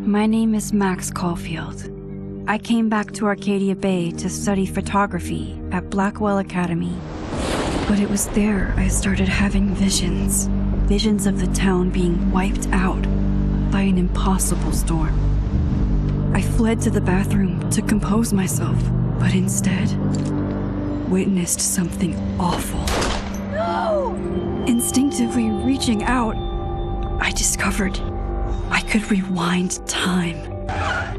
My name is Max Caulfield. I came back to Arcadia Bay to study photography at Blackwell Academy. But it was there I started having visions. Visions of the town being wiped out by an impossible storm. I fled to the bathroom to compose myself, but instead witnessed something awful. No! Instinctively reaching out, I discovered I could rewind time.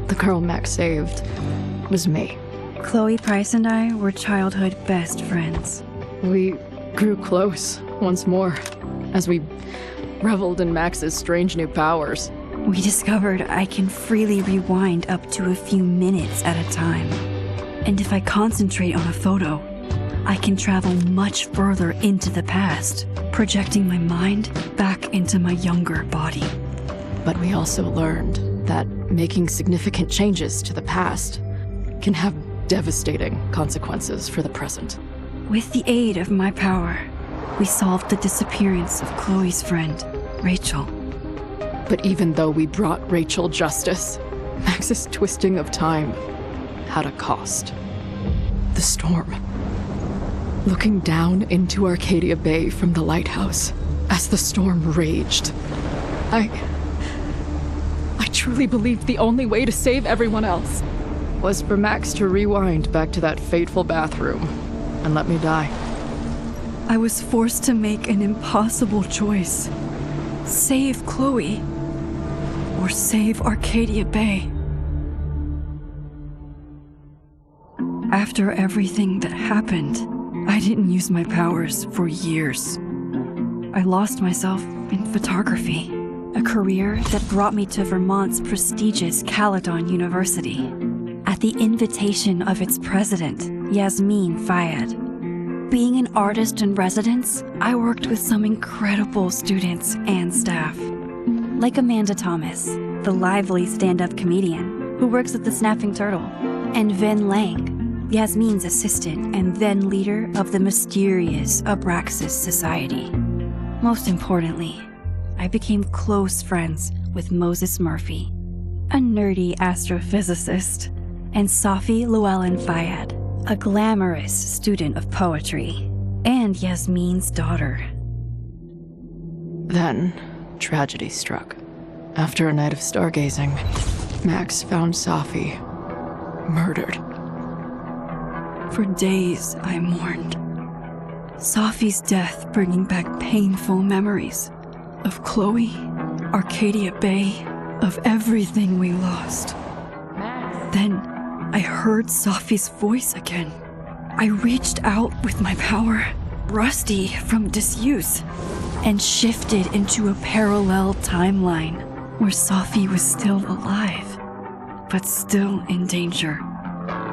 The girl Max saved was me. Chloe Price and I were childhood best friends. We grew close once more as we reveled in Max's strange new powers. We discovered I can freely rewind up to a few minutes at a time. And if I concentrate on a photo, I can travel much further into the past, projecting my mind back into my younger body. But we also learned that making significant changes to the past can have devastating consequences for the present. With the aid of my power, we solved the disappearance of Chloe's friend, Rachel. But even though we brought Rachel justice, Max's twisting of time had a cost. The storm. Looking down into Arcadia Bay from the lighthouse as the storm raged, I truly believed the only way to save everyone else was for Max to rewind back to that fateful bathroom and let me die. I was forced to make an impossible choice. Save Chloe, or save Arcadia Bay. After everything that happened, I didn't use my powers for years. I lost myself in photography, a career that brought me to Vermont's prestigious Caledon University, at the invitation of its president, Yasmin Fayed. Being an artist in residence, I worked with some incredible students and staff, like Amanda Thomas, the lively stand-up comedian who works at the Snapping Turtle, and Vin Lang, Yasmin's assistant and then leader of the mysterious Abraxas Society. Most importantly, I became close friends with Moses Murphy, a nerdy astrophysicist, and Safi Llewellyn Fayed, a glamorous student of poetry, and Yasmin's daughter. Then, tragedy struck. After a night of stargazing, Max found Safi murdered. For days, I mourned. Safi's death bringing back painful memories of Chloe, Arcadia Bay, of everything we lost. Then, I heard Safi's voice again. I reached out with my power, rusty from disuse, and shifted into a parallel timeline where Safi was still alive, but still in danger.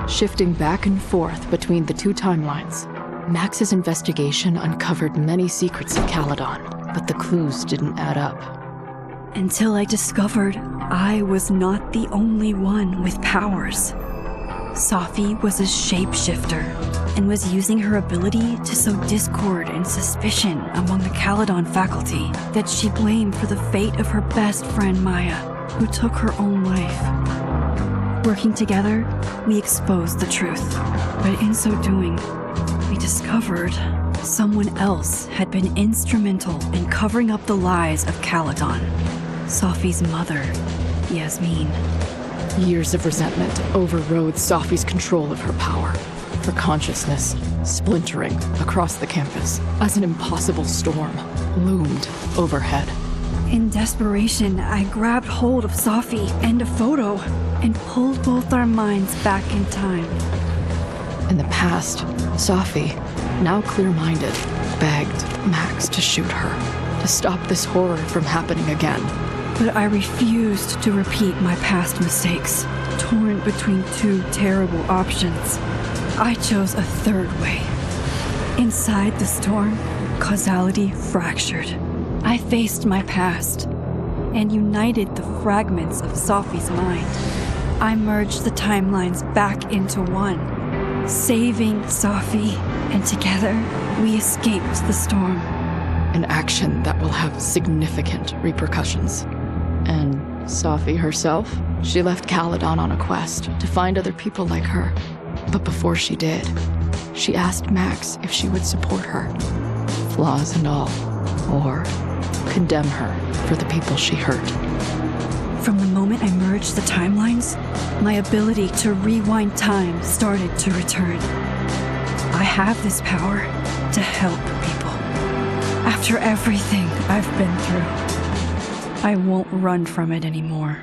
Shifting back and forth between the two timelines, Max's investigation uncovered many secrets of Caledon, but the clues didn't add up. Until I discovered I was not the only one with powers. Safi was a shapeshifter and was using her ability to sow discord and suspicion among the Caledon faculty that she blamed for the fate of her best friend Maya, who took her own life. Working together, we exposed the truth, but in so doing, we discovered someone else had been instrumental in covering up the lies of Caledon. Safi's mother, Yasmin. Years of resentment overrode Safi's control of her power, her consciousness splintering across the campus as an impossible storm loomed overhead. In desperation, I grabbed hold of Safi and a photo and pulled both our minds back in time. In the past, Safi, now clear-minded, begged Max to shoot her, to stop this horror from happening again. But I refused to repeat my past mistakes, torn between two terrible options. I chose a third way. Inside the storm, causality fractured. I faced my past and united the fragments of Safi's mind. I merged the timelines back into one, saving Safi, and together we escaped the storm. An action that will have significant repercussions. And Safi herself. She left Caledon on a quest to find other people like her. But before she did, she asked Max if she would support her, flaws and all, or condemn her for the people she hurt. From the moment I merged the timelines, my ability to rewind time started to return. I have this power to help people. After everything I've been through, I won't run from it anymore.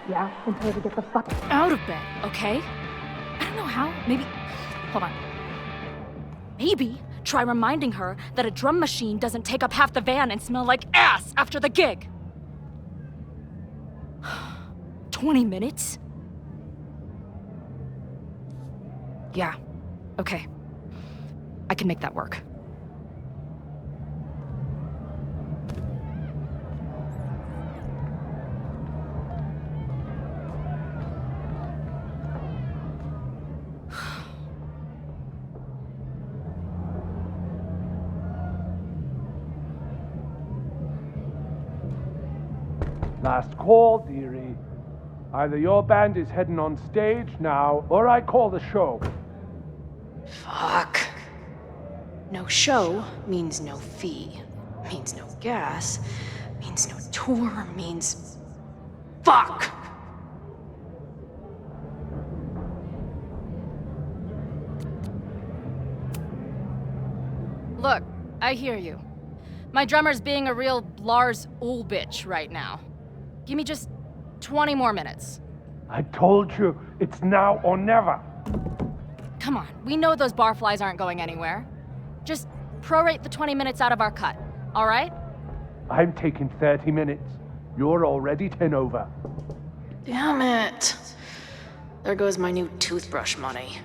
Yeah, and tell her to get the fuck out of bed, okay? I don't know how. Maybe. Hold on. Maybe try reminding her that a drum machine doesn't take up half the van and smell like ass after the gig. 20 minutes? Yeah. Okay. I can make that work. Last call, dearie. Either your band is heading on stage now, or I call the show. Fuck. No show means no fee. Means no gas. Means no tour. Means... Fuck! Look, I hear you. My drummer's being a real Lars Ulbich right now. Give me just 20 more minutes. I told you, it's now or never. Come on, we know those barflies aren't going anywhere. Just prorate the 20 minutes out of our cut, all right? I'm taking 30 minutes. You're already 10 over. Damn it. There goes my new toothbrush money.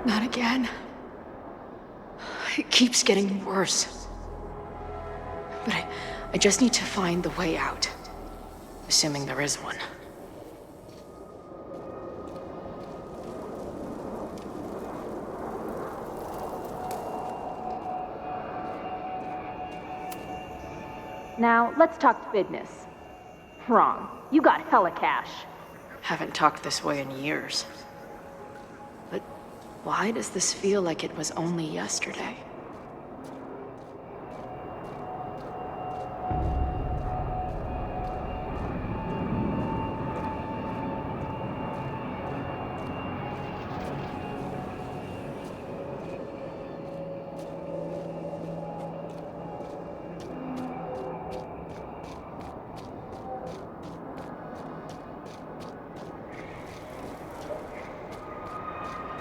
Not again. It keeps getting worse. But I just need to find the way out. Assuming there is one. Now, let's talk business. Wrong. You got hella cash. Haven't talked this way in years. But why does this feel like it was only yesterday?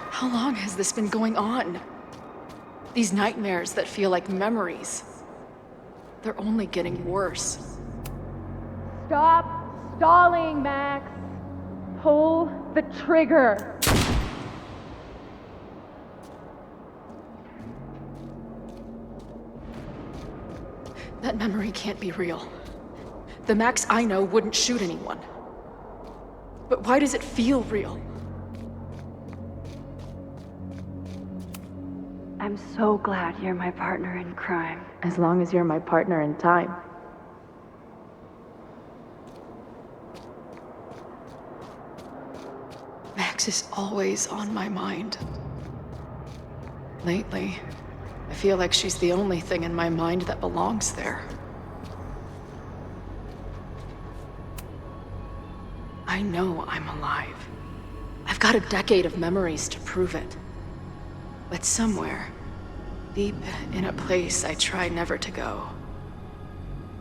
How long has this been going on? These nightmares that feel like memories. They're only getting worse. Stop stalling, Max. Pull the trigger. That memory can't be real. The Max I know wouldn't shoot anyone. But why does it feel real? I'm so glad you're my partner in crime. As long as you're my partner in time. Max is always on my mind. Lately, I feel like she's the only thing in my mind that belongs there. I know I'm alive. I've got a decade of memories to prove it. But somewhere, deep in a place I try never to go,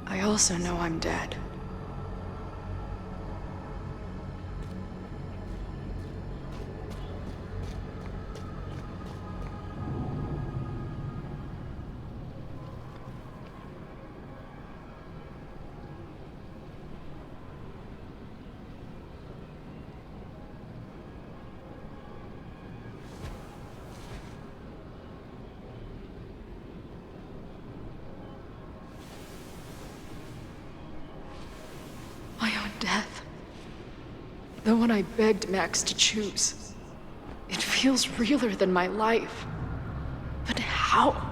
I also know I'm dead. My own death. The one I begged Max to choose. It feels realer than my life. But how?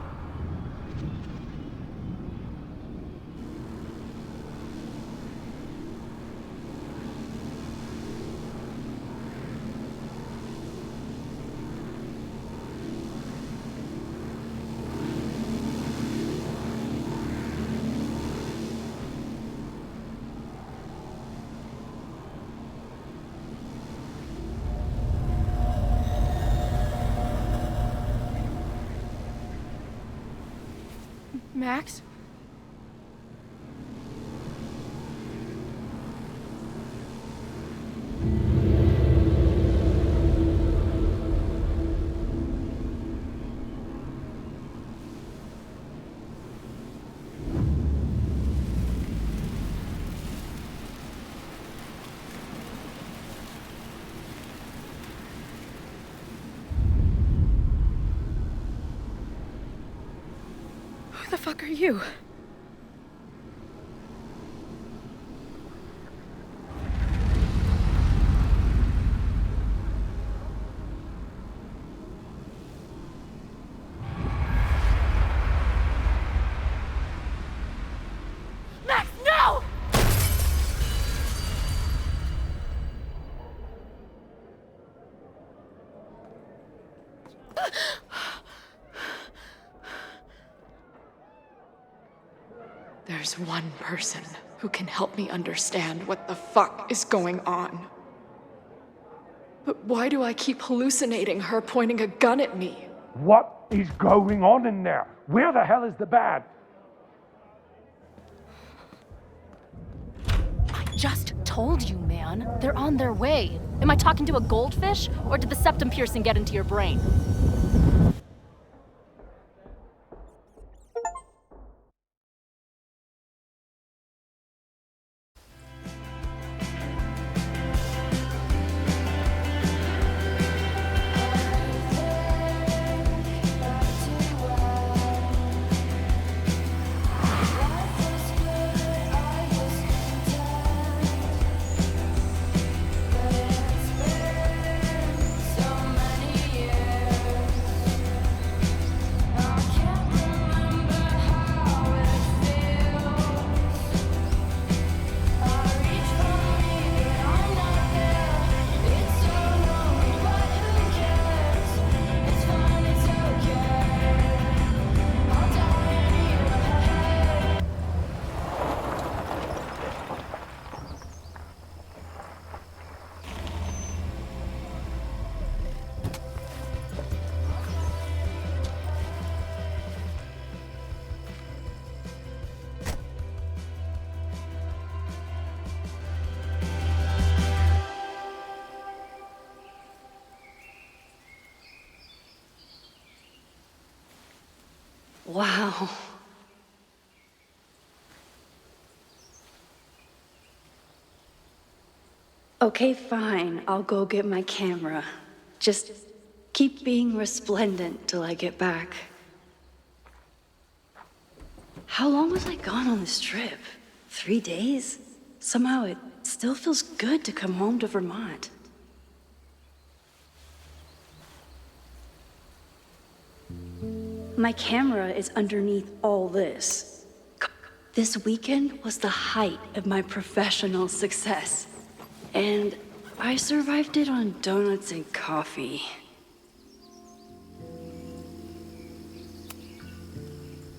Max? Who the fuck are you? Max, no! There's one person who can help me understand what the fuck is going on. But why do I keep hallucinating her pointing a gun at me? What is going on in there? Where the hell is the bad? I just told you, man. They're on their way. Am I talking to a goldfish, or did the septum piercing get into your brain? Wow. Okay, fine. I'll go get my camera. Just keep being resplendent till I get back. How long was I gone on this trip? 3 days? Somehow it still feels good to come home to Vermont. My camera is underneath all this. This weekend was the height of my professional success. And I survived it on donuts and coffee.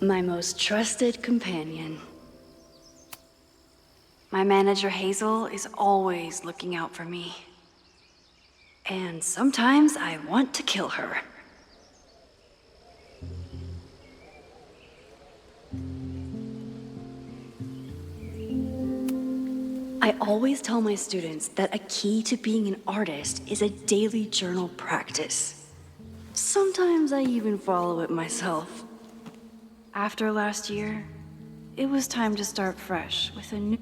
My most trusted companion. My manager Hazel is always looking out for me. And sometimes I want to kill her. I always tell my students that a key to being an artist is a daily journal practice. Sometimes I even follow it myself. After last year, it was time to start fresh with a new...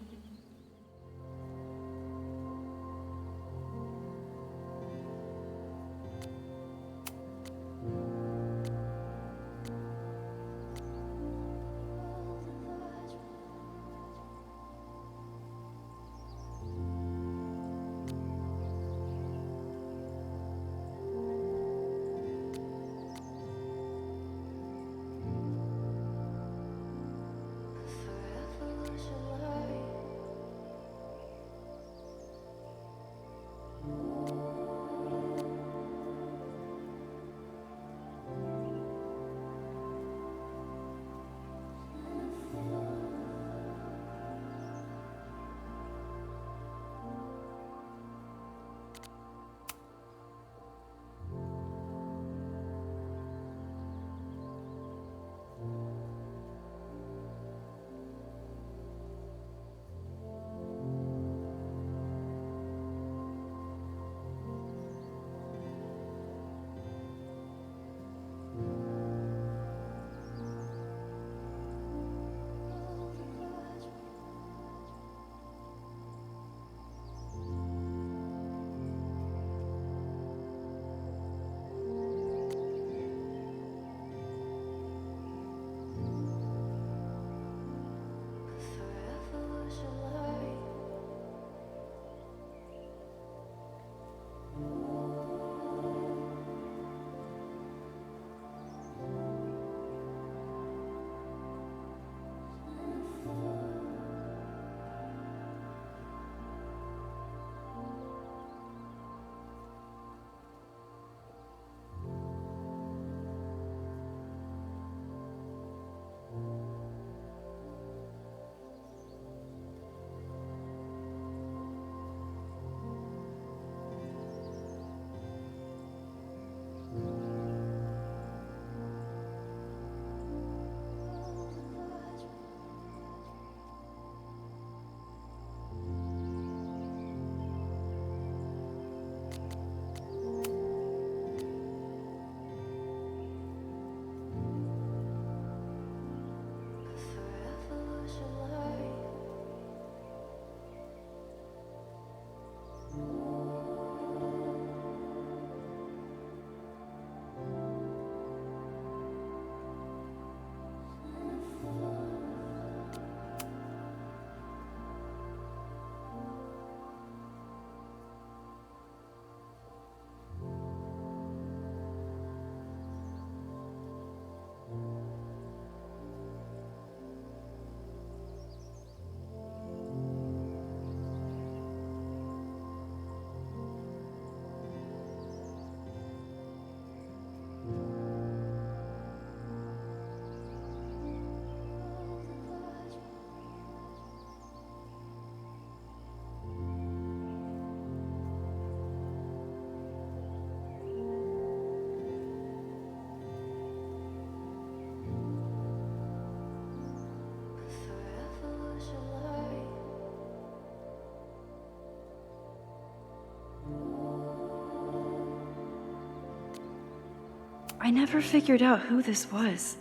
I never figured out who this was.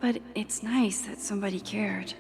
but it's nice that somebody cared.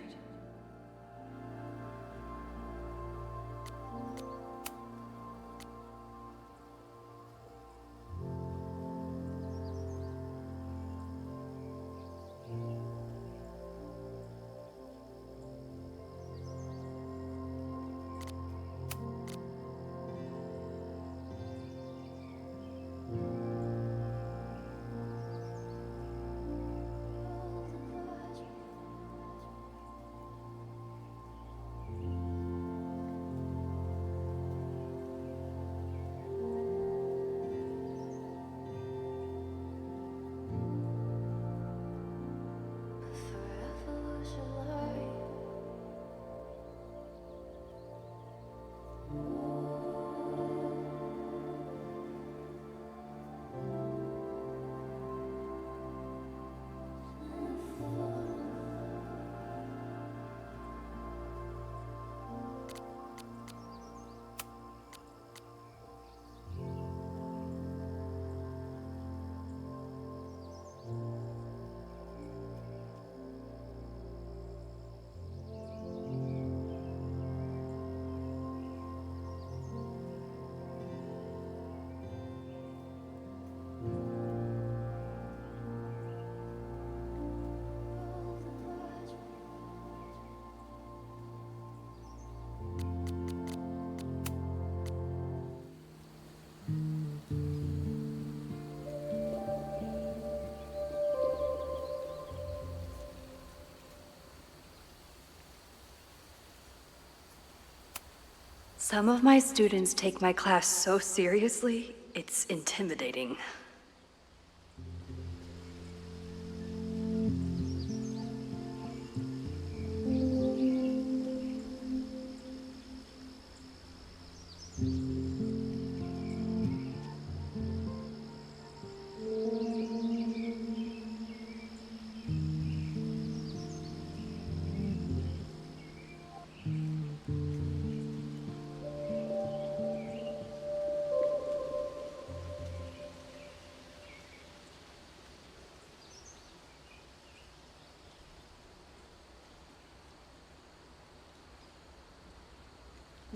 Some of my students take my class so seriously, it's intimidating.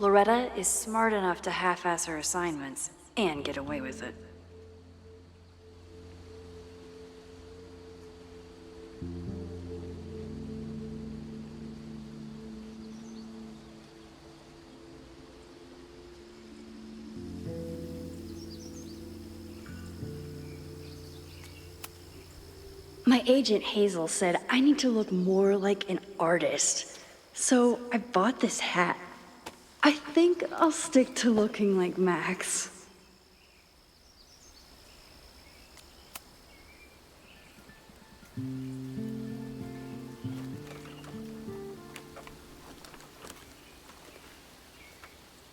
Loretta is smart enough to half-ass her assignments and get away with it. My agent Hazel said I need to look more like an artist, so I bought this hat. I think I'll stick to looking like Max.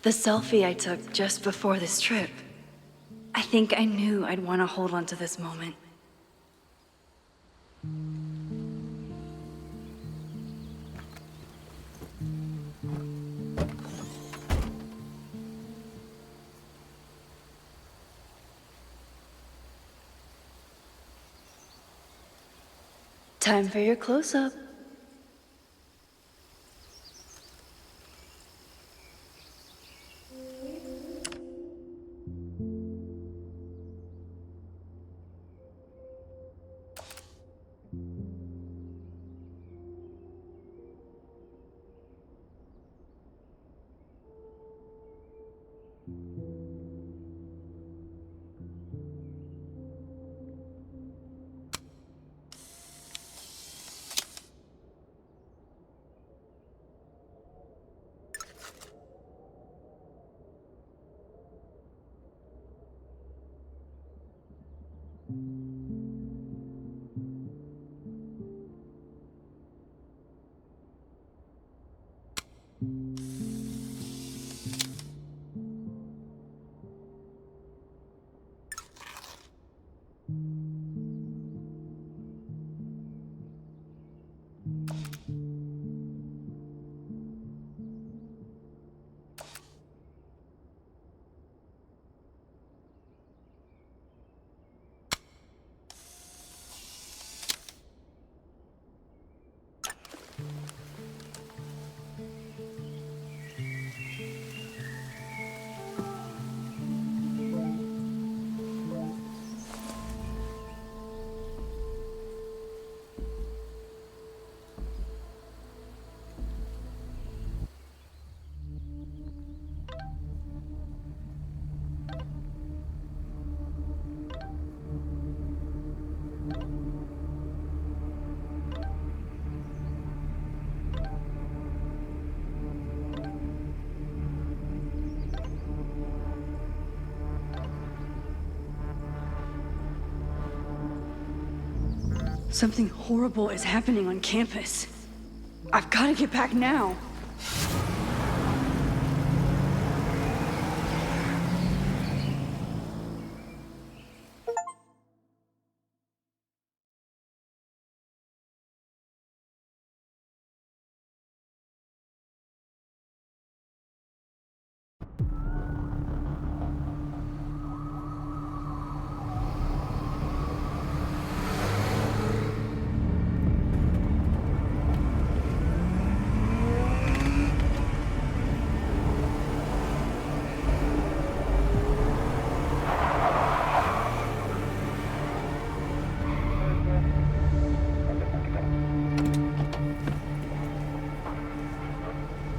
The selfie I took just before this trip. I think I knew I'd want to hold on to this moment. Time for your close-up. Something horrible is happening on campus. I've got to get back now.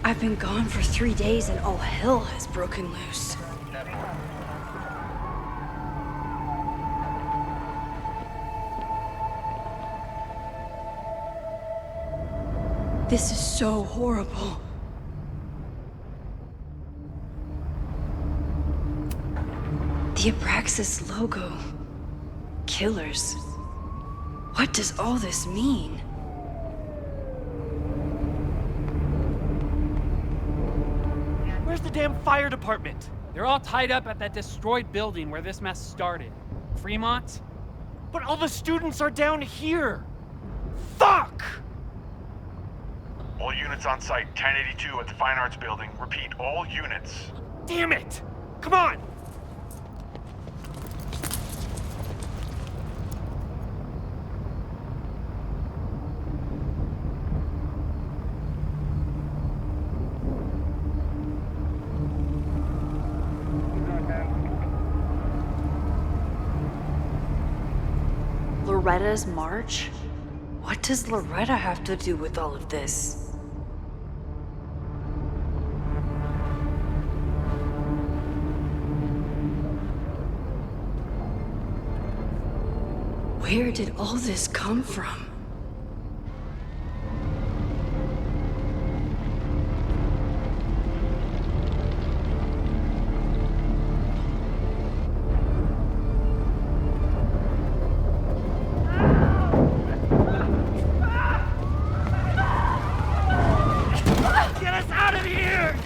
I've been gone for 3 days and all hell has broken loose. This is so horrible. The Abraxas logo. Killers. What does all this mean? Where's the damn fire department? They're all tied up at that destroyed building where this mess started. Fremont? But all the students are down here! Fuck! All units on site, 1082 at the Fine Arts Building. Repeat, all units. Damn it! Come on! Loretta's march? What does Loretta have to do with all of this? Where did all this come from? Get us out of here!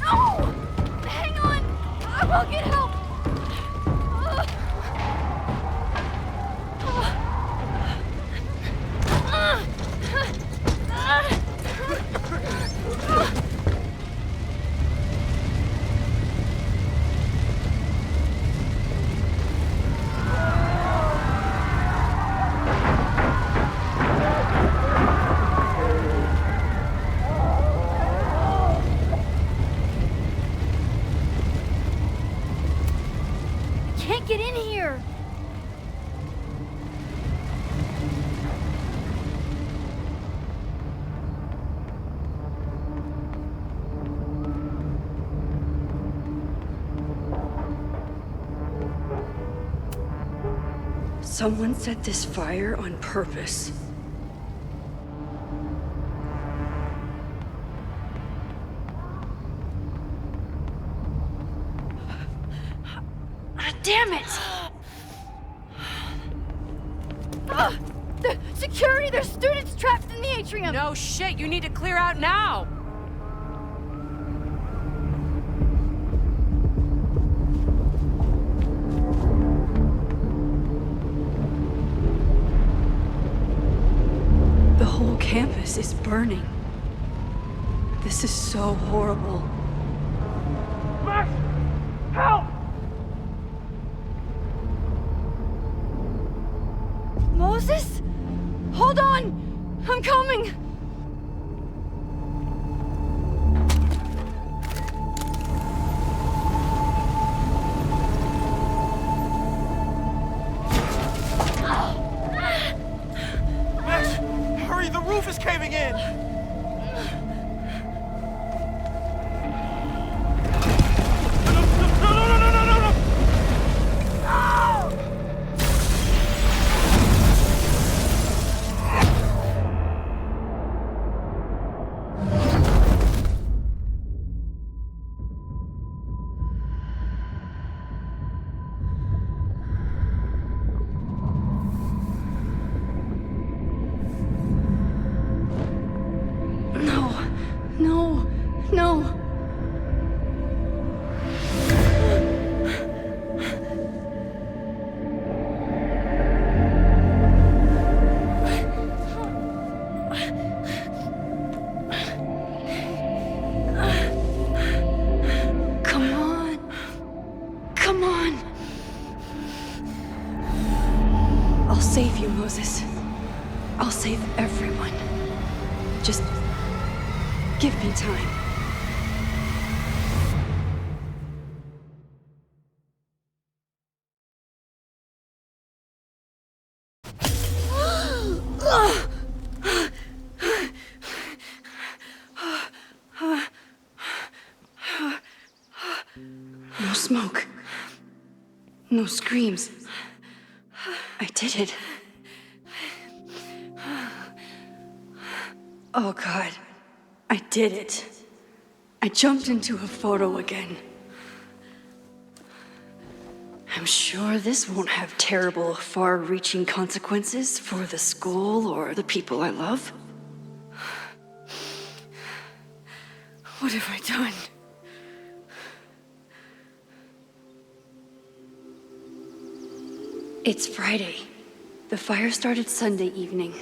No! Hang on! I will get help! Can't get in here! Someone set this fire on purpose. Damn it! The security! There's students trapped in the atrium! No shit, you need to clear out now! The whole campus is burning. This is so horrible. Max! Help! Moses? Hold on! I'm coming! Max, hurry, the roof is caving in! No! Moses. I'll save everyone. Just give me time. No smoke. No screams. I did it. Oh God, I did it. I jumped into a photo again. I'm sure this won't have terrible, far-reaching consequences for the school or the people I love. What have I done? It's Friday. The fire started Sunday evening.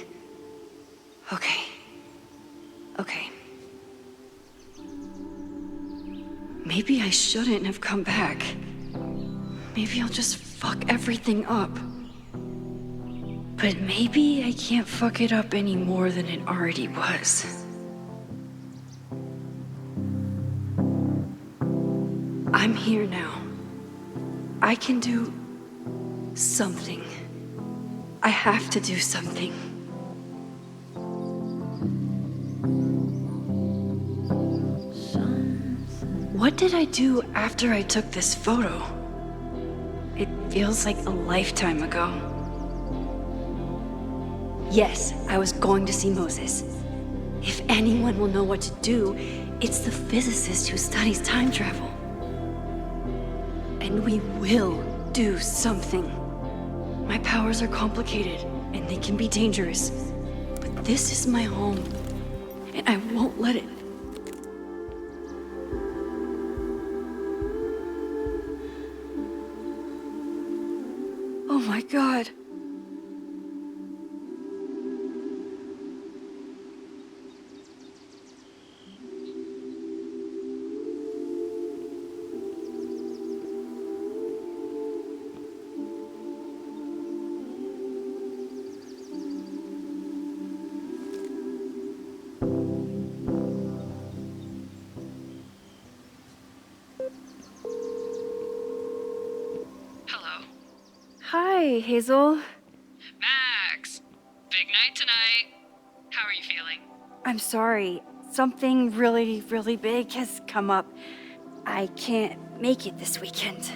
Okay. Maybe I shouldn't have come back. Maybe I'll just fuck everything up. But maybe I can't fuck it up any more than it already was. I'm here now. I can do something. I have to do something. What did I do after I took this photo? It feels like a lifetime ago. Yes, I was going to see Moses. If anyone will know what to do, it's the physicist who studies time travel. And we will do something. My powers are complicated, and they can be dangerous. But this is my home, and I won't let it. Oh my God. Hello. Hi, Hazel. Max! Big night tonight. How are you feeling? I'm sorry. Something really, really big has come up. I can't make it this weekend.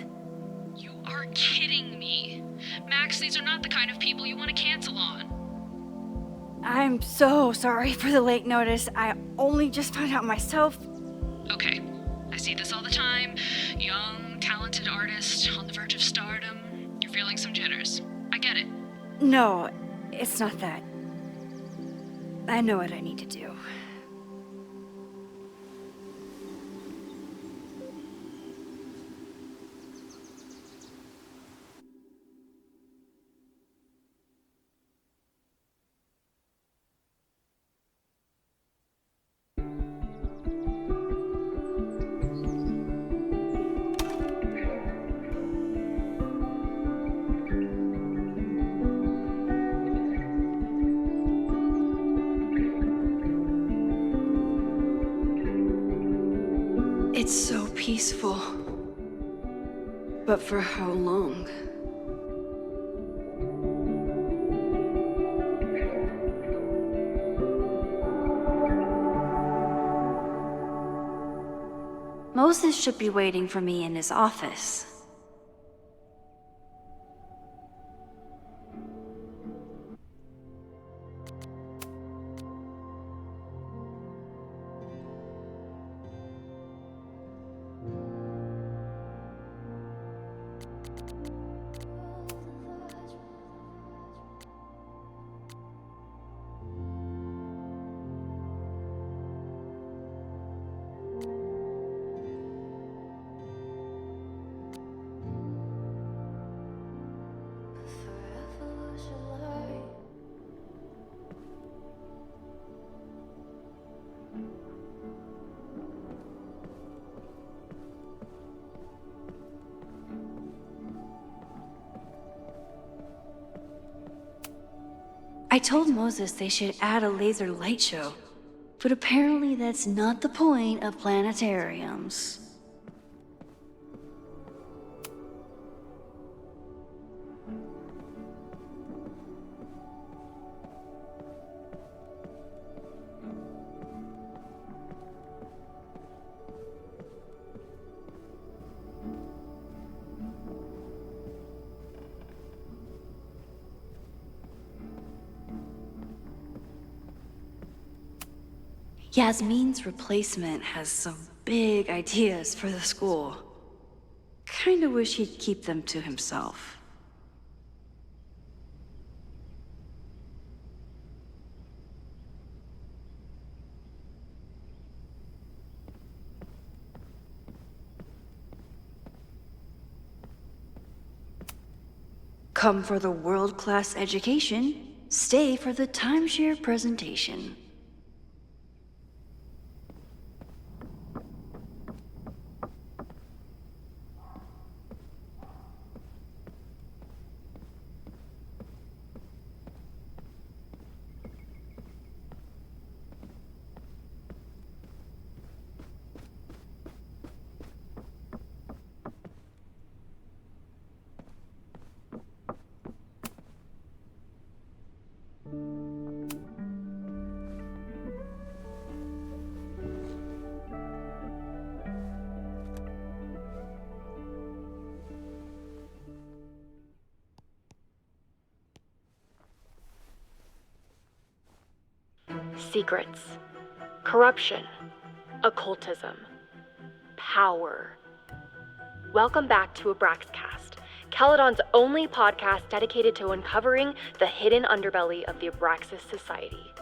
You are kidding me. Max, these are not the kind of people you want to cancel on. I'm so sorry for the late notice. I only just found out myself. Okay, I see this all the time. Young, talented artist on the verge of stardom. You're feeling some jitters. I get it. No, it's not that. I know what I need to do. It's so peaceful. But for how long? Moses should be waiting for me in his office. I told Moses they should add a laser light show, but apparently that's not the point of planetariums. Yasmin's replacement has some big ideas for the school. Kinda wish he'd keep them to himself. Come for the world-class education, stay for the timeshare presentation. Secrets, corruption, occultism, power. Welcome back to Abraxcast, Caledon's only podcast dedicated to uncovering the hidden underbelly of the Abraxas Society.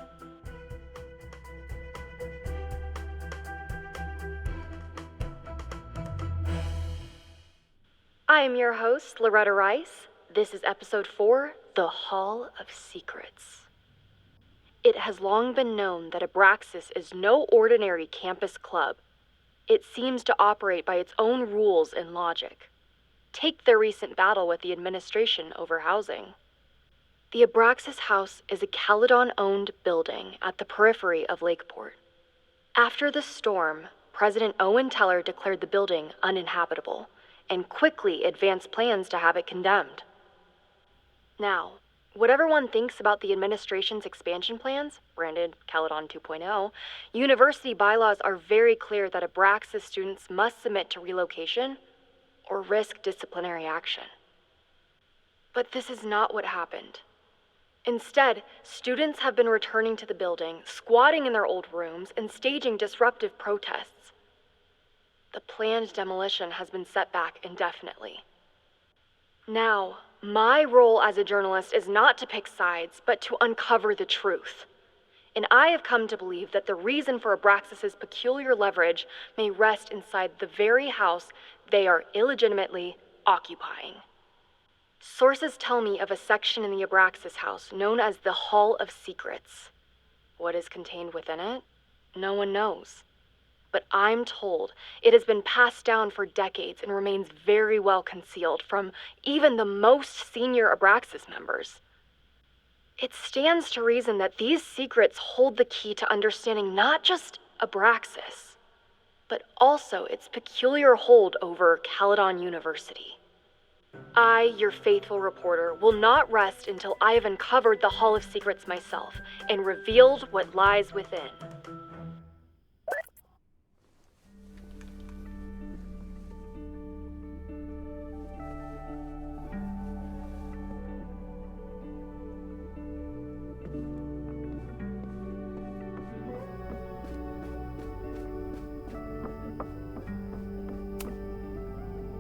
I am your host, Loretta Rice. This is episode 4, The Hall of Secrets. It has long been known that Abraxas is no ordinary campus club. It seems to operate by its own rules and logic. Take their recent battle with the administration over housing. The Abraxas House is a Caledon-owned building at the periphery of Lakeport. After the storm, President Owen Teller declared the building uninhabitable and quickly advanced plans to have it condemned. Now, whatever one thinks about the administration's expansion plans, branded Caledon 2.0, university bylaws are very clear that Abraxas students must submit to relocation or risk disciplinary action. But this is not what happened. Instead, students have been returning to the building, squatting in their old rooms, and staging disruptive protests. The planned demolition has been set back indefinitely. Now, my role as a journalist is not to pick sides, but to uncover the truth. And I have come to believe that the reason for Abraxas's peculiar leverage may rest inside the very house they are illegitimately occupying. Sources tell me of a section in the Abraxas house known as the Hall of Secrets. What is contained within it? No one knows. But I'm told it has been passed down for decades and remains very well concealed from even the most senior Abraxas members. It stands to reason that these secrets hold the key to understanding not just Abraxas, but also its peculiar hold over Caledon University. I, your faithful reporter, will not rest until I have uncovered the Hall of Secrets myself and revealed what lies within.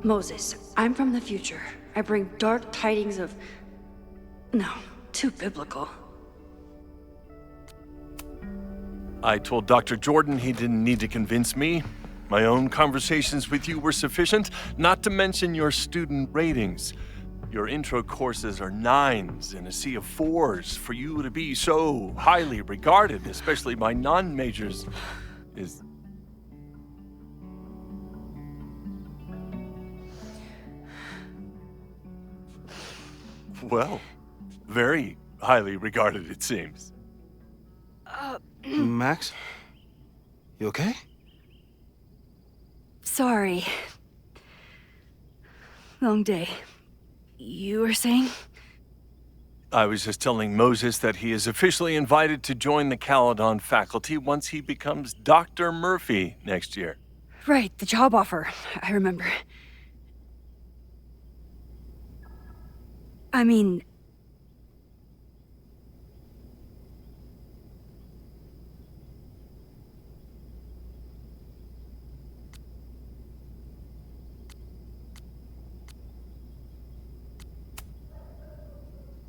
Moses, I'm from the future. I bring dark tidings of... No, too biblical. I told Dr. Jordan he didn't need to convince me. My own conversations with you were sufficient, not to mention your student ratings. Your intro courses are 9s in a sea of 4s. For you to be so highly regarded, especially by non-majors, is... Well, very highly regarded, it seems. Max? You okay? Sorry. Long day. You were saying? I was just telling Moses that he is officially invited to join the Caledon faculty once he becomes Dr. Murphy next year. Right, the job offer. I remember. I mean...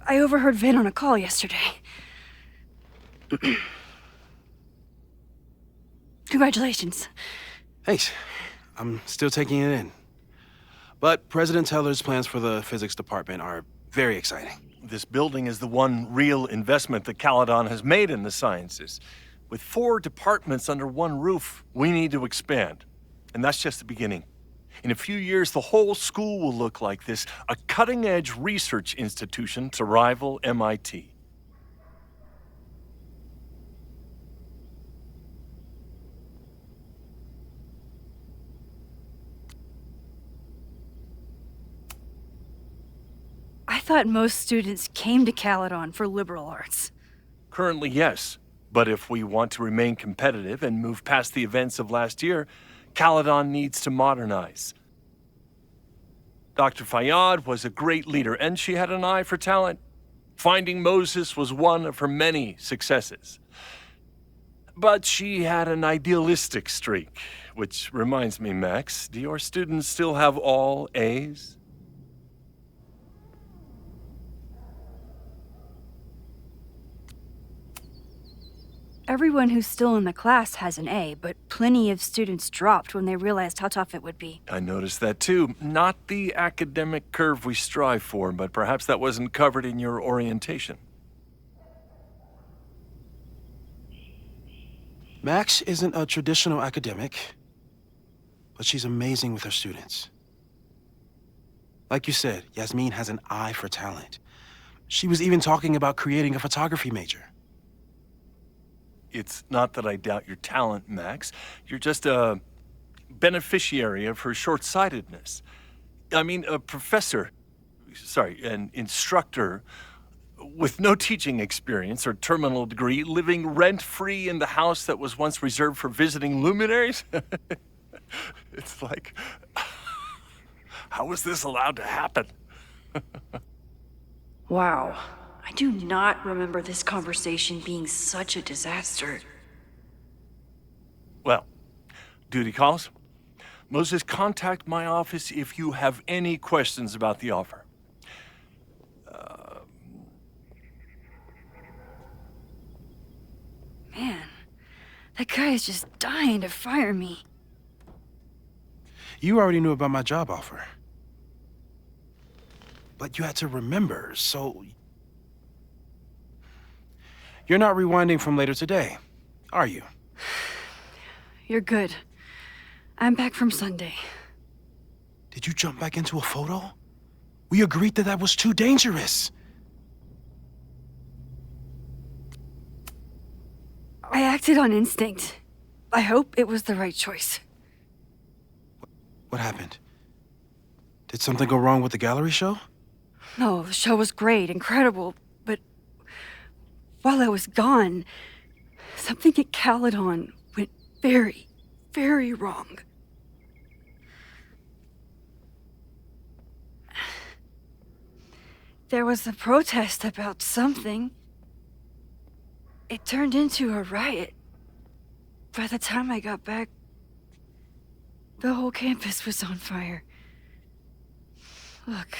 I overheard Vin on a call yesterday. Congratulations. Thanks. I'm still taking it in. But President Teller's plans for the physics department are very exciting. This building is the one real investment that Caledon has made in the sciences. With 4 departments under one roof, we need to expand. And that's just the beginning. In a few years, the whole school will look like this, a cutting-edge research institution to rival MIT. I thought most students came to Caledon for liberal arts. Currently, yes. But if we want to remain competitive and move past the events of last year, Caledon needs to modernize. Dr. Fayyad was a great leader, and she had an eye for talent. Finding Moses was one of her many successes. But she had an idealistic streak, which reminds me, Max, do your students still have all A's? Everyone who's still in the class has an A, but plenty of students dropped when they realized how tough it would be. I noticed that too. Not the academic curve we strive for, but perhaps that wasn't covered in your orientation. Max isn't a traditional academic, but she's amazing with her students. Like you said, Yasmin has an eye for talent. She was even talking about creating a photography major. It's not that I doubt your talent, Max. You're just a beneficiary of her short-sightedness. I mean, an instructor with no teaching experience or terminal degree, living rent-free in the house that was once reserved for visiting luminaries? It's like, how was this allowed to happen? Wow. I do not remember this conversation being such a disaster. Well, duty calls. Moses, contact my office if you have any questions about the offer. Man, that guy is just dying to fire me. You already knew about my job offer. But you had to remember, so... You're not rewinding from later today, are you? You're good. I'm back from Sunday. Did you jump back into a photo? We agreed that was too dangerous. I acted on instinct. I hope it was the right choice. What happened? Did something go wrong with the gallery show? No, the show was great, incredible, but while I was gone, something at Caledon went very, very wrong. There was a protest about something. It turned into a riot. By the time I got back, the whole campus was on fire. Look.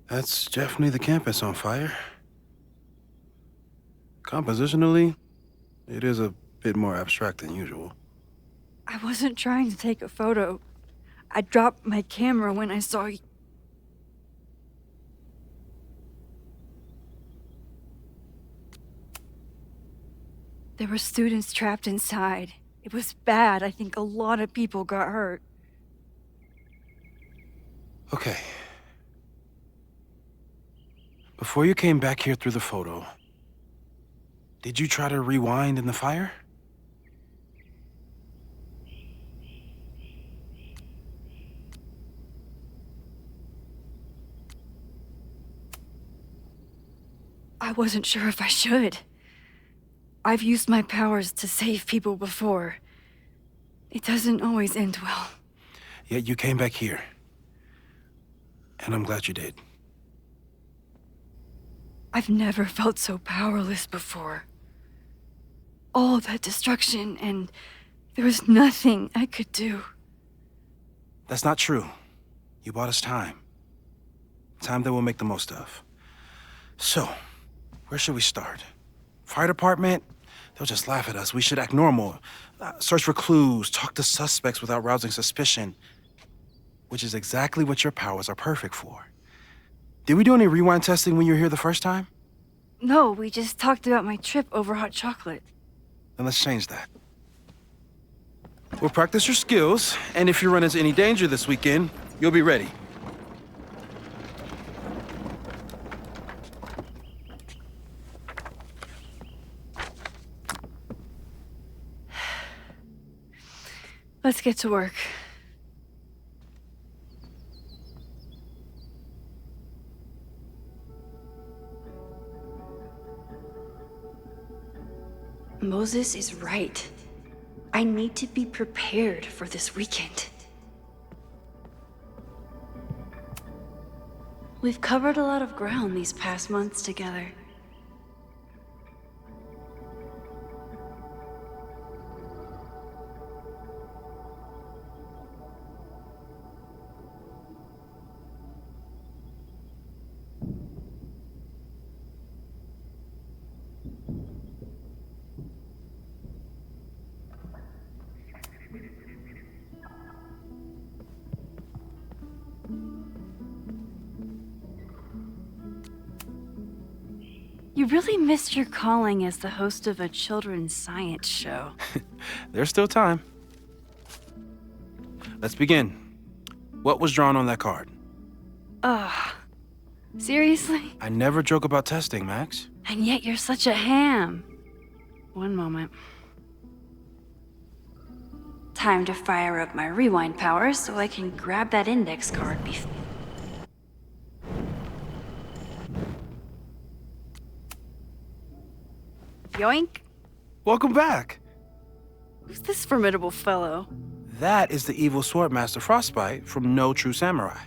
That's definitely the campus on fire. Compositionally, it is a bit more abstract than usual. I wasn't trying to take a photo. I dropped my camera when I saw you. There were students trapped inside. It was bad. I think a lot of people got hurt. Okay. Before you came back here through the photo, did you try to rewind in the fire? I wasn't sure if I should. I've used my powers to save people before. It doesn't always end well. Yet you came back here. And I'm glad you did. I've never felt so powerless before. All that destruction, and there was nothing I could do. That's not true. You bought us time. Time that we'll make the most of. So, where should we start? Fire department? They'll just laugh at us. We should act normal. Search for clues, talk to suspects without rousing suspicion. Which is exactly what your powers are perfect for. Did we do any rewind testing when you were here the first time? No, we just talked about my trip over hot chocolate. Then let's change that. We'll practice your skills, and if you run into any danger this weekend, you'll be ready. Let's get to work. Moses is right. I need to be prepared for this weekend. We've covered a lot of ground these past months together. You really missed your calling as the host of a children's science show. There's still time. Let's begin. What was drawn on that card? Seriously? I never joke about testing, Max. And yet you're such a ham. One moment. Time to fire up my rewind powers so I can grab that index card before. Yoink. Welcome back. Who's this formidable fellow? That is the evil Swordmaster Frostbite from No True Samurai.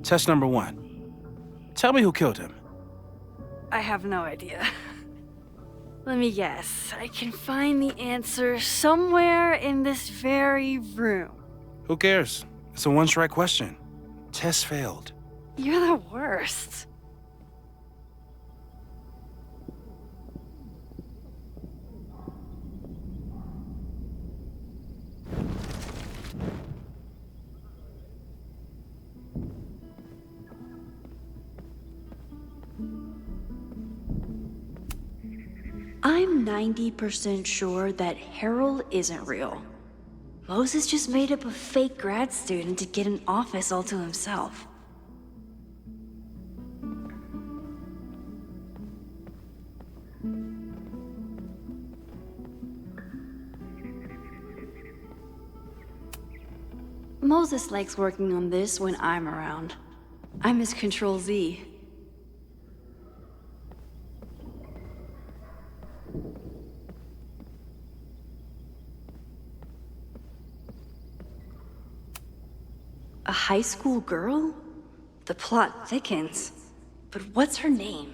Test number 1. Tell me who killed him. I have no idea. Let me guess. I can find the answer somewhere in this very room. Who cares? It's a one-strike question. Test failed. You're the worst. I'm 90% sure that Harold isn't real. Moses just made up a fake grad student to get an office all to himself. Moses likes working on this when I'm around. I'm his Control-Z. A high school girl? The plot thickens. But what's her name?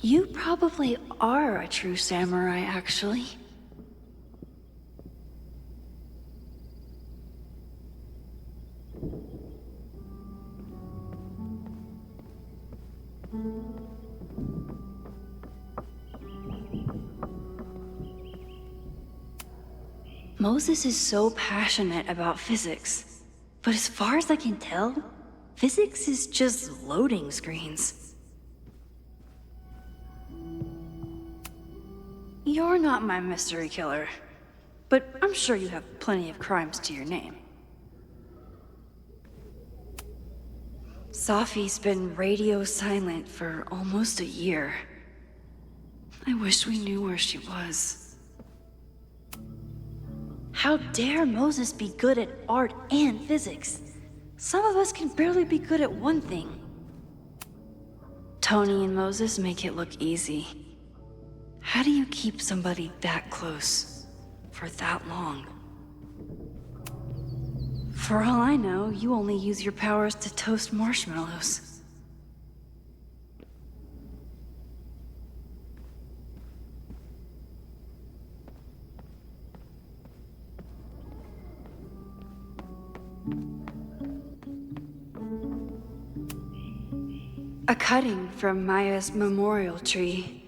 You probably are a true samurai, actually. Moses is so passionate about physics, but as far as I can tell, physics is just loading screens. You're not my mystery killer, but I'm sure you have plenty of crimes to your name. Safi's been radio silent for almost a year. I wish we knew where she was. How dare Moses be good at art and physics? Some of us can barely be good at one thing. Tony and Moses make it look easy. How do you keep somebody that close for that long? For all I know, you only use your powers to toast marshmallows. A cutting from Maya's memorial tree.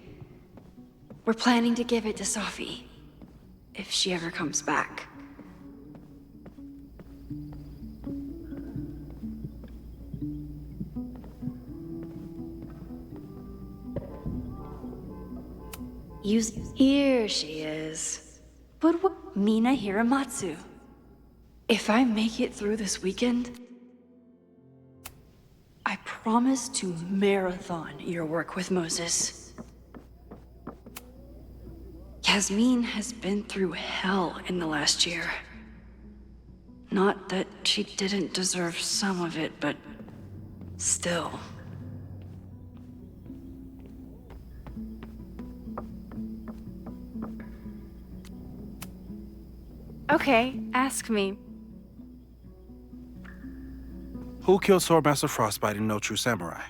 We're planning to give it to Safi, if she ever comes back. Here she is. But what? Mina Hiramatsu. If I make it through this weekend, I promise to marathon your work with Moses. Yasmin has been through hell in the last year. Not that she didn't deserve some of it, but still. Okay, ask me. Who killed Swordmaster Frostbite in No True Samurai?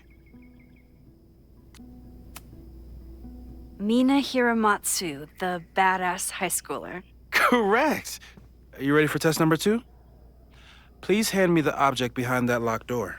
Mina Hiramatsu, the badass high schooler. Correct! Are you ready for test number 2? Please hand me the object behind that locked door.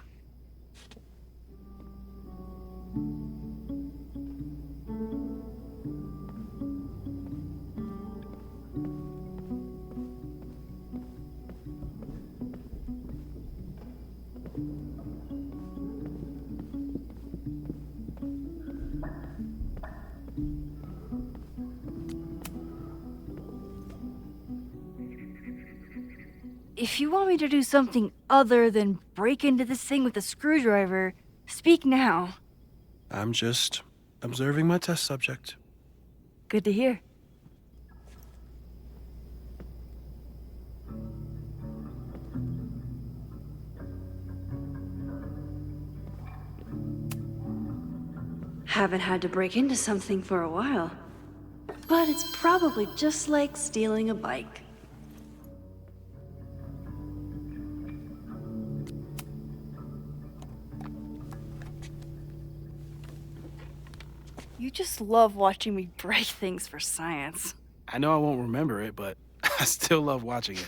If you want me to do something other than break into this thing with a screwdriver, speak now. I'm just observing my test subject. Good to hear. Haven't had to break into something for a while. But it's probably just like stealing a bike. You just love watching me break things for science. I know I won't remember it, but I still love watching it.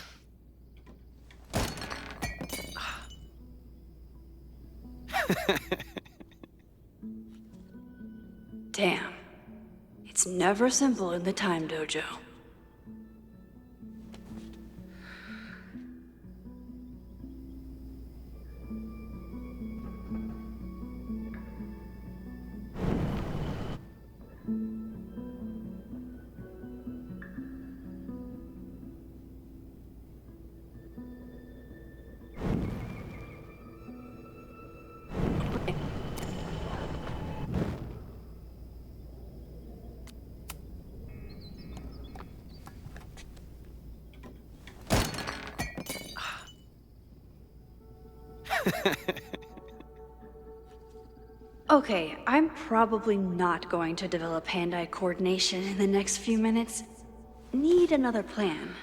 Damn. It's never simple in the time dojo. Okay, I'm probably not going to develop hand-eye coordination in the next few minutes. Need another plan.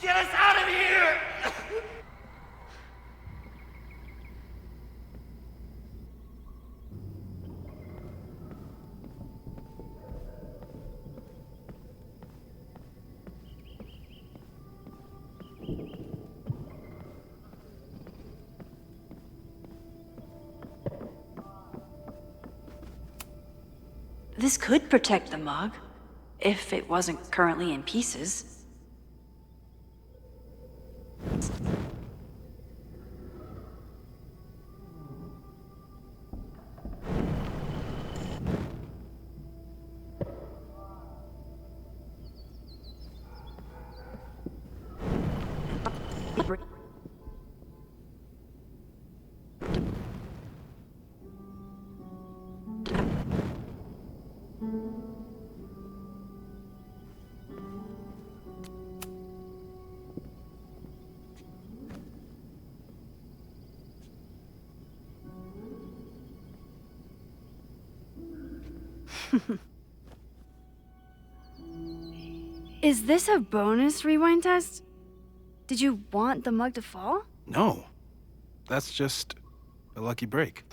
Get us out of here! This could protect the mug, if it wasn't currently in pieces. Is this a bonus rewind test? Did you want the mug to fall? No. That's just a lucky break.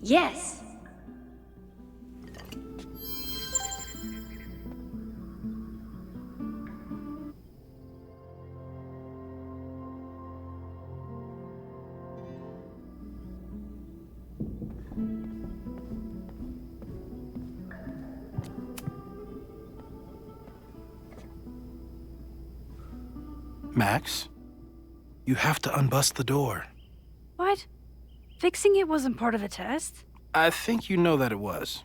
Yes. Max, you have to unbust the door. What? Fixing it wasn't part of the test? I think you know that it was.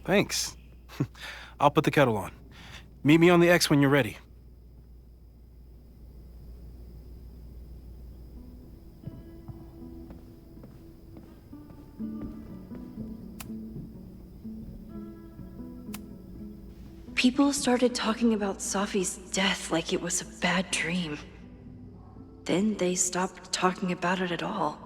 Thanks. I'll put the kettle on. Meet me on the X when you're ready. People started talking about Safi's death like it was a bad dream. Then they stopped talking about it at all.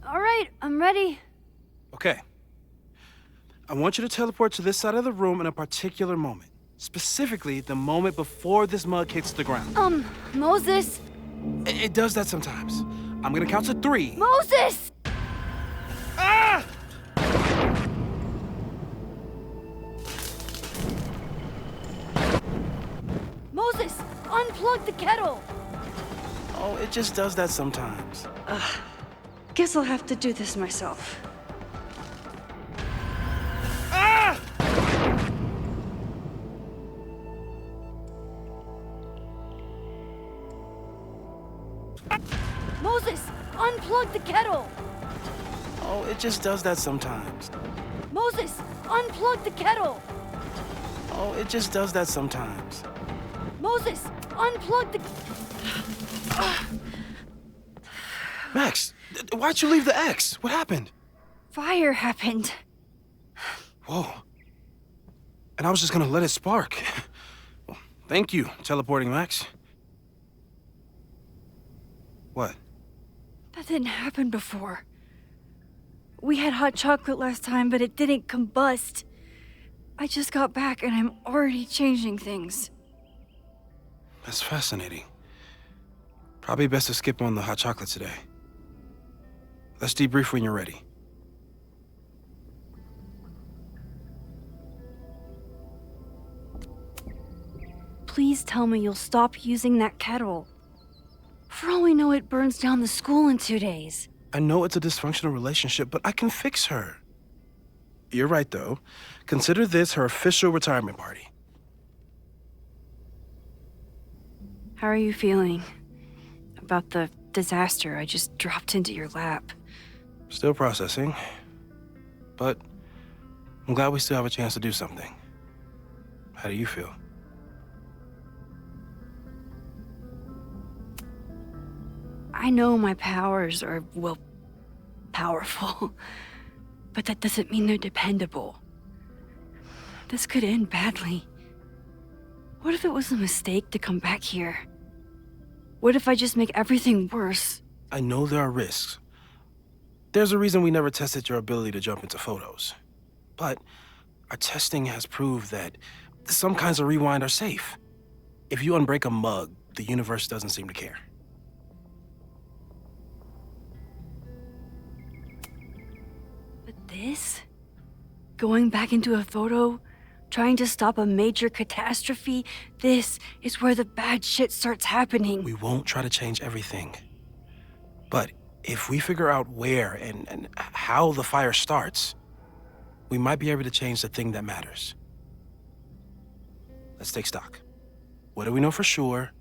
All right, I'm ready. Okay. I want you to teleport to this side of the room in a particular moment. Specifically, the moment before this mug hits the ground. Moses! It does that sometimes. I'm gonna count to 3. Moses! Ah! Moses, unplug the kettle! Oh, it just does that sometimes. Guess I'll have to do this myself. Ah! Moses, unplug the kettle! Oh, it just does that sometimes. Moses, unplug the kettle! Oh, it just does that sometimes. Moses, unplug the... Max, why'd you leave the X? What happened? Fire happened. Whoa. And I was just gonna let it spark. Well, thank you, teleporting Max. What? That didn't happen before. We had hot chocolate last time, but it didn't combust. I just got back and I'm already changing things. That's fascinating. Probably best to skip on the hot chocolate today. Let's debrief when you're ready. Please tell me you'll stop using that kettle. For all we know, it burns down the school in 2 days. I know it's a dysfunctional relationship, but I can fix her. You're right, though. Consider this her official retirement party. How are you feeling about the disaster I just dropped into your lap? Still processing, but I'm glad we still have a chance to do something. How do you feel? I know my powers are, well, powerful, but that doesn't mean they're dependable. This could end badly. What if it was a mistake to come back here? What if I just make everything worse? I know there are risks. There's a reason we never tested your ability to jump into photos. But our testing has proved that some kinds of rewind are safe. If you unbreak a mug, the universe doesn't seem to care. But this? Going back into a photo? Trying to stop a major catastrophe? This is where the bad shit starts happening. We won't try to change everything. But if we figure out where and how the fire starts, we might be able to change the thing that matters. Let's take stock. What do we know for sure?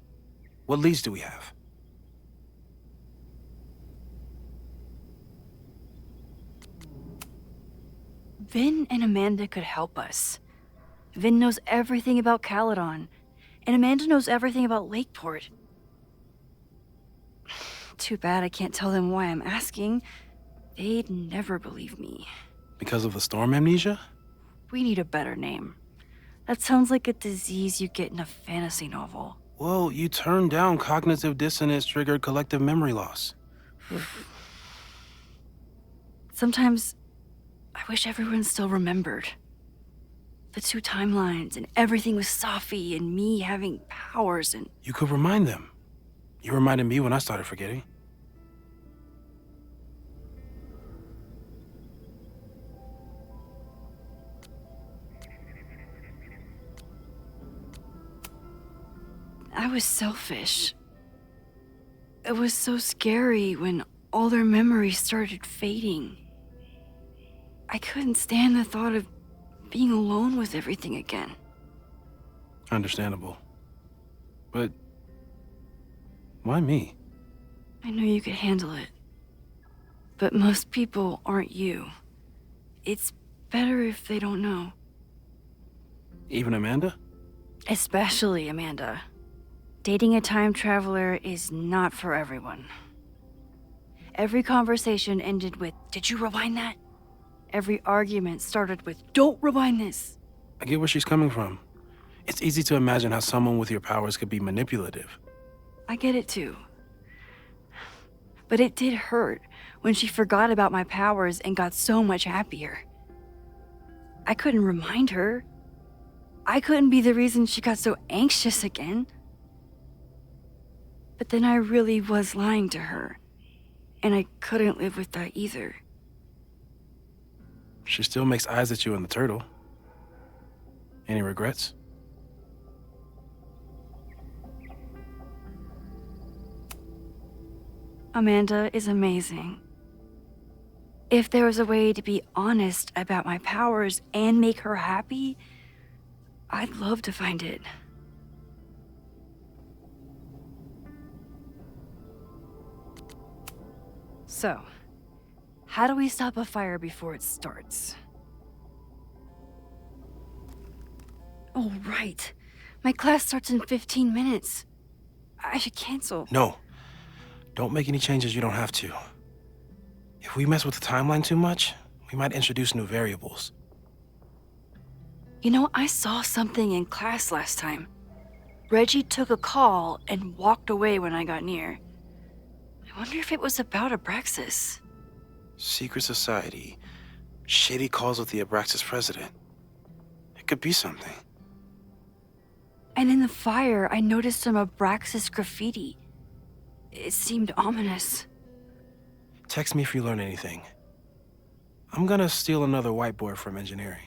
What leads do we have? Vin and Amanda could help us. Vin knows everything about Caledon, and Amanda knows everything about Lakeport. Too bad I can't tell them why I'm asking. They'd never believe me. Because of the storm amnesia? We need a better name. That sounds like a disease you get in a fantasy novel. Well, you turned down cognitive dissonance triggered collective memory loss. Sometimes I wish everyone still remembered. The 2 timelines and everything with Safi and me having powers and... You could remind them. You reminded me when I started forgetting. I was selfish. It was so scary when all their memories started fading. I couldn't stand the thought of being alone with everything again. Understandable. But why me? I knew you could handle it. But most people aren't you. It's better if they don't know. Even Amanda? Especially Amanda. Dating a time traveler is not for everyone. Every conversation ended with, "Did you rewind that?" Every argument started with, "Don't rewind this." I get where she's coming from. It's easy to imagine how someone with your powers could be manipulative. I get it too. But it did hurt when she forgot about my powers and got so much happier. I couldn't remind her. I couldn't be the reason she got so anxious again. But then I really was lying to her, and I couldn't live with that either. She still makes eyes at you and the turtle. Any regrets? Amanda is amazing. If there was a way to be honest about my powers and make her happy, I'd love to find it. So, how do we stop a fire before it starts? Oh, right. My class starts in 15 minutes. I should cancel. No. Don't make any changes you don't have to. If we mess with the timeline too much, we might introduce new variables. You know, I saw something in class last time. Reggie took a call and walked away when I got near. I wonder if it was about Abraxas. Secret society. Shady calls with the Abraxas president. It could be something. And in the fire, I noticed some Abraxas graffiti. It seemed ominous. Text me if you learn anything. I'm gonna steal another whiteboard from engineering.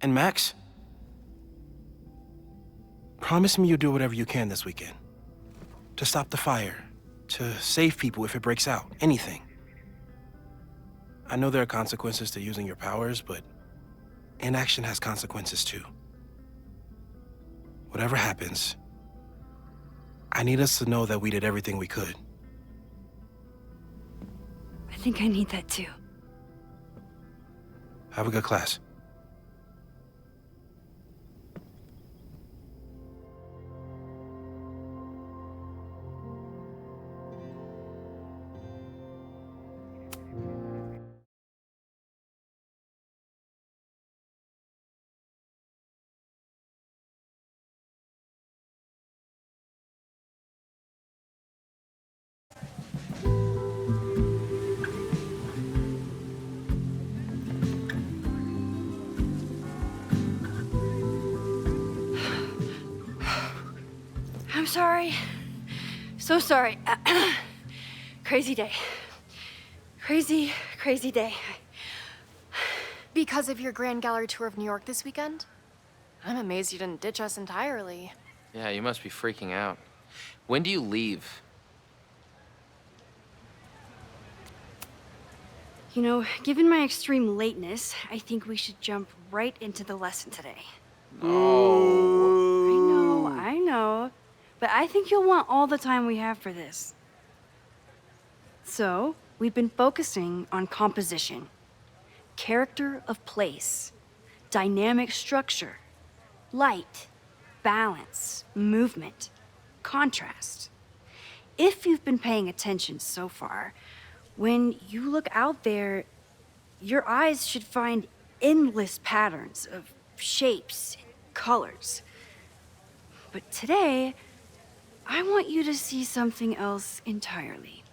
And Max? Promise me you'll do whatever you can this weekend. To stop the fire. To save people if it breaks out. Anything. I know there are consequences to using your powers, but inaction has consequences too. Whatever happens, I need us to know that we did everything we could. I think I need that too. Have a good class. I'm sorry. So sorry. Crazy day. Crazy, crazy day. Because of your Grand Gallery tour of New York this weekend? I'm amazed you didn't ditch us entirely. Yeah, you must be freaking out. When do you leave? You know, given my extreme lateness, I think we should jump right into the lesson today. No. I know. But I think you'll want all the time we have for this. So, we've been focusing on composition, character of place, dynamic structure, light, balance, movement, contrast. If you've been paying attention so far, when you look out there, your eyes should find endless patterns of shapes and colors. But today, I want you to see something else entirely.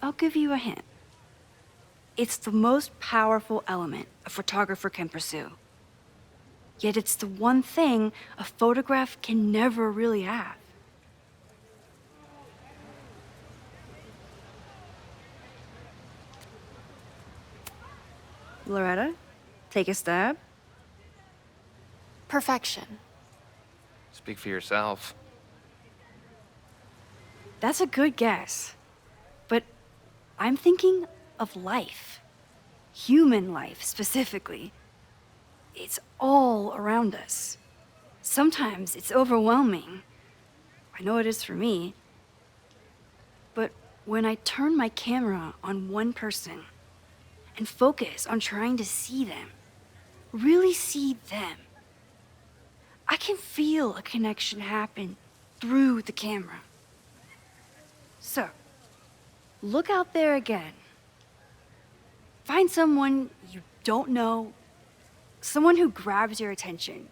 I'll give you a hint. It's the most powerful element a photographer can pursue. Yet it's the one thing a photograph can never really have. Loretta, take a stab. Perfection. Speak for yourself. That's a good guess. But I'm thinking of life. Human life, specifically. It's all around us. Sometimes it's overwhelming. I know it is for me. But when I turn my camera on one person and focus on trying to see them, really see them, I can feel a connection happen through the camera. So, look out there again. Find someone you don't know, someone who grabs your attention,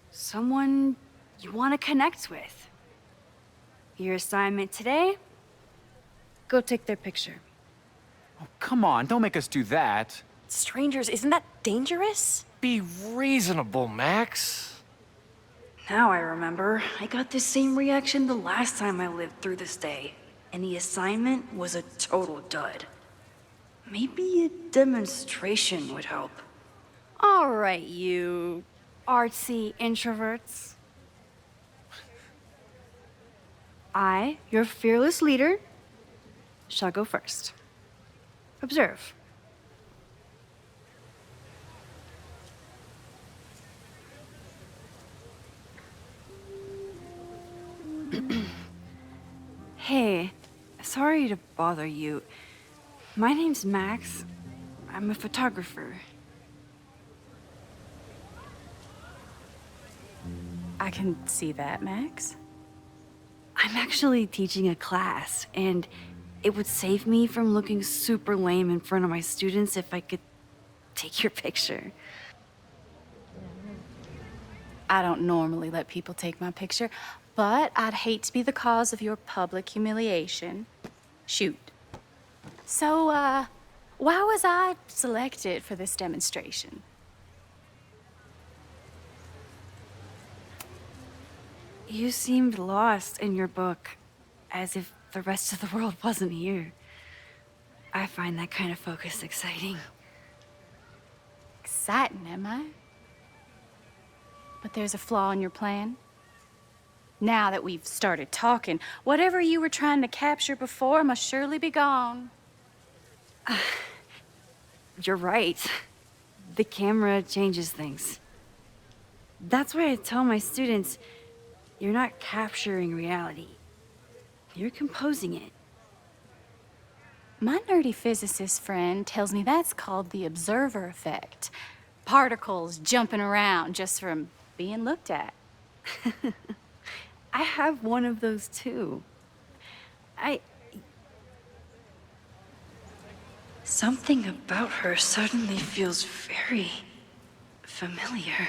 someone you want to connect with. Your assignment today? Go take their picture. Oh, come on, don't make us do that. Strangers, isn't that dangerous? Be reasonable, Max. Now I remember. I got the same reaction the last time I lived through this day, and the assignment was a total dud. Maybe a demonstration would help. All right, you artsy introverts. I, your fearless leader, shall go first. Observe. Hey, sorry to bother you. My name's Max. I'm a photographer. I can see that, Max. I'm actually teaching a class, and it would save me from looking super lame in front of my students if I could take your picture. I don't normally let people take my picture, but I'd hate to be the cause of your public humiliation. Shoot. So, why was I selected for this demonstration? You seemed lost in your book, as if the rest of the world wasn't here. I find that kind of focus exciting. Exciting, am I? But there's a flaw in your plan. Now that we've started talking, whatever you were trying to capture before must surely be gone. You're right. The camera changes things. That's why I tell my students, you're not capturing reality. You're composing it. My nerdy physicist friend tells me that's called the observer effect. Particles jumping around just from being looked at. I have one of those too. Something about her suddenly feels very familiar.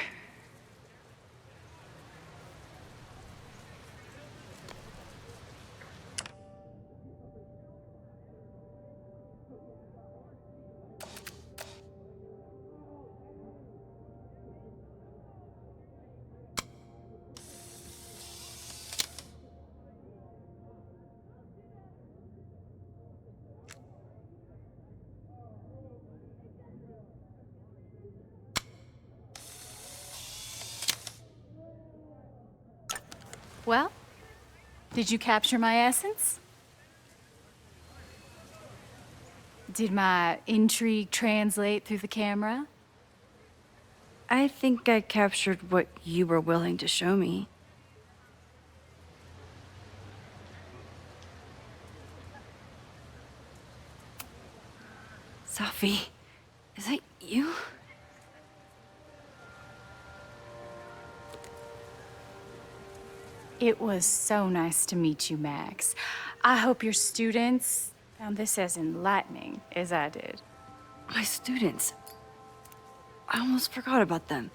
Well, did you capture my essence? Did my intrigue translate through the camera? I think I captured what you were willing to show me. Sophie, is that you? It was so nice to meet you, Max. I hope your students found this as enlightening as I did. My students. I almost forgot about them.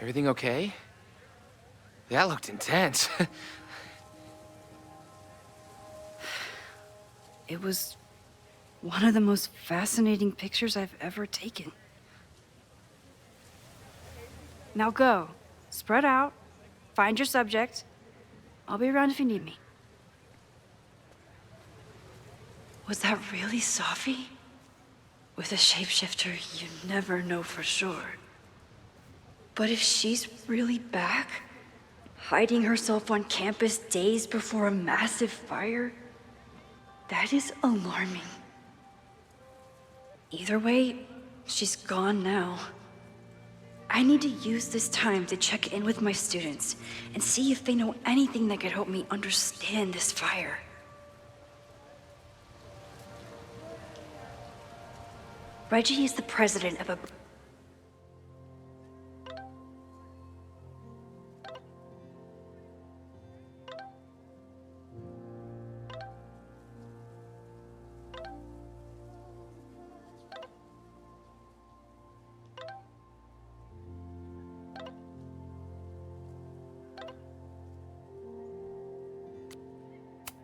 Everything okay? That looked intense. It was one of the most fascinating pictures I've ever taken. Now go. Spread out. Find your subject. I'll be around if you need me. Was that really Sophie? With a shapeshifter, you never know for sure. But if she's really back, hiding herself on campus days before a massive fire, that is alarming. Either way, she's gone now. I need to use this time to check in with my students and see if they know anything that could help me understand this fire. Reggie is the president of a...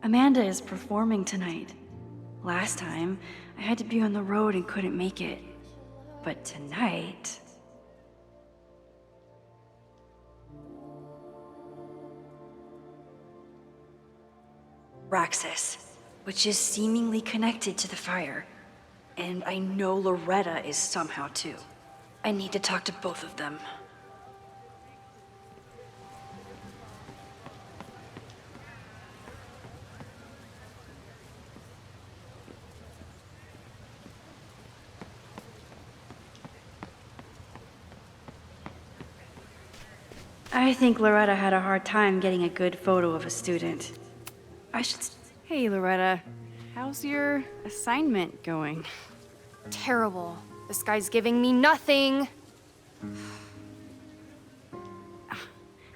Amanda is performing tonight. Last time, I had to be on the road and couldn't make it. But tonight... Raxus, which is seemingly connected to the fire. And I know Loretta is somehow too. I need to talk to both of them. I think Loretta had a hard time getting a good photo of a student. I should... Hey, Loretta. How's your assignment going? Terrible. This guy's giving me nothing.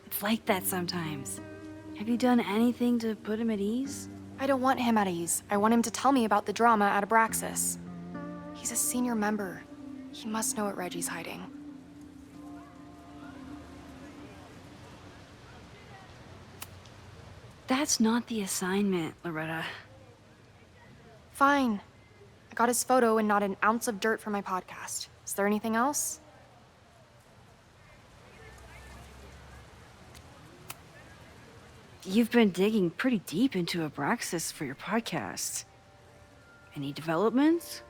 It's like that sometimes. Have you done anything to put him at ease? I don't want him at ease. I want him to tell me about the drama at Abraxas. He's a senior member. He must know what Reggie's hiding. That's not the assignment, Loretta. Fine. I got his photo and not an ounce of dirt for my podcast. Is there anything else? You've been digging pretty deep into Abraxas for your podcast. Any developments?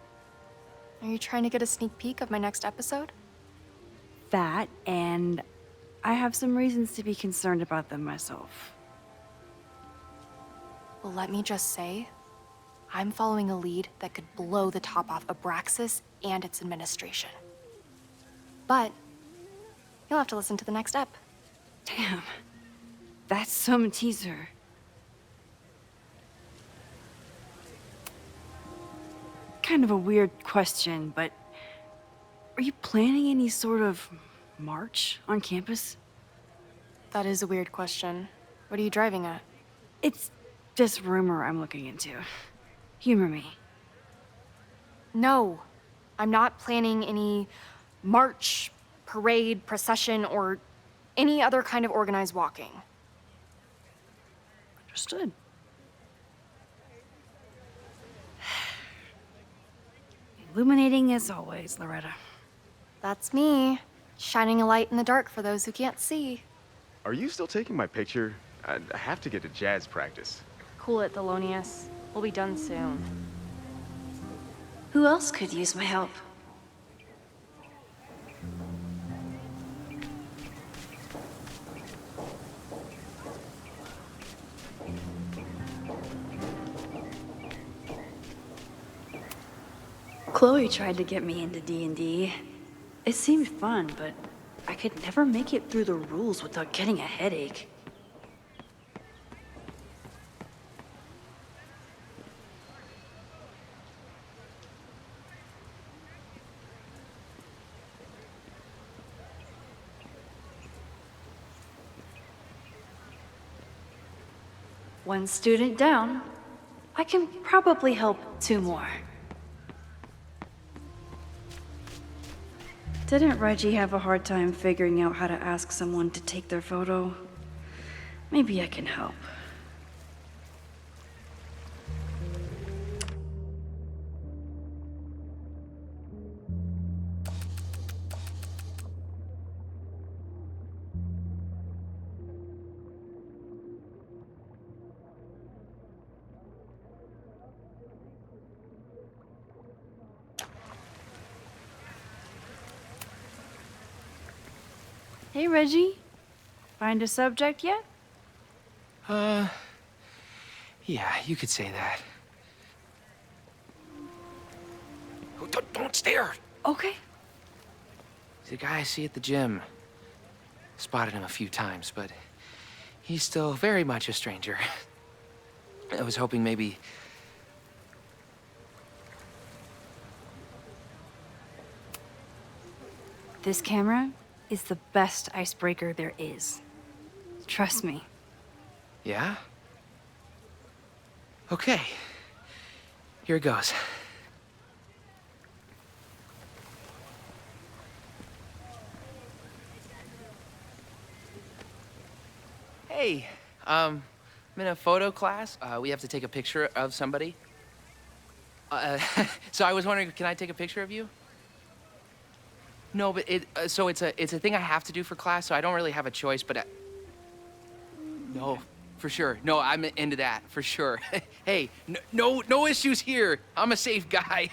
Are you trying to get a sneak peek of my next episode? That, and I have some reasons to be concerned about them myself. Well, let me just say, I'm following a lead that could blow the top off Abraxas and its administration. But you'll have to listen to the next ep. Damn. That's some teaser. Kind of a weird question, but are you planning any sort of march on campus? That is a weird question. What are you driving at? It's this rumor I'm looking into. Humor me. No, I'm not planning any march, parade, procession, or any other kind of organized walking. Understood. Illuminating as always, Loretta. That's me, shining a light in the dark for those who can't see. Are you still taking my picture? I have to get to jazz practice. Cool it, Thelonious. We'll be done soon. Who else could use my help? Chloe tried to get me into D&D. It seemed fun, but I could never make it through the rules without getting a headache. One student down. I can probably help 2 more. Didn't Reggie have a hard time figuring out how to ask someone to take their photo? Maybe I can help. Hey, Reggie. Find a subject yet? Yeah, you could say that. Oh, don't stare! Okay. He's a guy I see at the gym. Spotted him a few times, but he's still very much a stranger. I was hoping maybe... This camera is the best icebreaker there is. Trust me. Yeah? Okay. Here it goes. Hey, I'm in a photo class. We have to take a picture of somebody. So I was wondering, can I take a picture of you? No, but it's a thing I have to do for class, so I don't really have a choice, but no, for sure. No, I'm into that, for sure. Hey, no issues here. I'm a safe guy.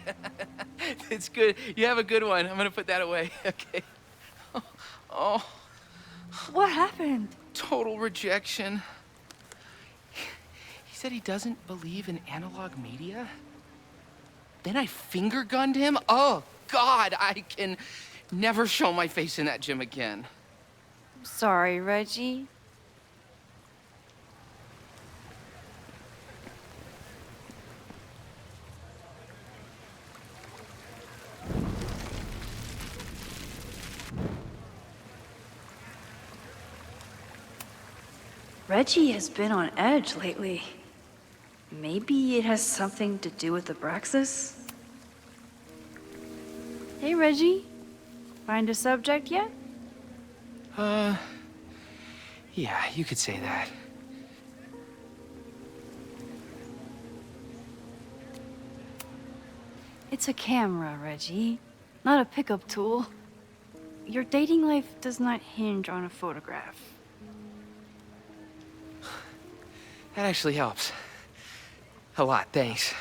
It's good. You have a good one. I'm gonna put that away. Okay. Oh. What happened? Total rejection. He said he doesn't believe in analog media. Then I finger gunned him? Oh, God, I can never show my face in that gym again. Sorry, Reggie. Reggie has been on edge lately. Maybe it has something to do with Abraxas? Hey, Reggie. Find a subject yet? Yeah, you could say that. It's a camera, Reggie, not a pickup tool. Your dating life does not hinge on a photograph. That actually helps. A lot, thanks.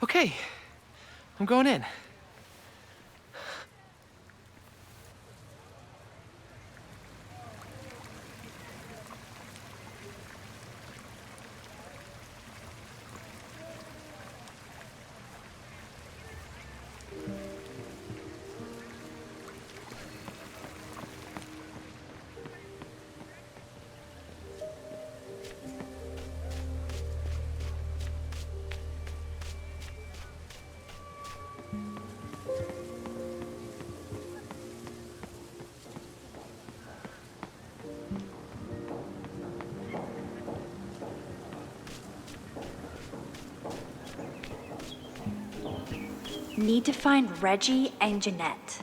Okay. I'm going in. Need to find Reggie and Jeanette.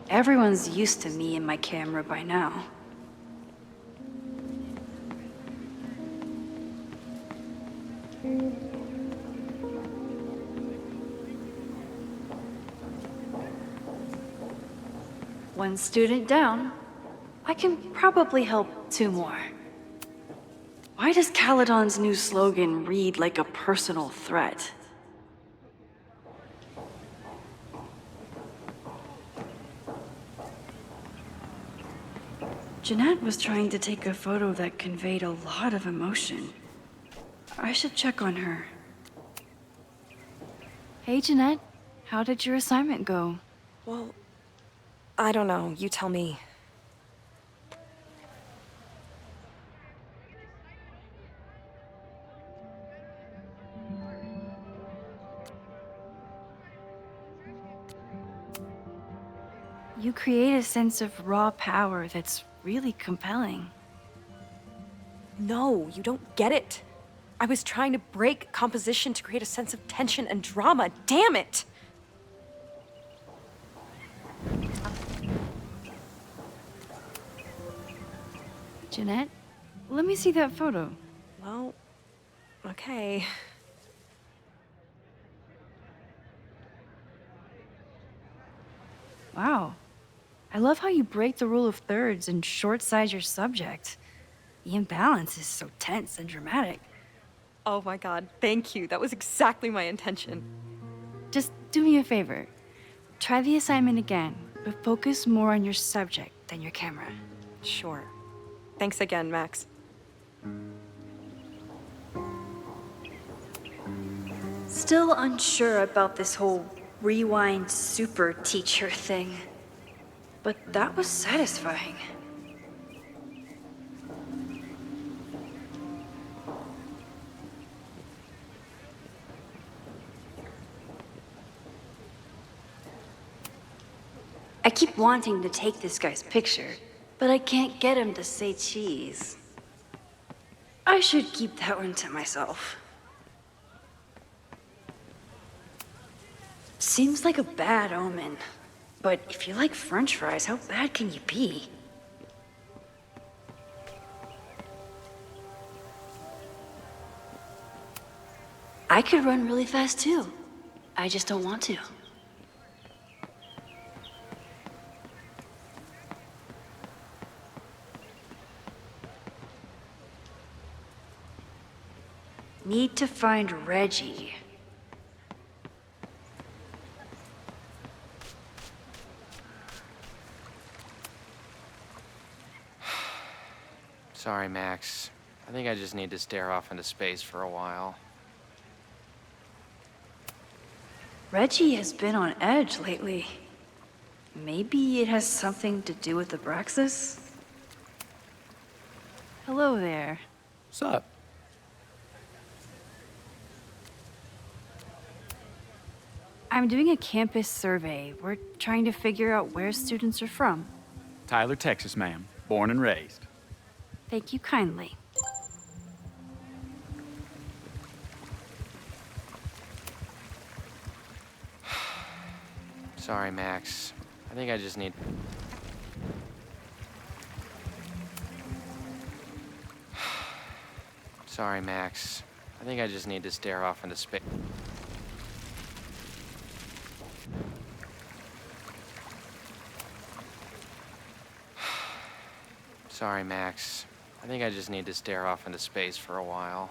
Everyone's used to me and my camera by now. One student down. I can probably help 2 more. Why does Caledon's new slogan read like a personal threat? Jeanette was trying to take a photo that conveyed a lot of emotion. I should check on her. Hey, Jeanette. How did your assignment go? Well, I don't know. You tell me. You create a sense of raw power that's really compelling. No, you don't get it. I was trying to break composition to create a sense of tension and drama. Damn it! Jeanette, let me see that photo. Well, okay. Wow. I love how you break the rule of thirds and short-size your subject. The imbalance is so tense and dramatic. Oh my god, thank you. That was exactly my intention. Just do me a favor. Try the assignment again, but focus more on your subject than your camera. Sure. Thanks again, Max. Still unsure about this whole rewind super teacher thing. But that was satisfying. I keep wanting to take this guy's picture, but I can't get him to say cheese. I should keep that one to myself. Seems like a bad omen. But if you like French fries, how bad can you be? I could run really fast too. I just don't want to. Need to find Reggie. Sorry, Max. I think I just need to stare off into space for a while. Reggie has been on edge lately. Maybe it has something to do with the Abraxas? Hello there. What's up? I'm doing a campus survey. We're trying to figure out where students are from. Tyler, Texas, ma'am. Born and raised. Thank you kindly. Sorry, Max. I think I just need... Sorry, Max. I think I just need to stare off into space. Sorry, Max. I think I just need to stare off into space for a while.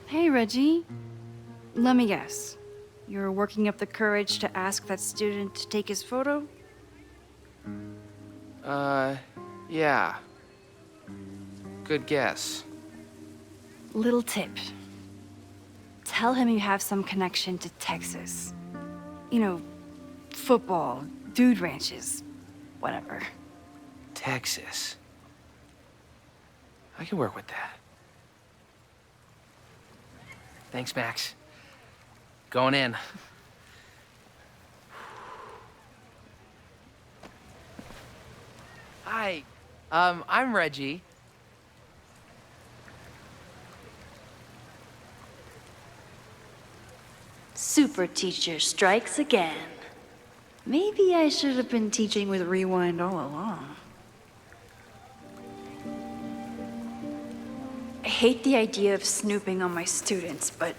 Hey, Reggie. Let me guess. You're working up the courage to ask that student to take his photo? Yeah. Good guess. Little tip. Tell him you have some connection to Texas. You know, football, dude ranches, whatever. Texas. I can work with that. Thanks, Max. Going in. Hi. I'm Reggie. Super teacher strikes again. Maybe I should have been teaching with Rewind all along. I hate the idea of snooping on my students, but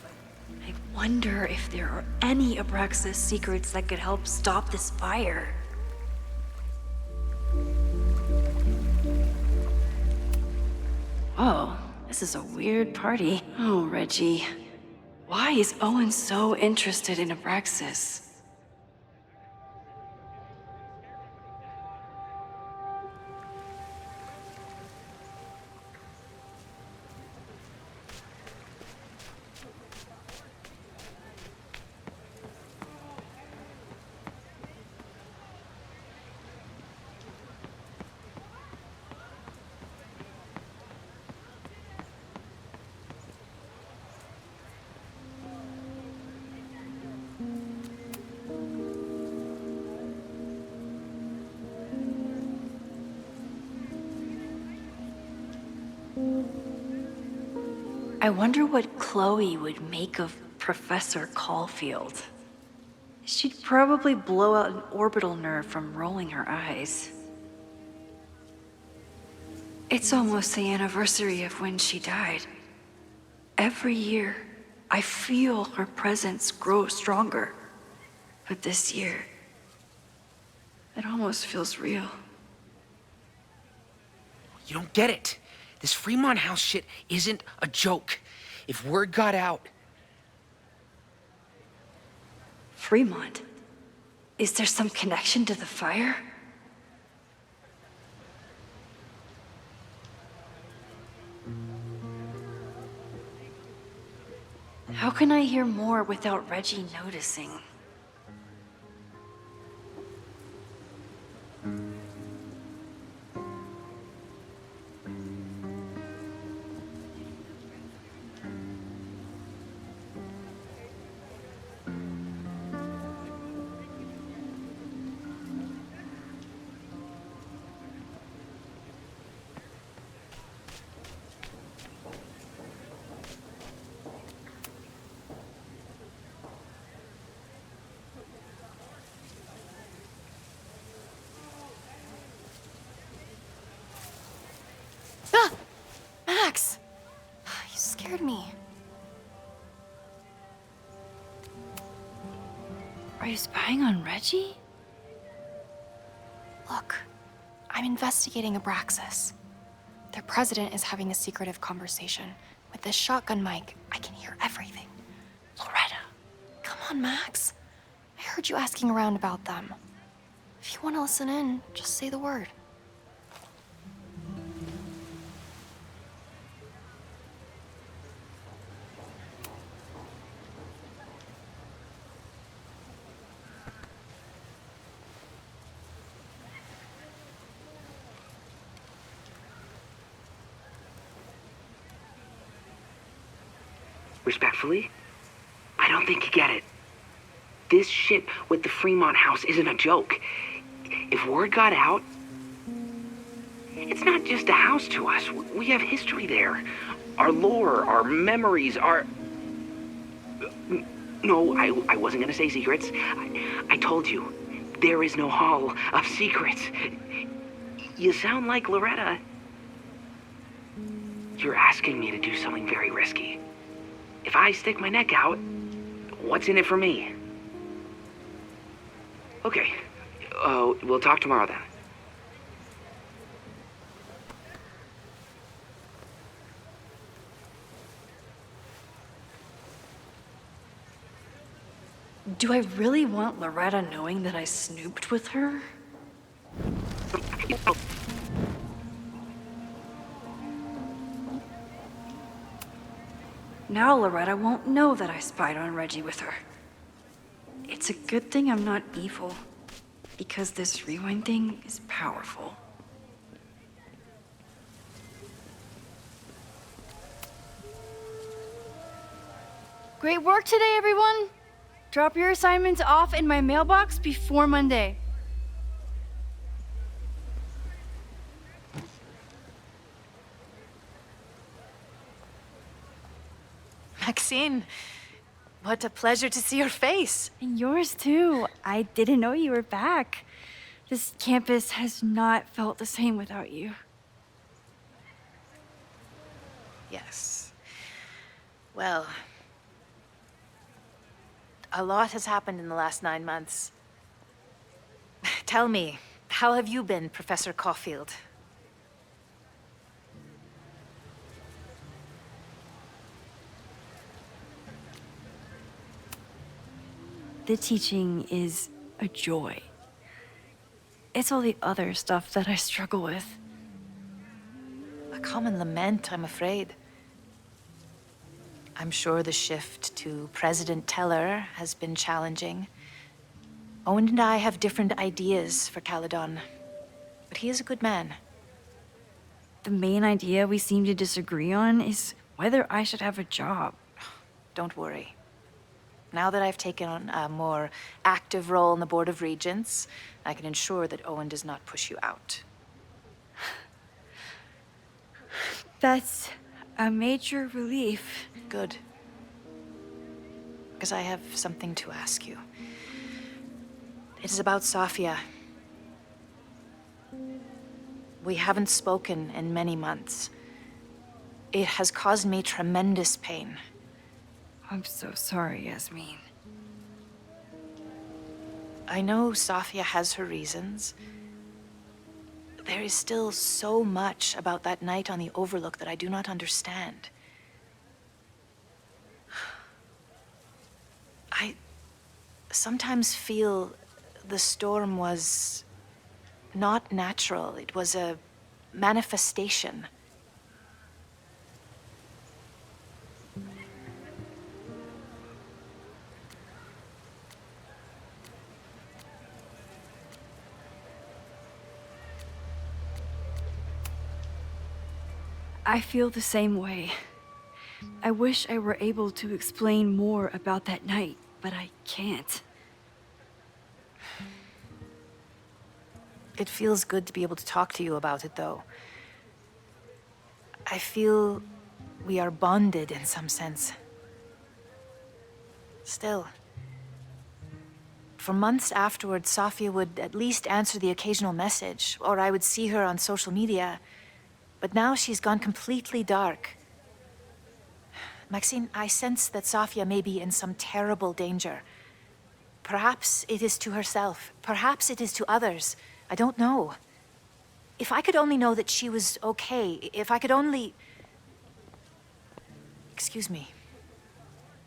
I wonder if there are any Abraxas secrets that could help stop this fire. Whoa, this is a weird party. Oh, Reggie. Why is Owen so interested in Abraxas? I wonder what Chloe would make of Professor Caulfield. She'd probably blow out an orbital nerve from rolling her eyes. It's almost the anniversary of when she died. Every year, I feel her presence grow stronger. But this year, it almost feels real. You don't get it. This Fremont House shit isn't a joke. If word got out... Fremont? Is there some connection to the fire? How can I hear more without Reggie noticing? Ah! Max! You scared me. Are you spying on Reggie? Look, I'm investigating Abraxas. Their president is having a secretive conversation. With this shotgun mic, I can hear everything. Loretta, come on, Max. I heard you asking around about them. If you want to listen in, just say the word. Respectfully, I don't think you get it. This shit with the Fremont house isn't a joke. If word got out, it's not just a house to us. We have history there. Our lore, our memories, our... No, I wasn't gonna say secrets. I told you, there is no hall of secrets. You sound like Loretta. You're asking me to do something very risky. If I stick my neck out, what's in it for me? Okay, we'll talk tomorrow then. Do I really want Loretta knowing that I snooped with her? Now Loretta won't know that I spied on Reggie with her. It's a good thing I'm not evil, because this rewind thing is powerful. Great work today, everyone! Drop your assignments off in my mailbox before Monday. Maxine, what a pleasure to see your face. And yours too. I didn't know you were back. This campus has not felt the same without you. Yes. Well, a lot has happened in the last 9 months. Tell me, how have you been, Professor Caulfield? The teaching is a joy. It's all the other stuff that I struggle with. A common lament, I'm afraid. I'm sure the shift to President Teller has been challenging. Owen and I have different ideas for Caledon, but he is a good man. The main idea we seem to disagree on is whether I should have a job. Don't worry. Now that I've taken on a more active role in the Board of Regents, I can ensure that Owen does not push you out. That's a major relief. Good. Because I have something to ask you. It is about Safia. We haven't spoken in many months. It has caused me tremendous pain. I'm so sorry, Yasmin. I know Safia has her reasons. There is still so much about that night on the Overlook that I do not understand. I sometimes feel the storm was not natural. It was a manifestation. I feel the same way. I wish I were able to explain more about that night, but I can't. It feels good to be able to talk to you about it, though. I feel we are bonded in some sense. Still, for months afterwards, Safia would at least answer the occasional message, or I would see her on social media. But now she's gone completely dark. Maxine, I sense that Safia may be in some terrible danger. Perhaps it is to herself. Perhaps it is to others. I don't know. If I could only know that she was okay, if I could only... Excuse me.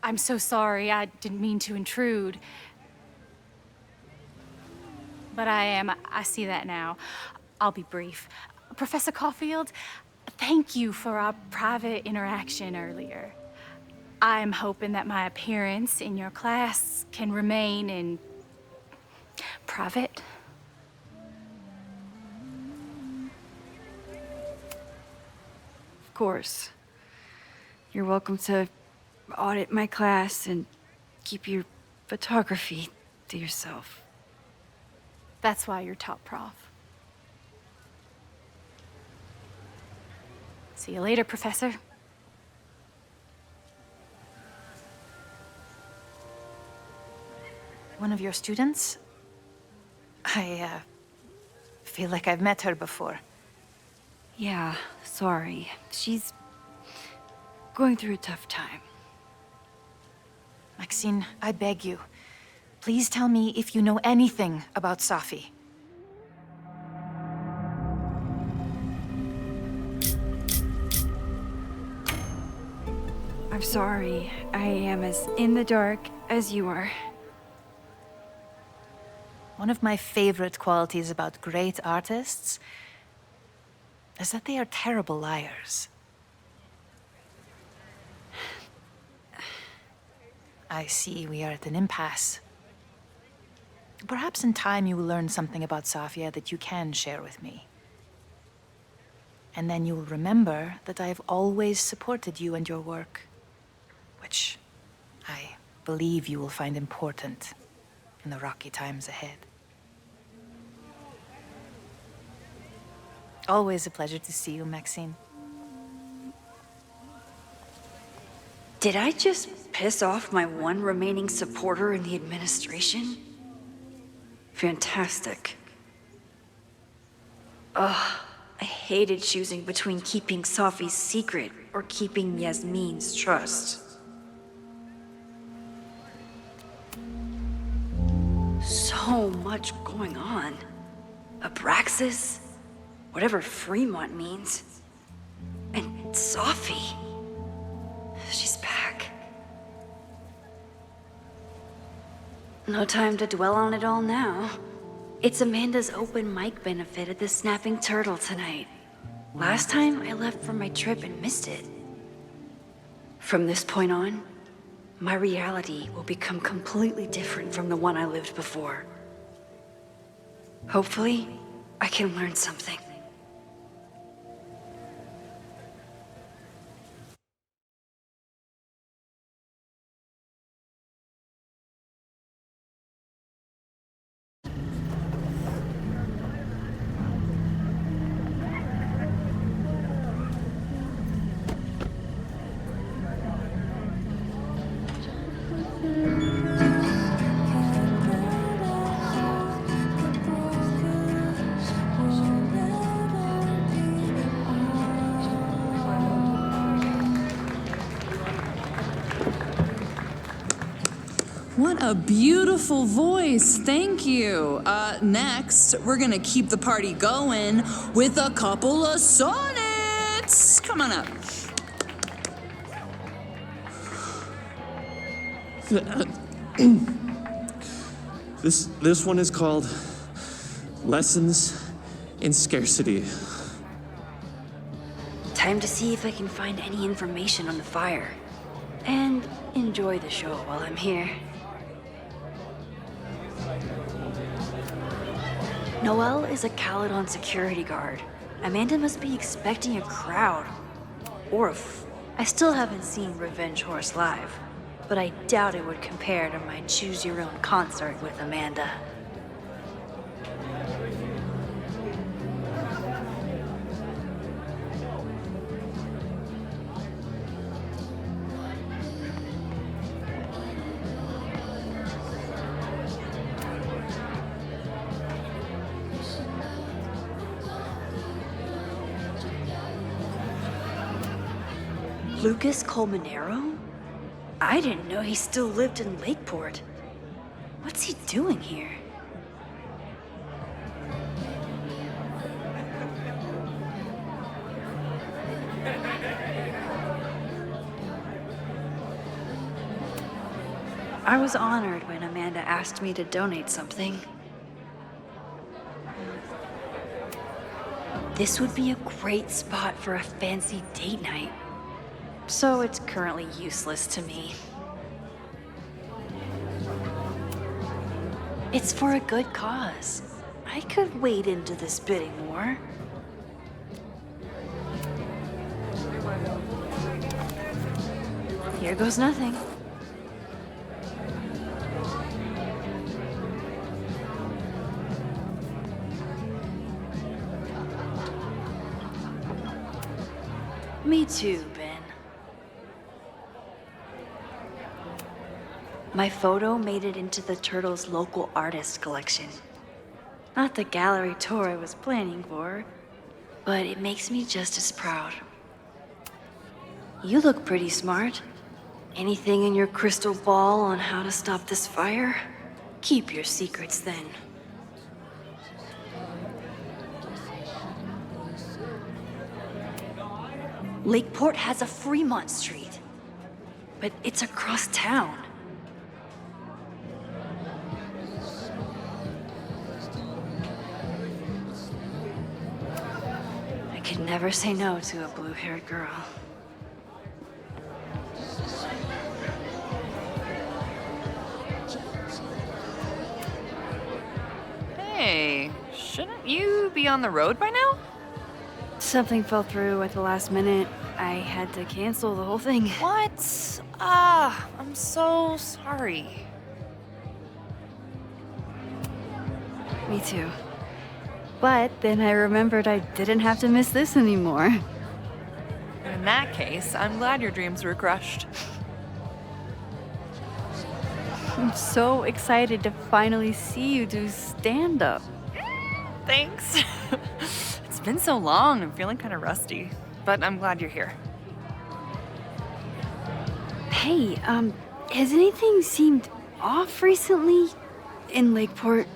I'm so sorry. I didn't mean to intrude. But I see that now. I'll be brief. Professor Caulfield, thank you for our private interaction earlier. I'm hoping that my appearance in your class can remain in private. Of course. You're welcome to audit my class and keep your photography to yourself. That's why you're top prof. See you later, Professor. One of your students? I feel like I've met her before. Yeah, sorry. She's going through a tough time. Maxine, I beg you. Please tell me if you know anything about Safi. I'm sorry. I am as in the dark as you are. One of my favorite qualities about great artists is that they are terrible liars. I see we are at an impasse. Perhaps in time you will learn something about Safia that you can share with me. And then you will remember that I have always supported you and your work, which I believe you will find important in the rocky times ahead. Always a pleasure to see you, Maxine. Did I just piss off my one remaining supporter in the administration? Fantastic. Ugh, I hated choosing between keeping Safi's secret or keeping Yasmin's trust. So much going on. Abraxas, whatever Fremont means, and Safi. She's back. No time to dwell on it all now. It's Amanda's open mic benefit at the Snapping Turtle tonight. Last time I left for my trip and missed it. From this point on, my reality will become completely different from the one I lived before. Hopefully, I can learn something. What a beautiful voice, thank you. Next, we're gonna keep the party going with a couple of sonnets. Come on up. This one is called Lessons in Scarcity. Time to see if I can find any information on the fire. And enjoy the show while I'm here. Noelle is a Caledon security guard. Amanda must be expecting a crowd. Or I still haven't seen Revenge Horse live, but I doubt it would compare to my Choose Your Own concert with Amanda. Lucas Colmenero? I didn't know he still lived in Lakeport. What's he doing here? I was honored when Amanda asked me to donate something. This would be a great spot for a fancy date night. So it's currently useless to me. It's for a good cause. I could wade into this bidding war. Here goes nothing. Me too, Ben. My photo made it into the Turtles' local artist collection. Not the gallery tour I was planning for, but it makes me just as proud. You look pretty smart. Anything in your crystal ball on how to stop this fire? Keep your secrets then. Lakeport has a Fremont Street, but it's across town. I could never say no to a blue-haired girl. Hey, shouldn't you be on the road by now? Something fell through at the last minute. I had to cancel the whole thing. What? I'm so sorry. Me too. But then I remembered I didn't have to miss this anymore. In that case, I'm glad your dreams were crushed. I'm so excited to finally see you do stand-up. Thanks. It's been so long, I'm feeling kind of rusty. But I'm glad you're here. Hey, has anything seemed off recently in Lakeport?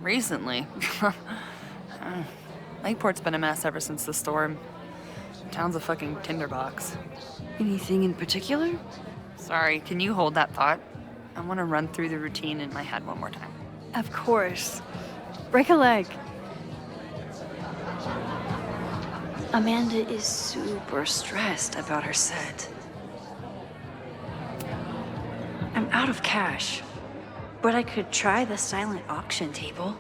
Recently? Lakeport's been a mess ever since the storm. Town's a fucking tinderbox. Anything in particular? Sorry, can you hold that thought? I want to run through the routine in my head one more time. Of course. Break a leg. Amanda is super stressed about her set. I'm out of cash, but I could try the silent auction table.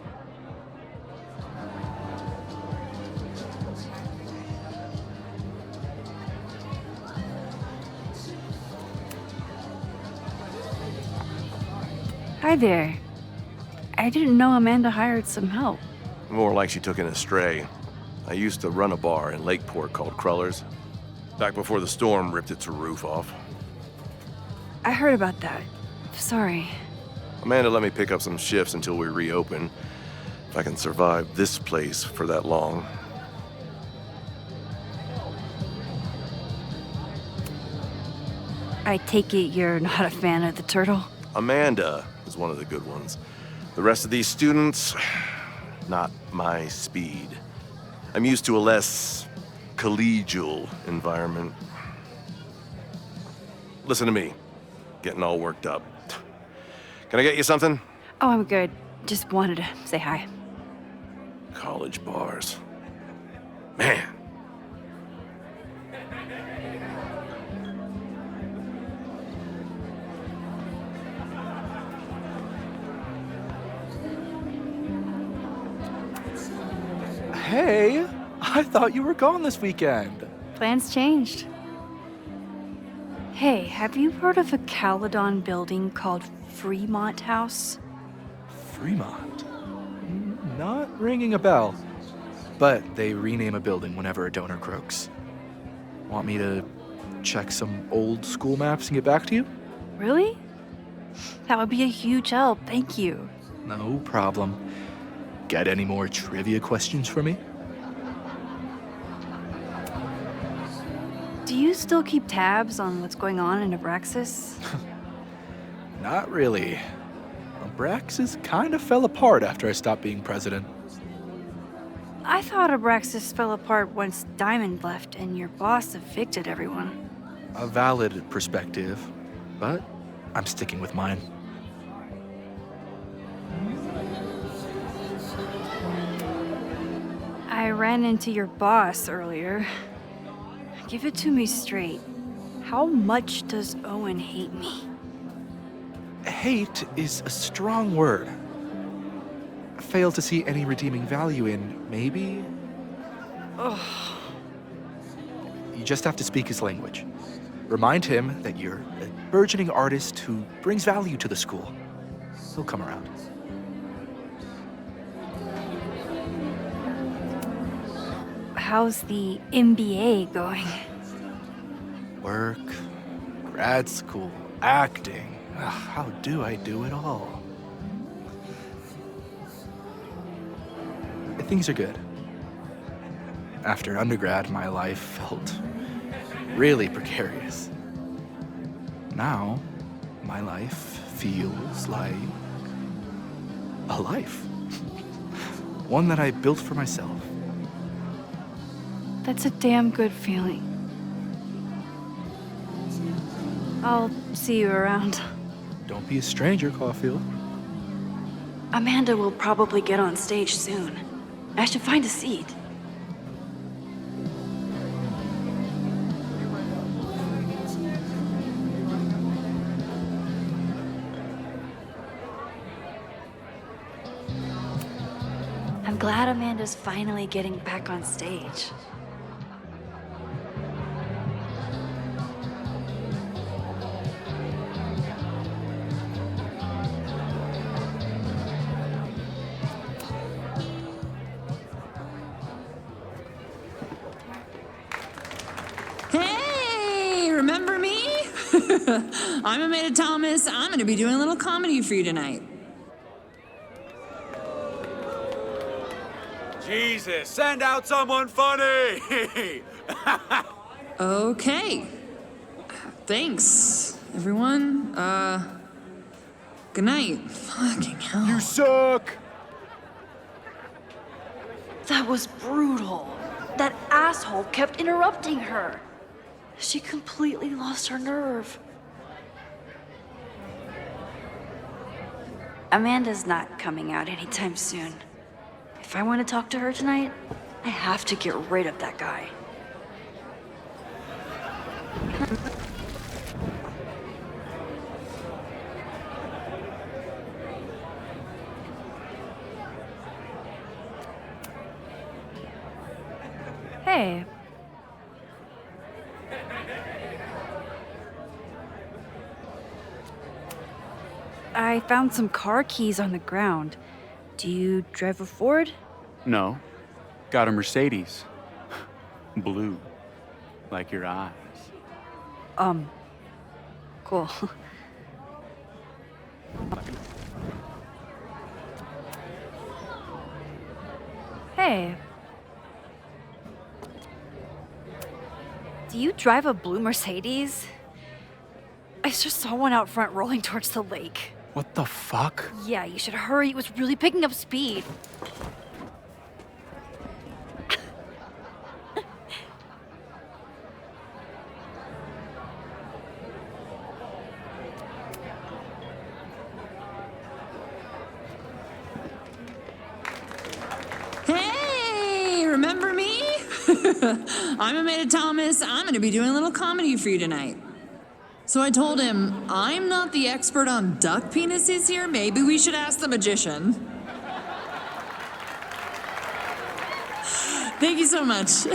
Hi there. I didn't know Amanda hired some help. More like she took in a stray. I used to run a bar in Lakeport called Crullers, back before the storm ripped its roof off. I heard about that. Sorry. Amanda let me pick up some shifts until we reopen, if I can survive this place for that long. I take it you're not a fan of the turtle? Amanda is one of the good ones. The rest of these students, not my speed. I'm used to a less collegial environment. Listen to me, getting all worked up. Can I get you something? Oh, I'm good. Just wanted to say hi. College bars. Man. Hey, I thought you were gone this weekend. Plans changed. Hey, have you heard of a Caledon building called Fremont House? Fremont? Not ringing a bell. But they rename a building whenever a donor croaks. Want me to check some old school maps and get back to you? Really? That would be a huge help, thank you. No problem. Got any more trivia questions for me? Do you still keep tabs on what's going on in Abraxas? Not really. Abraxas kind of fell apart after I stopped being president. I thought Abraxas fell apart once Diamond left and your boss evicted everyone. A valid perspective, but I'm sticking with mine. I ran into your boss earlier. Give it to me straight. How much does Owen hate me? Hate is a strong word. Fail to see any redeeming value in, maybe? Ugh. You just have to speak his language. Remind him that you're a burgeoning artist who brings value to the school. He'll come around. How's the MBA going? Work, grad school, acting. Ugh, how do I do it all? Things are good. After undergrad, my life felt really precarious. Now, my life feels like a life. One that I built for myself. That's a damn good feeling. I'll see you around. Don't be a stranger, Caulfield. Amanda will probably get on stage soon. I should find a seat. I'm glad Amanda's finally getting back on stage. Hey, remember me? I'm Amanda Thomas. I'm gonna be doing a little comedy for you tonight. Jesus, send out someone funny! Okay. Thanks, everyone. Good night. Fucking hell. You suck! That was brutal. That asshole kept interrupting her. She completely lost her nerve. Amanda's not coming out anytime soon. If I want to talk to her tonight, I have to get rid of that guy. Hey. I found some car keys on the ground. Do you drive a Ford? No. Got a Mercedes. Blue. Like your eyes. Cool. Hey. Do you drive a blue Mercedes? I just saw one out front rolling towards the lake. What the fuck? Yeah, you should hurry. It was really picking up speed. Hey, remember me? I'm Amanda Thomas. I'm gonna be doing a little comedy for you tonight. So I told him, I'm not the expert on duck penises here. Maybe we should ask the magician. Thank you so much.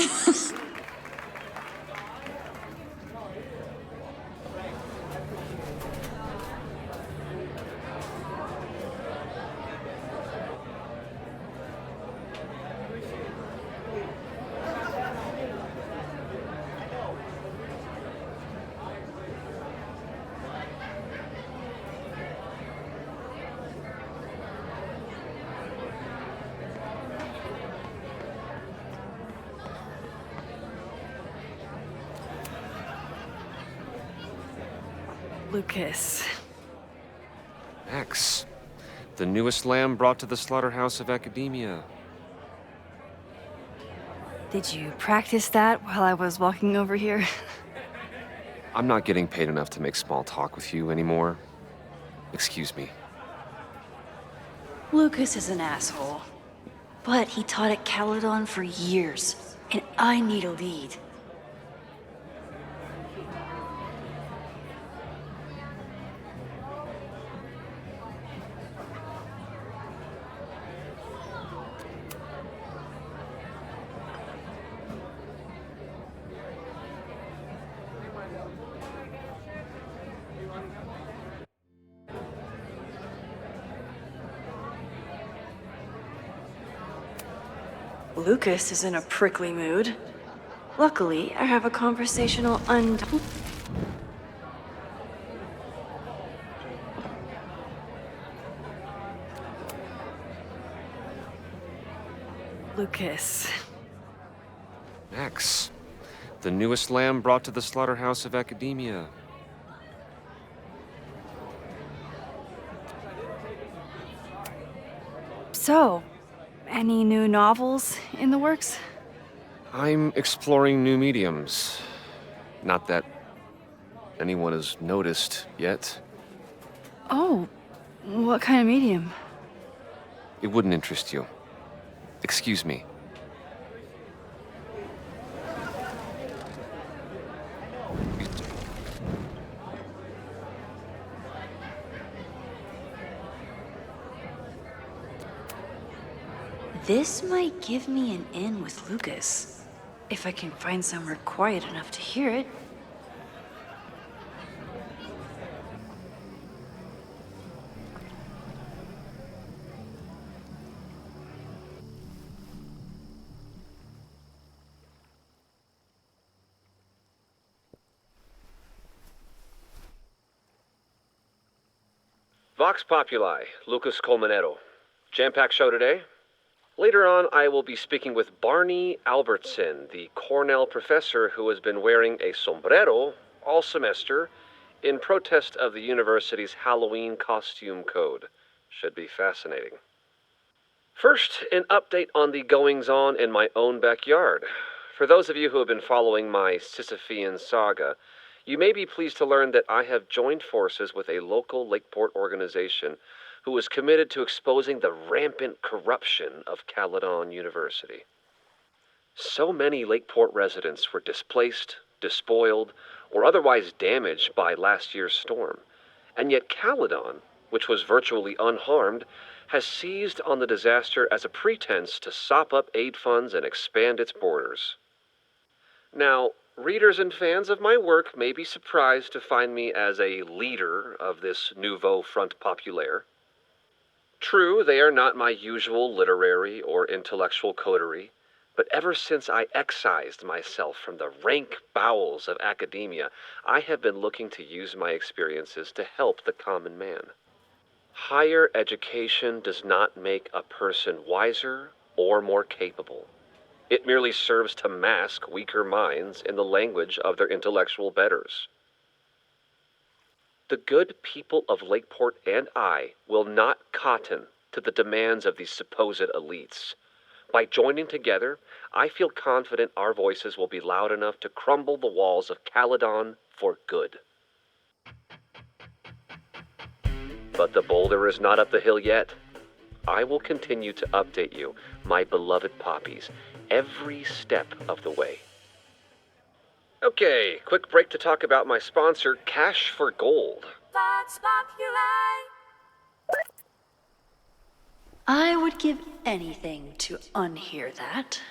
Lucas. X, the newest lamb brought to the slaughterhouse of academia. Did you practice that while I was walking over here? I'm not getting paid enough to make small talk with you anymore. Excuse me. Lucas is an asshole. But he taught at Caledon for years, and I need a lead. Lucas is in a prickly mood. Luckily, I have a conversational Lucas. Max, the newest lamb brought to the slaughterhouse of academia. So, any new novels in the works? I'm exploring new mediums. Not that anyone has noticed yet. Oh, what kind of medium? It wouldn't interest you. Excuse me. This might give me an in with Lucas, if I can find somewhere quiet enough to hear it. Vox Populi, Lucas Colmenero. Jam-packed show today? Later on, I will be speaking with Barney Albertson, the Cornell professor who has been wearing a sombrero all semester in protest of the university's Halloween costume code. Should be fascinating. First, an update on the goings-on in my own backyard. For those of you who have been following my Sisyphean saga, you may be pleased to learn that I have joined forces with a local Lakeport organization who is committed to exposing the rampant corruption of Caledon University. So many Lakeport residents were displaced, despoiled, or otherwise damaged by last year's storm, and yet Caledon, which was virtually unharmed, has seized on the disaster as a pretense to sop up aid funds and expand its borders. Now, readers and fans of my work may be surprised to find me as a leader of this nouveau front populaire. True, they are not my usual literary or intellectual coterie, but ever since I excised myself from the rank bowels of academia, I have been looking to use my experiences to help the common man. Higher education does not make a person wiser or more capable. It merely serves to mask weaker minds in the language of their intellectual betters. The good people of Lakeport and I will not cotton to the demands of these supposed elites. By joining together, I feel confident our voices will be loud enough to crumble the walls of Caledon for good. But the boulder is not up the hill yet. I will continue to update you, my beloved poppies, every step of the way. Okay, quick break to talk about my sponsor, Cash for Gold. Vox Populi. I would give anything to unhear that.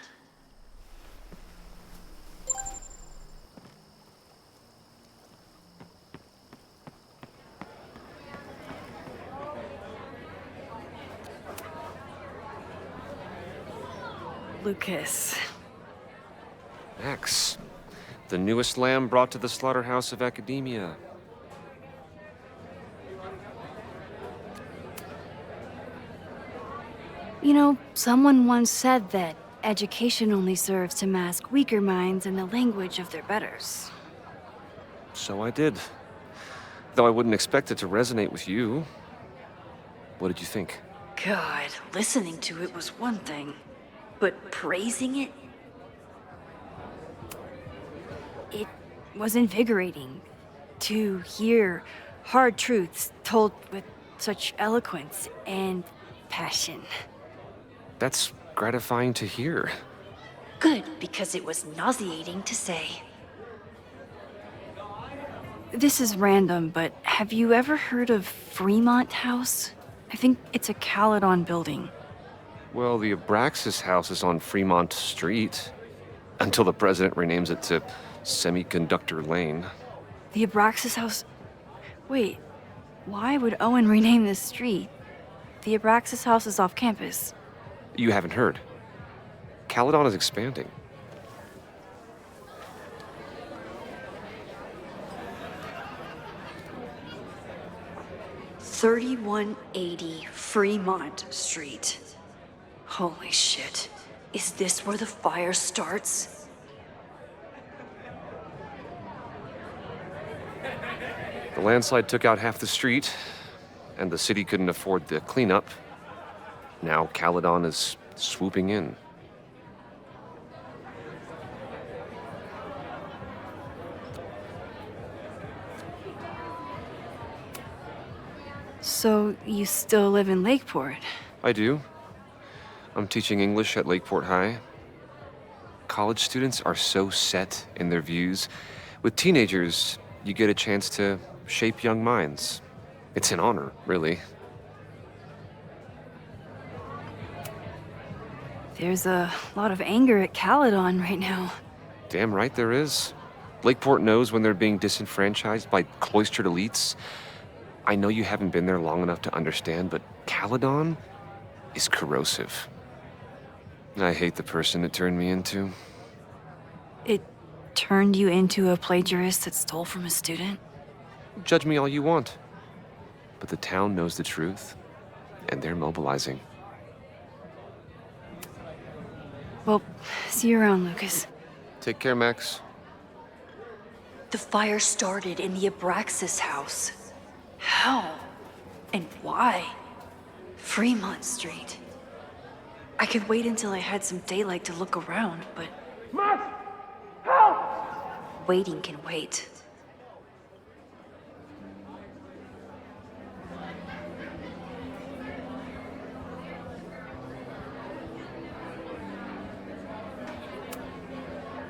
Lucas. Max, the newest lamb brought to the slaughterhouse of academia. You know, someone once said that education only serves to mask weaker minds in the language of their betters. So I did. Though I wouldn't expect it to resonate with you. What did you think? God, listening to it was one thing, but praising it? It was invigorating to hear hard truths told with such eloquence and passion. That's gratifying to hear. Good, because it was nauseating to say. This is random, but have you ever heard of Fremont House? I think it's a Caledon building. Well, the Abraxas house is on Fremont Street. Until the president renames it to Semiconductor Lane. The Abraxas House? Wait, why would Owen rename this street? The Abraxas House is off campus. You haven't heard. Caledon is expanding. $3180 Fremont Street. Holy shit. Is this where the fire starts? The landslide took out half the street, and the city couldn't afford the cleanup. Now Caledon is swooping in. So, you still live in Lakeport? I do. I'm teaching English at Lakeport High. College students are so set in their views. With teenagers, you get a chance to shape young minds. It's an honor, really. There's a lot of anger at Caledon right now. Damn right there is. Lakeport knows when they're being disenfranchised by cloistered elites. I know you haven't been there long enough to understand, but Caledon is corrosive. I hate the person it turned me into. It turned you into a plagiarist that stole from a student? Judge me all you want. But the town knows the truth, and they're mobilizing. Well, see you around, Lucas. Take care, Max. The fire started in the Abraxas house. How? And why? Fremont Street. I could wait until I had some daylight to look around, but... Max! Help! Waiting can wait.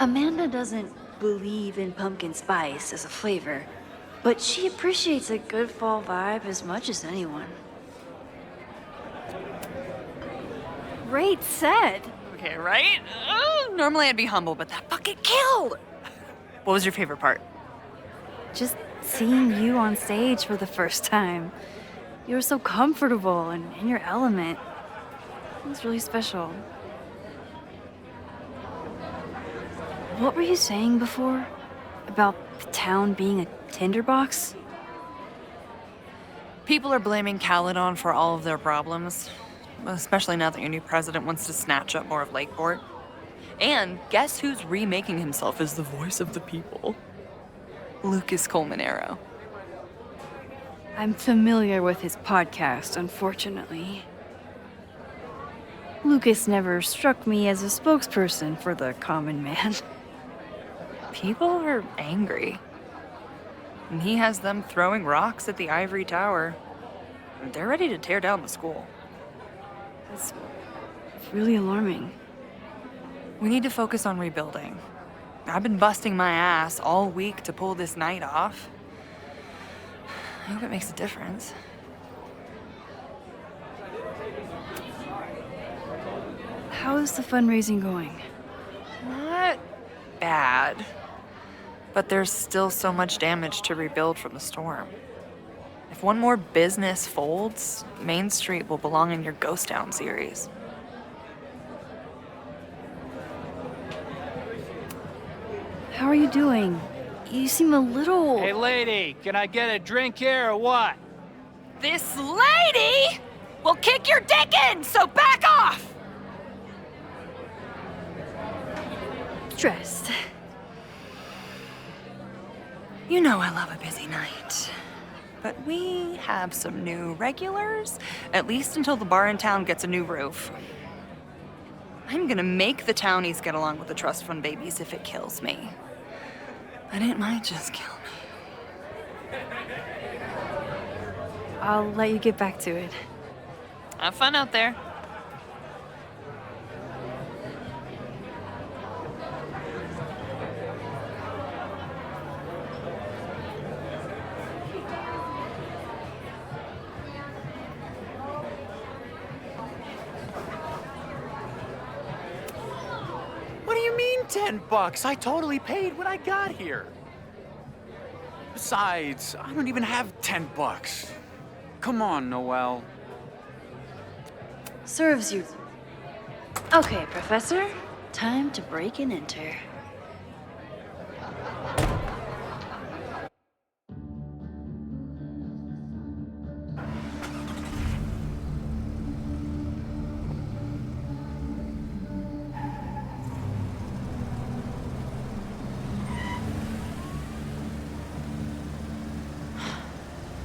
Amanda doesn't believe in pumpkin spice as a flavor, but she appreciates a good fall vibe as much as anyone. Great set. Okay, right? Normally I'd be humble, but that fucking killed! What was your favorite part? Just seeing you on stage for the first time. You were so comfortable and in your element. It was really special. What were you saying before? About the town being a tinderbox? People are blaming Caledon for all of their problems, especially now that your new president wants to snatch up more of Lakeport. And guess who's remaking himself as the voice of the people? Lucas Colmenero. I'm familiar with his podcast, unfortunately. Lucas never struck me as a spokesperson for the common man. People are angry. And he has them throwing rocks at the ivory tower. They're ready to tear down the school. It's really alarming. We need to focus on rebuilding. I've been busting my ass all week to pull this night off. I hope it makes a difference. How is the fundraising going? Not bad. But there's still so much damage to rebuild from the storm. If one more business folds, Main Street will belong in your Ghost Town series. How are you doing? You seem a little... Hey, lady, can I get a drink here or what? This lady will kick your dick in, so back off! Stressed. You know I love a busy night. But we have some new regulars, at least until the bar in town gets a new roof. I'm gonna make the townies get along with the trust fund babies if it kills me. But it might just kill me. I'll let you get back to it. Have fun out there. What do you mean $10? I totally paid when I got here. Besides, I don't even have $10. Come on, Serves you. Okay, Professor. Time to break and enter.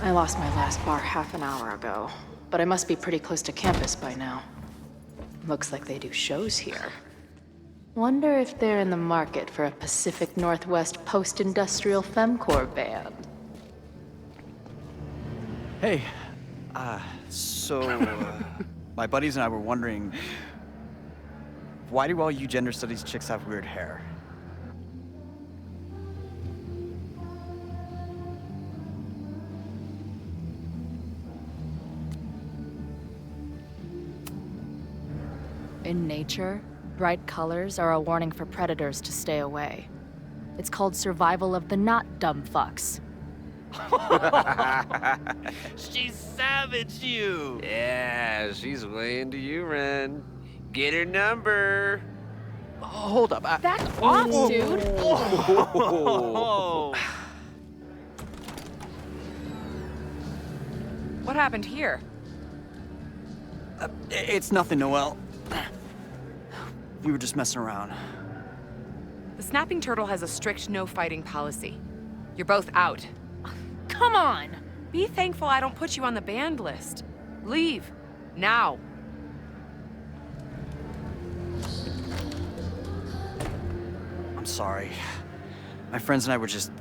I lost my last bar half an hour ago, but I must be pretty close to campus by now. Looks like they do shows here. Wonder if they're in the market for a Pacific Northwest post-industrial femcore band. Hey, my buddies and I were wondering, why do all you gender studies chicks have weird hair? In nature, bright colors are a warning for predators to stay away. It's called survival of the not dumb fucks. She savaged you! Yeah, she's way into you, Ren. Get her number. Hold up. That's off, dude! Oh. What happened here? It's nothing, Noelle. We were just messing around. The snapping turtle has a strict no-fighting policy. You're both out. Come on! Be thankful I don't put you on the banned list. Leave. Now. I'm sorry. My friends and I were just...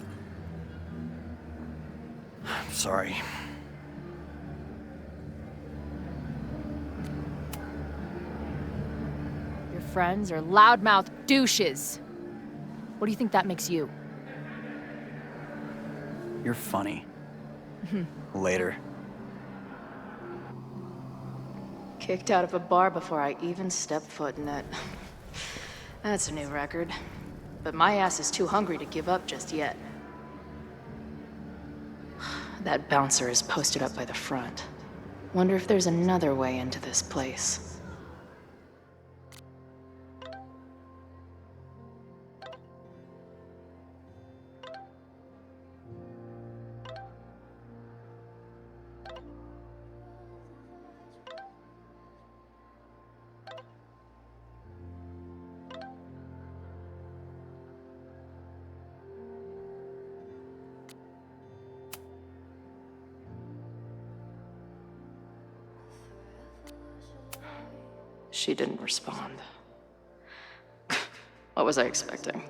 I'm sorry. Your friends are loudmouth douches. What do you think that makes you? You're funny. Later. Kicked out of a bar before I even stepped foot in it. That's a new record. But my ass is too hungry to give up just yet. That bouncer is posted up by the front. Wonder if there's another way into this place. She didn't respond. What was I expecting?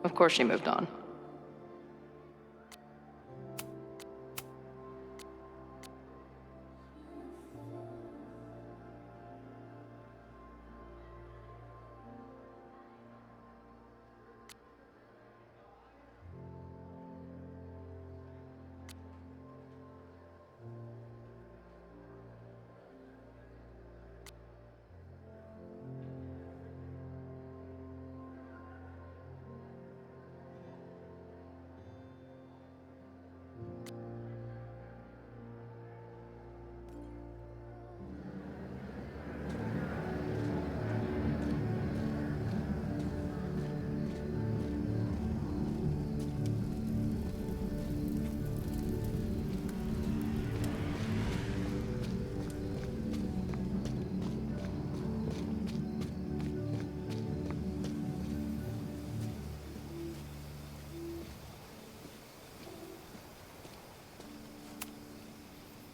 Of course she moved on.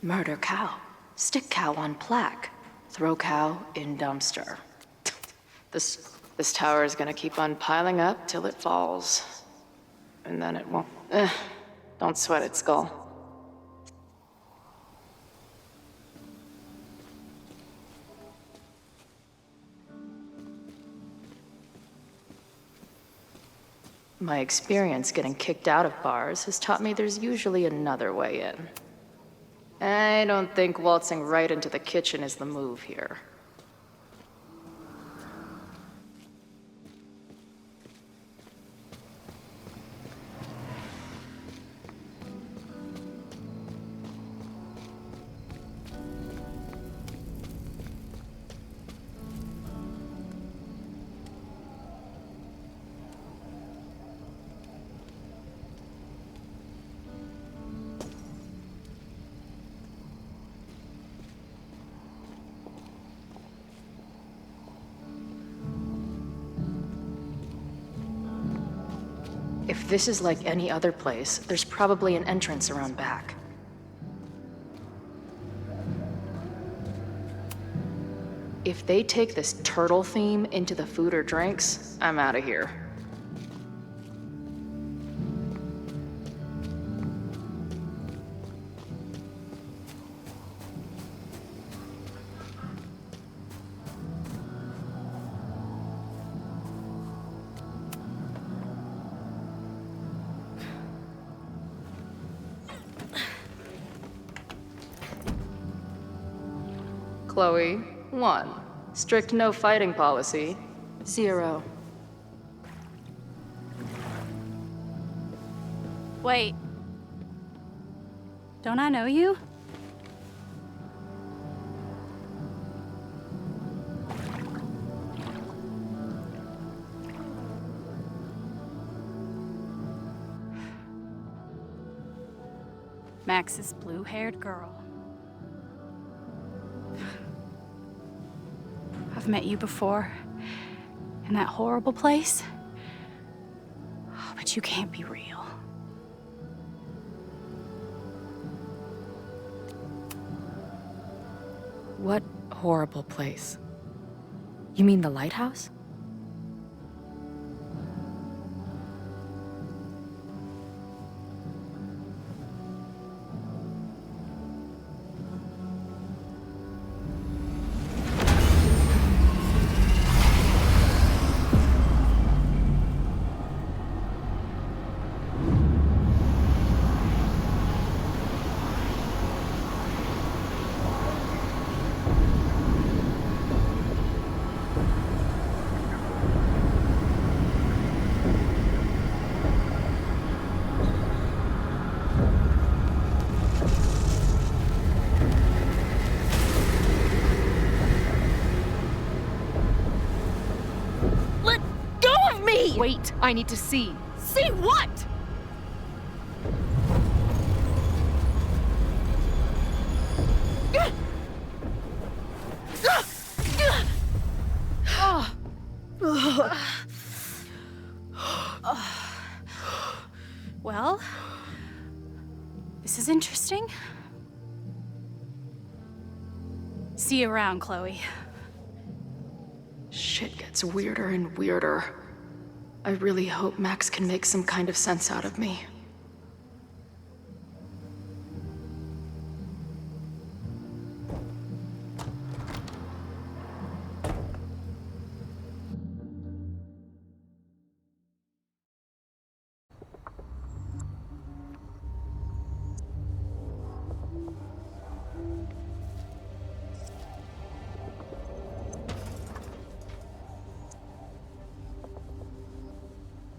Murder cow. Stick cow on plaque. Throw cow in dumpster. This tower is gonna keep on piling up till it falls. And then it won't. Don't sweat it, Skull. My experience getting kicked out of bars has taught me there's usually another way in. I don't think waltzing right into the kitchen is the move here. If this is like any other place, there's probably an entrance around back. If they take this turtle theme into the food or drinks, I'm out of here. Chloe, 1. Strict no fighting policy. 0. Wait. Don't I know you? Max's blue-haired girl. I've met you before, in that horrible place. Oh, but you can't be real. What horrible place? You mean the lighthouse? Wait, I need to see. See what? Well, this is interesting. See you around, Chloe. Shit gets weirder and weirder. I really hope Max can make some kind of sense out of me.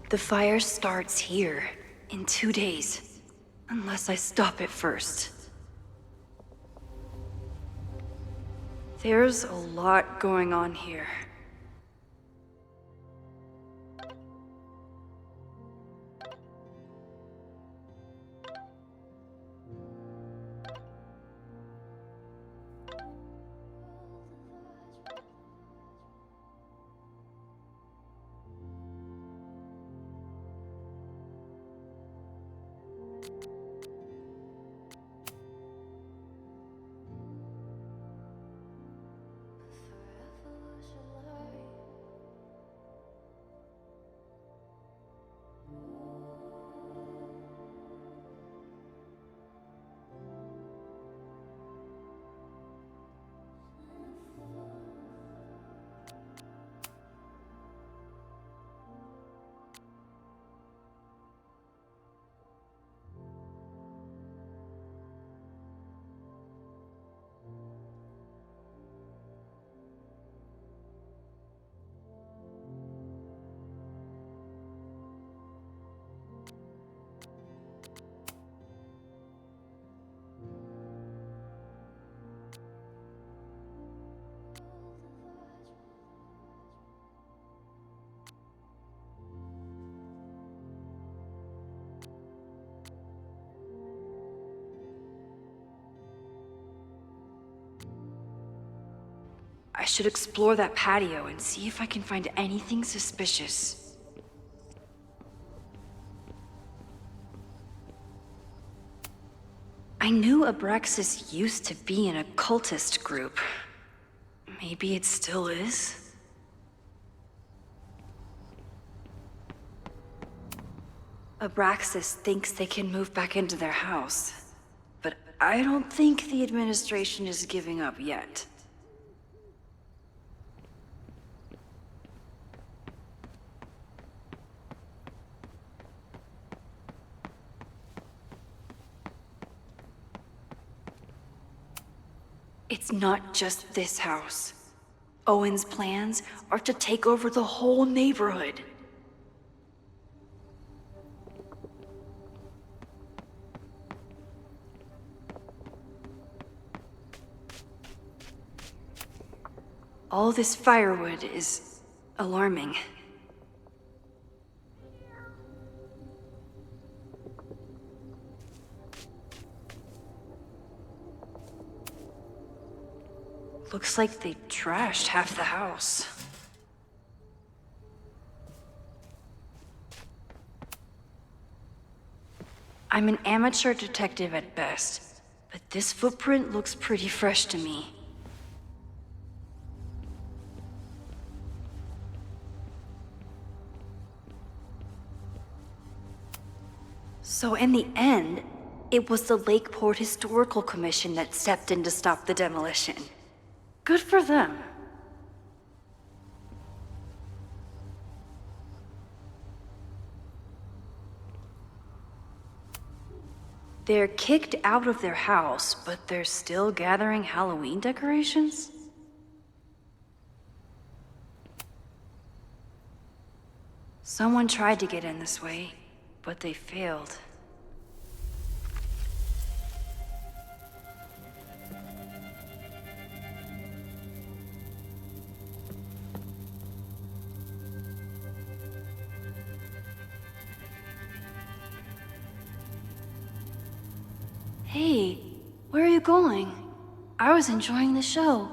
The fire starts here, in 2 days. Unless I stop it first. There's a lot going on here. I should explore that patio and see if I can find anything suspicious. Abraxas used to be an occultist group. Maybe it still is? Abraxas thinks they can move back into their house, but I don't think the administration is giving up yet. It's not just this house. Owen's plans are to take over the whole neighborhood. All this firewood is alarming. Looks like they trashed half the house. I'm an amateur detective at best, but this footprint looks pretty fresh to me. So in the end, it was the Lakeport Historical Commission that stepped in to stop the demolition. Good for them. They're kicked out of their house, but they're still gathering Halloween decorations? Someone tried to get in this way, but they failed. Hey, where are you going? I was enjoying the show.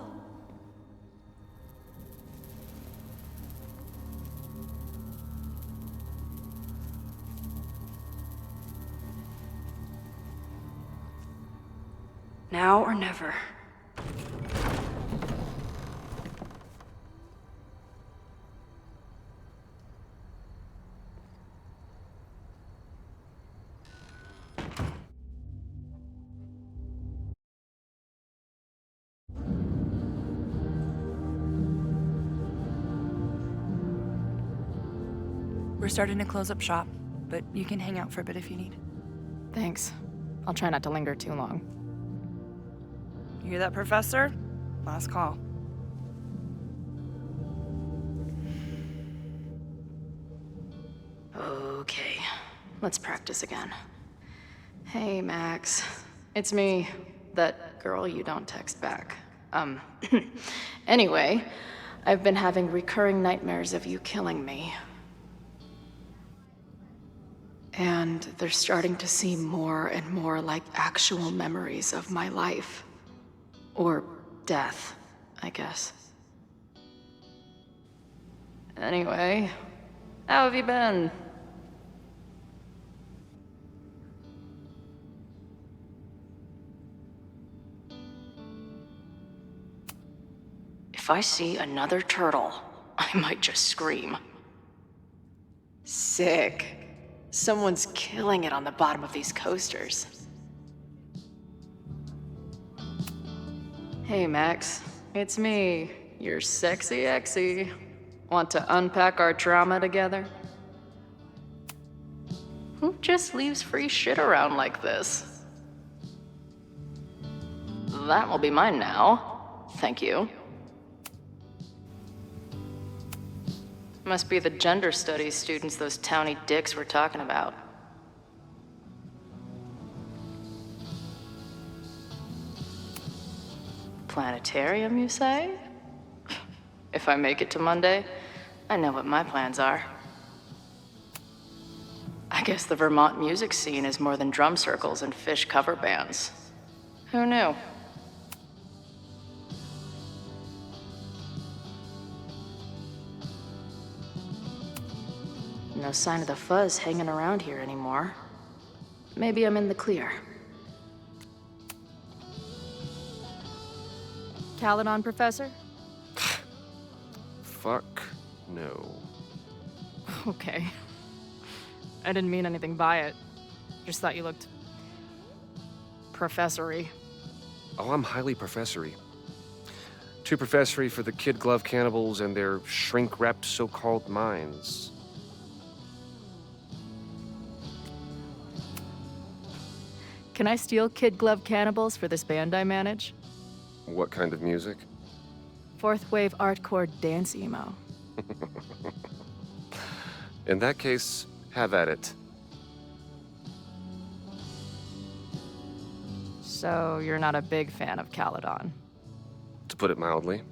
Now or never. We're starting to close up shop, but you can hang out for a bit if you need. Thanks. I'll try not to linger too long. You hear that, Professor? Last call. Okay, let's practice again. Hey, Max. It's me, that girl you don't text back. Anyway, I've been having recurring nightmares of you killing me. And they're starting to seem more and more like actual memories of my life. Or death, I guess. Anyway, how have you been? If I see another turtle, I might just scream. Sick. Someone's killing it on the bottom of these coasters. Hey, Max. It's me, your sexy exy. Want to unpack our trauma together? Who just leaves free shit around like this? That will be mine now. Thank you. Must be the gender studies students those towny dicks were talking about. Planetarium, you say? If I make it to Monday, I know what my plans are. I guess the Vermont music scene is more than drum circles and fish cover bands. Who knew? No sign of the fuzz hanging around here anymore. Maybe I'm in the clear. Caledon professor? Fuck no. Okay. I didn't mean anything by it. Just thought you looked... professory. Oh, I'm highly professory. Too professory for the kid glove cannibals and their shrink-wrapped so-called minds. Can I steal kid glove cannibals for this band I manage? What kind of music? Fourth wave artcore dance emo. In that case, have at it. So you're not a big fan of Caledon? To put it mildly.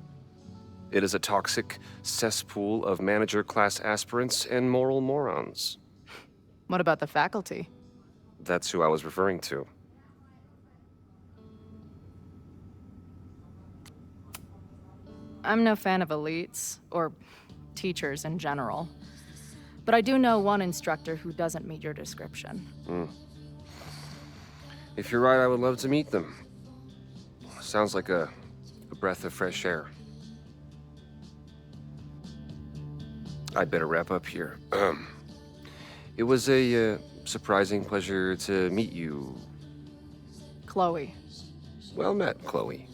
It is a toxic cesspool of manager-class aspirants and moral morons. What about the faculty? That's who I was referring to. I'm no fan of elites, or teachers in general. But I do know one instructor who doesn't meet your description. If you're right, I would love to meet them. Sounds like a breath of fresh air. I'd better wrap up here. It was a surprising pleasure to meet you. Chloe. Well met, Chloe.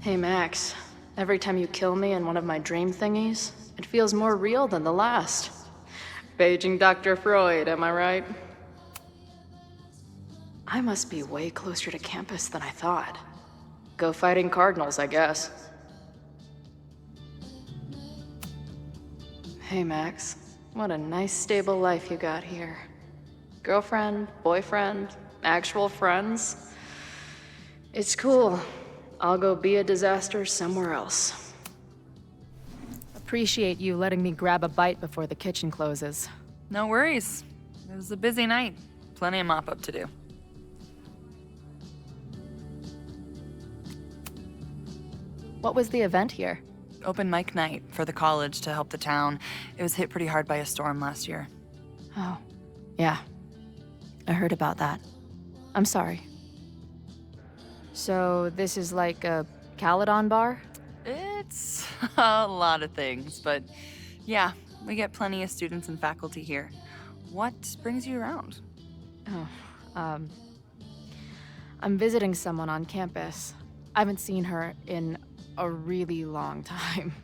Hey, Max. Every time you kill me in one of my dream thingies, it feels more real than the last. Paging Dr. Freud, am I right? I must be way closer to campus than I thought. Go fighting cardinals, I guess. Hey, Max. What a nice, stable life you got here. Girlfriend, boyfriend, actual friends. It's cool. I'll go be a disaster somewhere else. Appreciate you letting me grab a bite before the kitchen closes. No worries. It was a busy night. Plenty of mop-up to do. What was the event here? Open mic night for the college to help the town. It was hit pretty hard by a storm last year. Oh, yeah. I heard about that. I'm sorry. So this is like a Caledon bar? It's a lot of things, but yeah, we get plenty of students and faculty here. What brings you around? Oh, I'm visiting someone on campus. I haven't seen her in a really long time.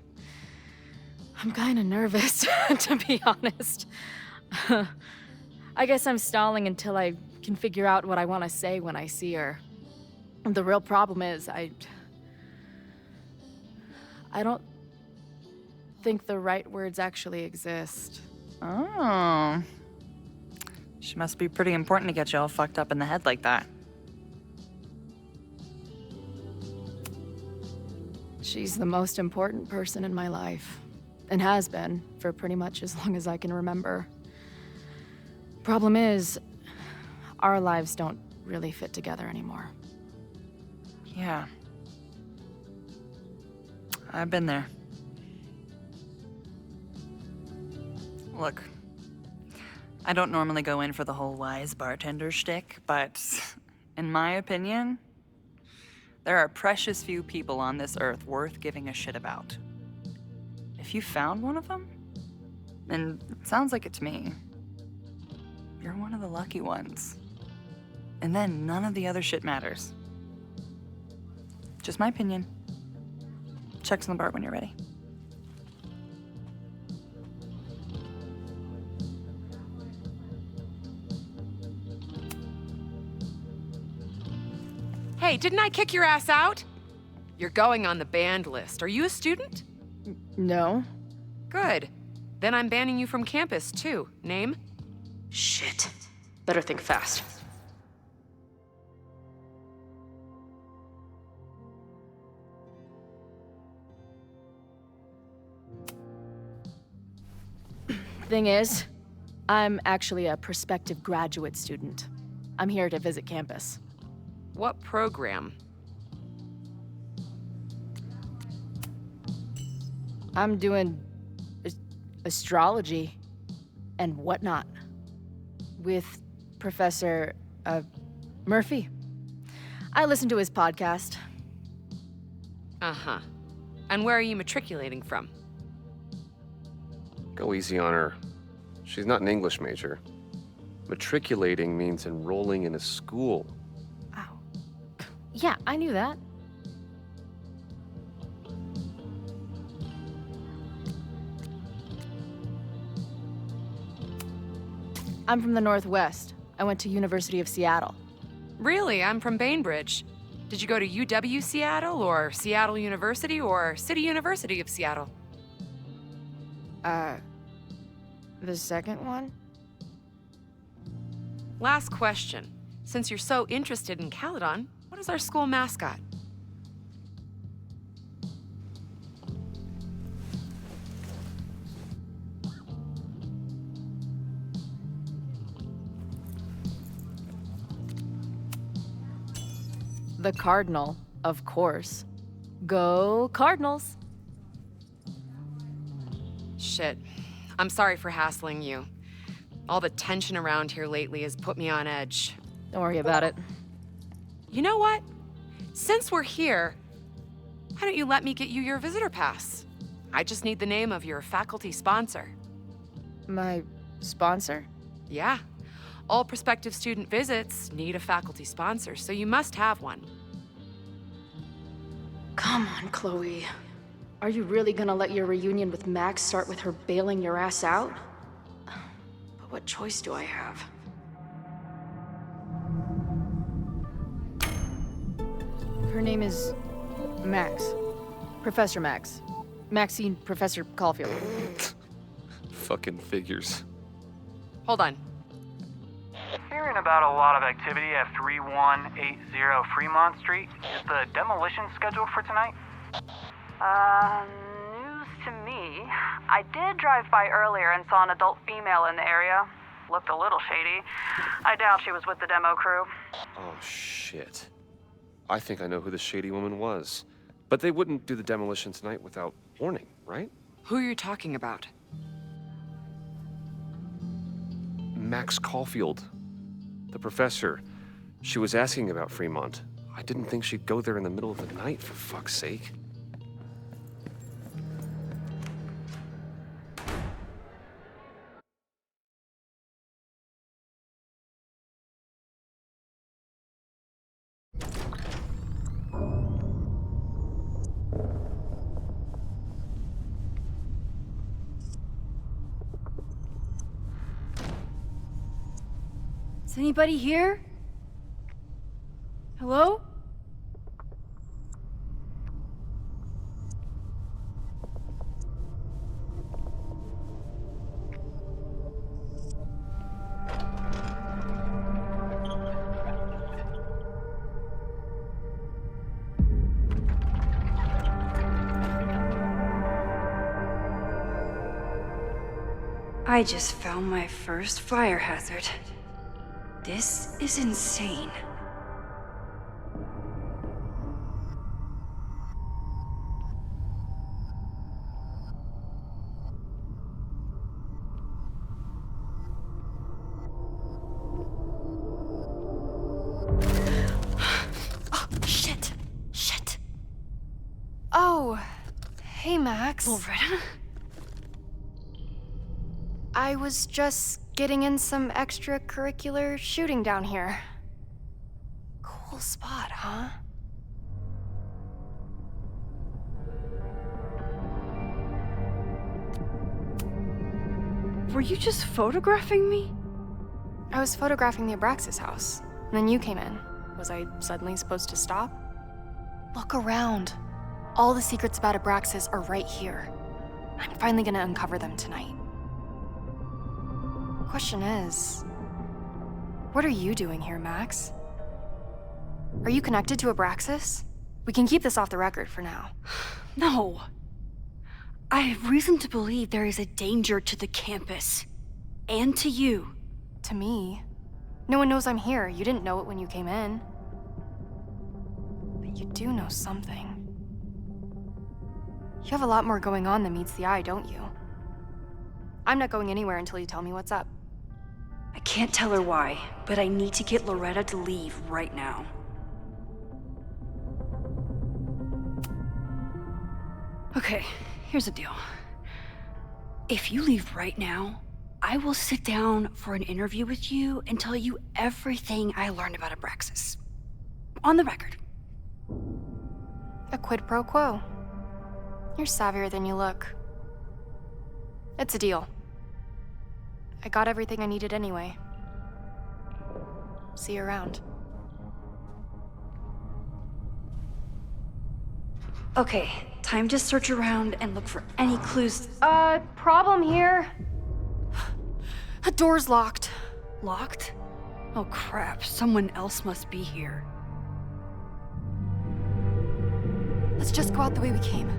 I'm kinda nervous, to be honest. I guess I'm stalling until I can figure out what I want to say when I see her. The real problem is, I don't think the right words actually exist. Oh. She must be pretty important to get you all fucked up in the head like that. She's the most important person in my life, and has been for pretty much as long as I can remember. Problem is, our lives don't really fit together anymore. Yeah. I've been there. Look, I don't normally go in for the whole wise bartender shtick, but in my opinion, there are precious few people on this earth worth giving a shit about. If you found one of them, and it sounds like it to me, you're one of the lucky ones. And then none of the other shit matters. Just my opinion. Checks on the bar when you're ready. Hey, didn't I kick your ass out? You're going on the banned list. Are you a student? No. Good. Then I'm banning you from campus, too. Name? Shit. Better think fast. Thing is, I'm actually a prospective graduate student. I'm here to visit campus. What program? I'm doing astrology and whatnot. With Professor, Murphy. I listened to his podcast. Uh-huh. And where are you matriculating from? Go easy on her. She's not an English major. Matriculating means enrolling in a school. Yeah, I knew that. I'm from the Northwest. I went to University of Seattle. Really? I'm from Bainbridge. Did you go to UW Seattle, or Seattle University, or City University of Seattle? The second one? Last question. Since you're so interested in Caledon, what is our school mascot? The Cardinal, of course. Go Cardinals! Shit. I'm sorry for hassling you. All the tension around here lately has put me on edge. Don't worry about it. You know what? Since we're here, why don't you let me get you your visitor pass? I just need the name of your faculty sponsor. My sponsor? Yeah. All prospective student visits need a faculty sponsor, so you must have one. Come on, Chloe. Are you really gonna let your reunion with Max start with her bailing your ass out? But what choice do I have? Her name is Max. Professor Max. Maxine Professor Caulfield. Fucking figures. Hold on. Hearing about a lot of activity at 3180 Fremont Street. Is the demolition scheduled for tonight? News to me. I did drive by earlier and saw an adult female in the area. Looked a little shady. I doubt she was with the demo crew. Oh, shit. I think I know who the shady woman was. But they wouldn't do the demolition tonight without warning, right? Who are you talking about? Max Caulfield. The professor. She was asking about Fremont. I didn't think she'd go there in the middle of the night, for fuck's sake. Is anybody here? Hello? I just found my first fire hazard. This is insane. Oh, shit. Shit. Oh, hey, Max. Loretta? I was just getting in some extracurricular shooting down here. Cool spot, huh? Were you just photographing me? I was photographing the Abraxas house, and then you came in. Was I suddenly supposed to stop? Look around. All the secrets about Abraxas are right here. I'm finally gonna uncover them tonight. Question is, what are you doing here, Max? Are you connected to Abraxas? We can keep this off the record for now. No. I have reason to believe there is a danger to the campus. And to you. To me? No one knows I'm here. You didn't know it when you came in. But you do know something. You have a lot more going on than meets the eye, don't you? I'm not going anywhere until you tell me what's up. I can't tell her why, but I need to get Loretta to leave right now. Okay, here's the deal. If you leave right now, I will sit down for an interview with you and tell you everything I learned about Abraxas. On the record. A quid pro quo. You're savvier than you look. It's a deal. I got everything I needed anyway. See you around. Okay, time to search around and look for any clues. Problem here. A door's locked. Locked? Oh crap, someone else must be here. Let's just go out the way we came.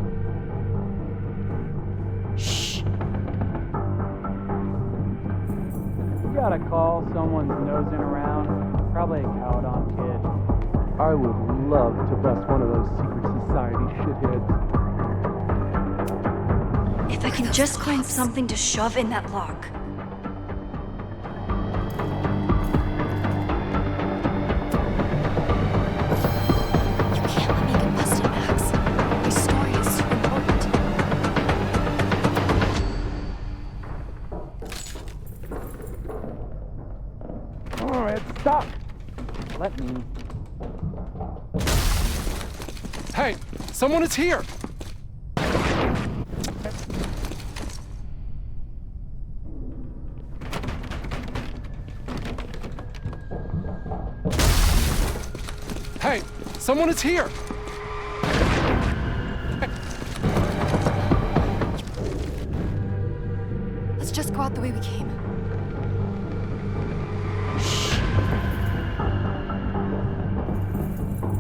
Shh. You gotta call someone's nosing around. Probably a Cowdon kid. I would love to bust one of those secret society shitheads. If I can just find something to shove in that lock. You can't let me get busted, Max. My story is too important. Oh, it's stuck. Let me. Hey, someone is here! Hey, someone is here! Let's just go out the way we came.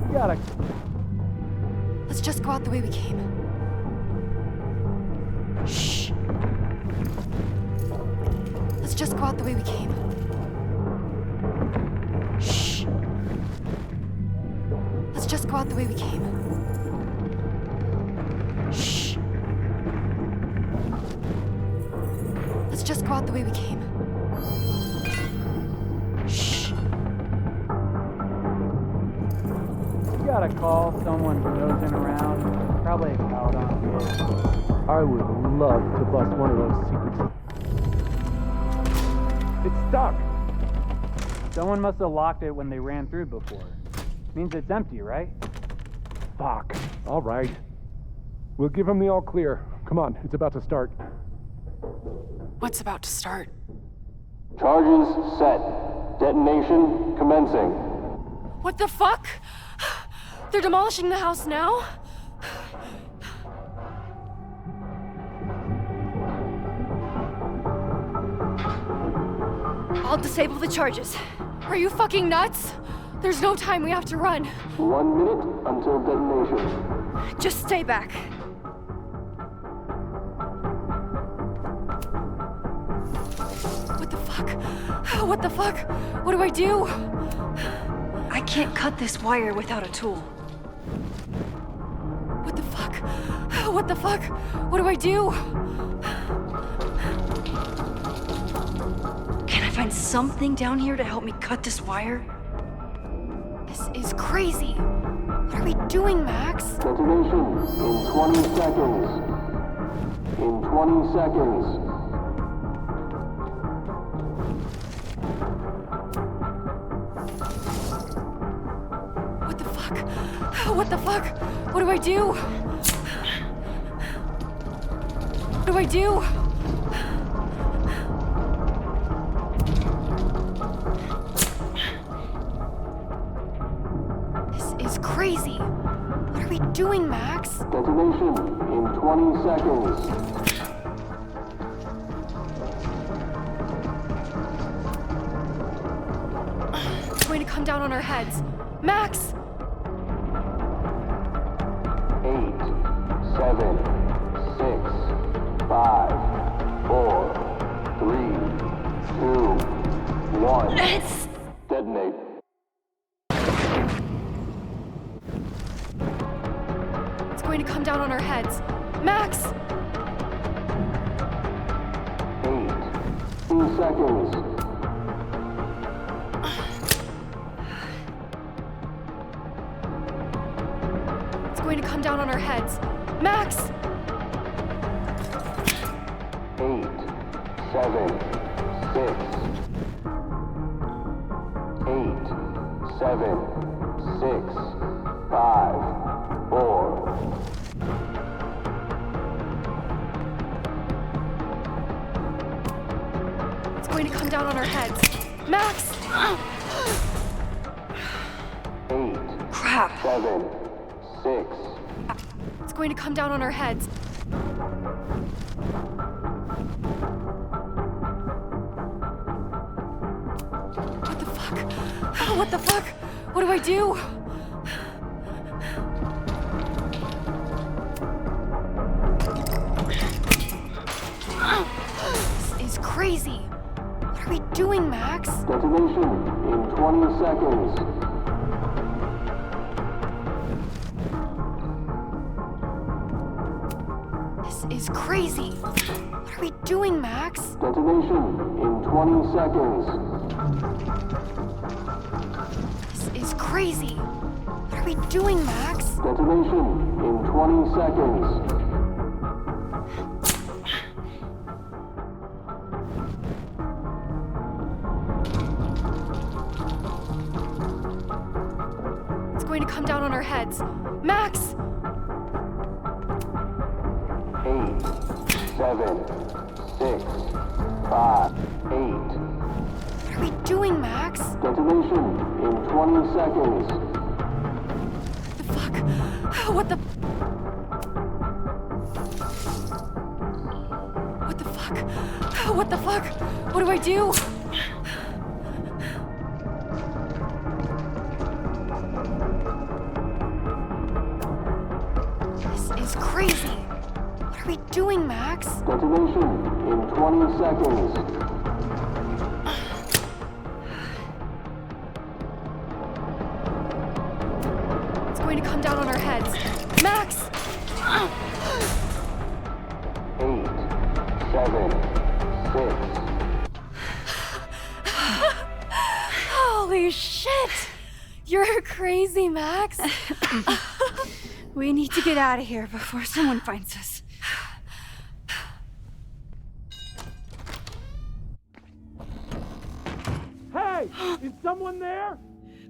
You gotta. Let's just go out the way we came. Shh. Let's just go out the way we came. Shh. Let's just go out the way we came. Shh. Let's just go out the way we came. Shh. You gotta call someone's nosing around. Probably a Cowdon kid. I would love to bust one of those secret. It's stuck. Someone must have locked it when they ran through before. Means it's empty, right? Fuck. All right. We'll give him the all clear. Come on, it's about to start. What's about to start? Charges set. Detonation commencing. What the fuck? They're demolishing the house now? I'll disable the charges. Are you fucking nuts? There's no time, we have to run. 1 minute until detonation. Just stay back. What the fuck? What the fuck? What do I do? I can't cut this wire without a tool. What the fuck? What the fuck? What do I do? Can I find something down here to help me cut this wire? This is crazy. What are we doing, Max? Detonation in 20 seconds. In 20 seconds. What the fuck? What the fuck? What do I do? What do I do? This is crazy. What are we doing, Max? Detonation in 20 seconds. It's going to come down on our heads. Max! 8, 7, 6, 5, 4, 3, 2, 1. Let's detonate. It's going to come down on our heads. Max! 8, seconds. It's going to come down on our heads. Max! 8, 7, 6. 8, 7, 6, 5, 4. It's going to come down on our heads. Max! 8, Crap. 7, 6. It's going to come down on our heads. What the fuck? What the fuck? What do I do? This is crazy. What are we doing, Max? Detonation in 20 seconds. This is crazy. What are we doing, Max? Detonation in 20 seconds. This is crazy. What are we doing, Max? Detonation in 20 seconds. It's going to come down on our heads. Max! 8, 7, 6, 5, 8. What are we doing, Max? Detonation in 20 seconds. The fuck? What the? What the fuck? What the fuck? What do I do? This is crazy. What are we doing, Max? Detonation in 20 seconds. It's going to come down on our heads. Max! 8, 7, 6. Holy shit! You're crazy, Max. We need to get out of here before someone finds us. Hey! Is someone there?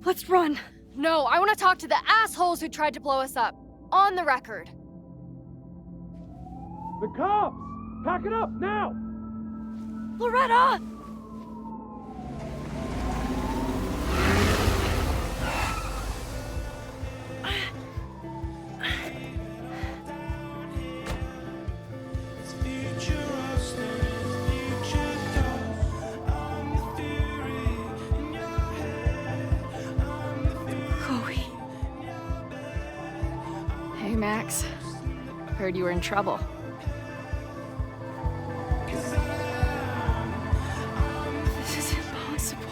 Let's run. No, I want to talk to the assholes who tried to blow us up. On the record. The cops! Pack it up, now! Loretta! Chloe. Hey, Max. Heard you were in trouble. This is impossible.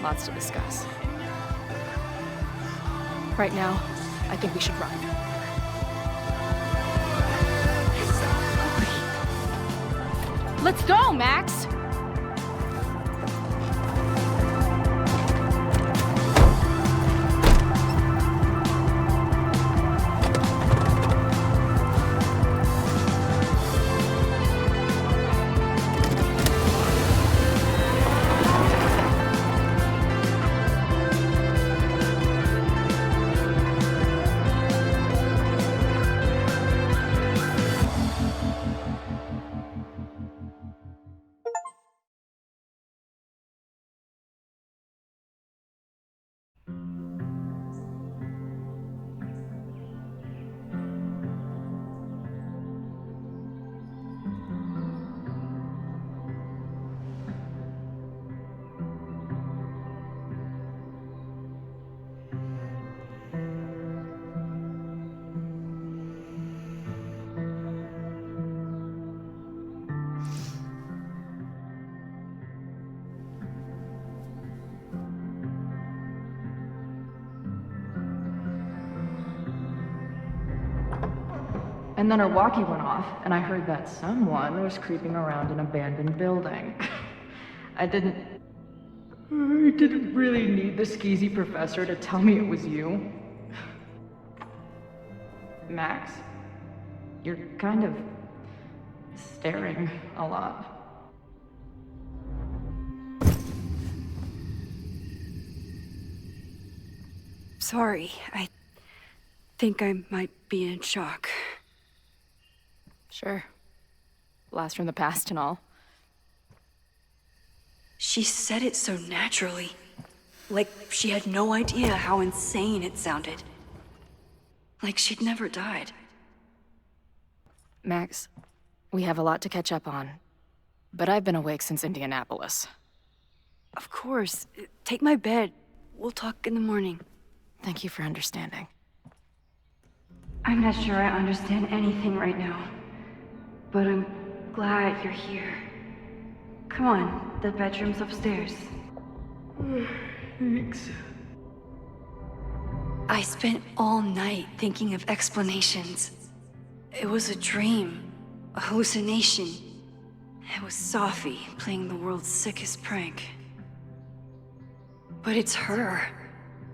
Lots to discuss. Right now, I think we should run. Let's go, Max! And then her walkie went off, and I heard that someone was creeping around an abandoned building. I didn't really need the skeezy professor to tell me it was you. Max, you're kind of staring a lot. Sorry, I think I might be in shock. Sure. Blast from the past and all. She said it so naturally. Like she had no idea how insane it sounded. Like she'd never died. Max, we have a lot to catch up on. But I've been awake since Indianapolis. Of course. Take my bed. We'll talk in the morning. Thank you for understanding. I'm not sure I understand anything right now. But I'm glad you're here. Come on, the bedroom's upstairs. Thanks. I spent all night thinking of explanations. It was a dream, a hallucination. It was Sophie playing the world's sickest prank. But it's her,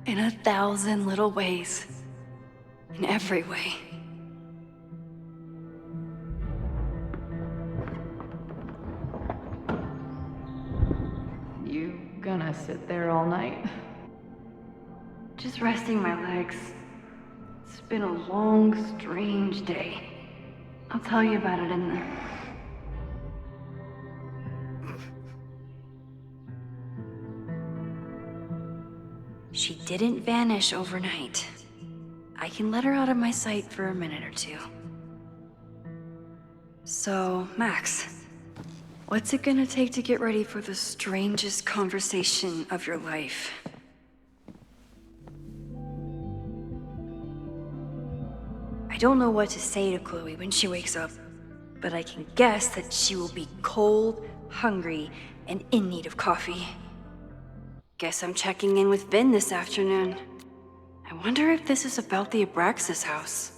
in 1,000 little ways. In every way. You gonna sit there all night? Just resting my legs. It's been a long, strange day. I'll tell you about it in the... She didn't vanish overnight. I can let her out of my sight for a minute or two. So, Max, what's it gonna take to get ready for the strangest conversation of your life? I don't know what to say to Chloe when she wakes up, but I can guess that she will be cold, hungry, and in need of coffee. Guess I'm checking in with Vin this afternoon. I wonder if this is about the Abraxas house.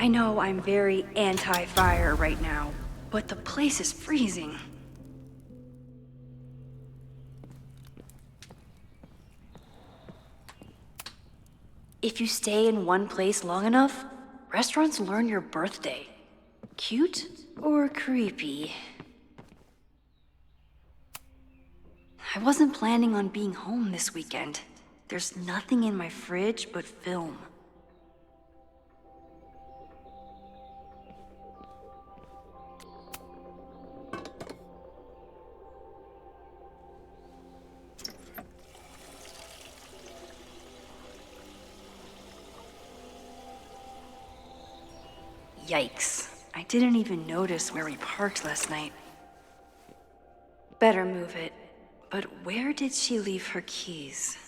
I know I'm very anti-fire right now, but the place is freezing. If you stay in one place long enough, restaurants learn your birthday. Cute or creepy? I wasn't planning on being home this weekend. There's nothing in my fridge but film. Yikes. I didn't even notice where we parked last night. Better move it. But where did she leave her keys?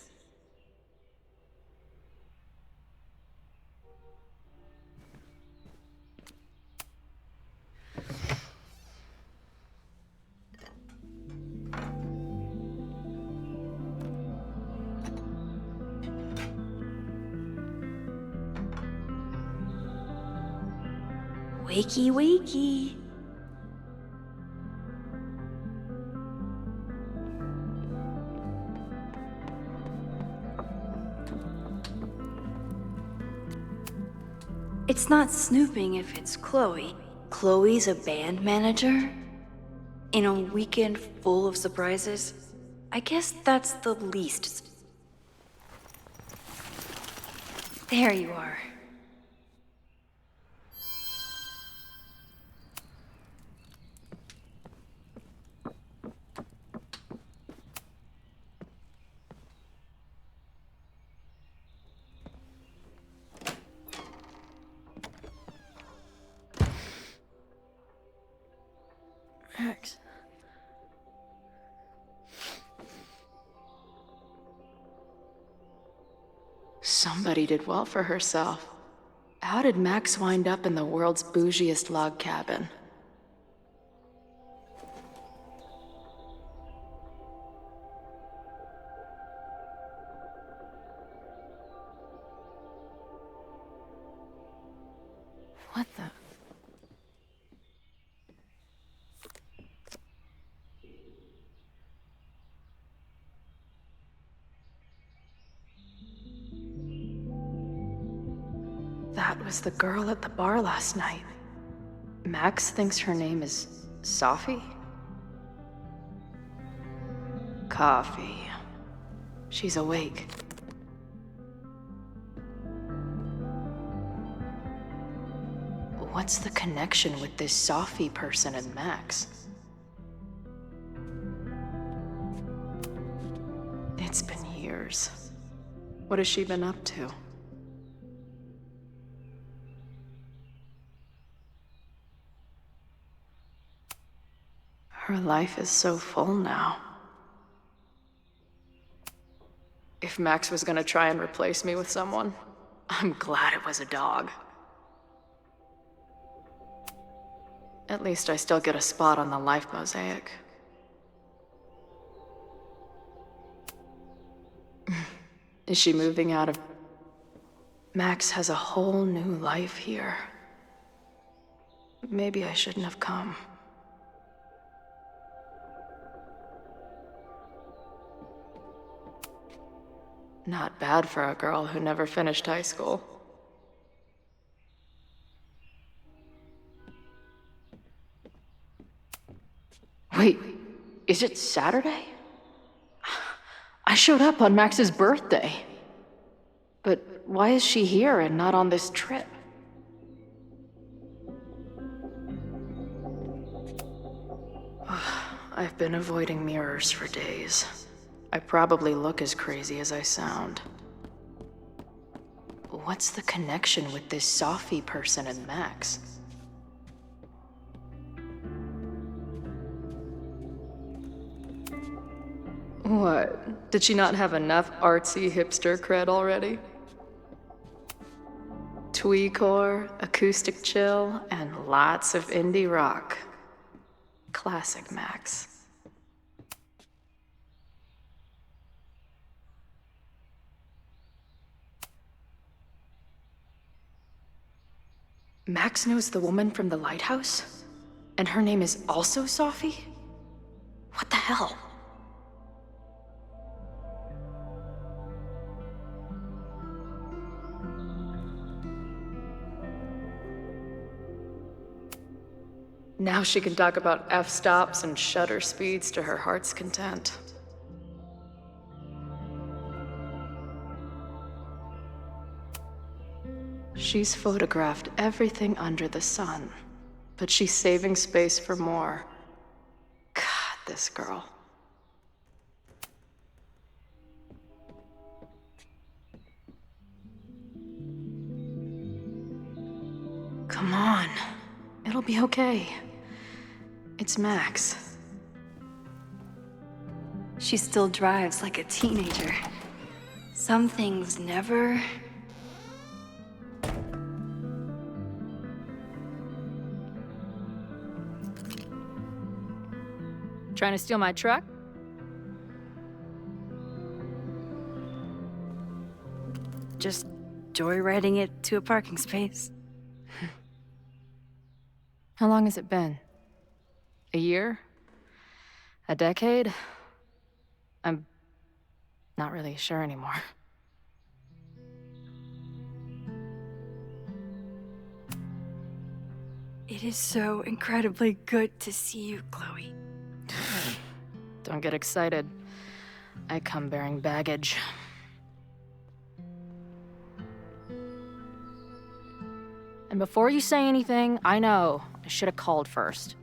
Wakey, wakey. It's not snooping if it's Chloe. Chloe's a band manager? In a weekend full of surprises? I guess that's the least. There you are. Max. Somebody did well for herself. How did Max wind up in the world's bougiest log cabin? What the? That was the girl at the bar last night. Max thinks her name is Sophie? Coffee. She's awake. What's the connection with this Sophie person and Max? It's been years. What has she been up to? Her life is so full now. If Max was gonna try and replace me with someone, I'm glad it was a dog. At least I still get a spot on the life mosaic. Is she moving out of... Max has a whole new life here. Maybe I shouldn't have come. Not bad for a girl who never finished high school. Wait, is it Saturday? I showed up on Max's birthday. But why is she here and not on this trip? I've been avoiding mirrors for days. I probably look as crazy as I sound. What's the connection with this Sophie person and Max? What? Did she not have enough artsy hipster cred already? Tweecore, acoustic chill, and lots of indie rock. Classic Max. Max knows the woman from the lighthouse? And her name is also Sophie? What the hell? Now she can talk about f-stops and shutter speeds to her heart's content. She's photographed everything under the sun, but she's saving space for more. God, this girl. Come on, it'll be okay. It's Max. She still drives like a teenager. Some things never... Trying to steal my truck? Just joyriding it to a parking space. How long has it been? A year? A decade? I'm not really sure anymore. It is so incredibly good to see you, Chloe. Don't get excited. I come bearing baggage. And before you say anything, I know I should have called first.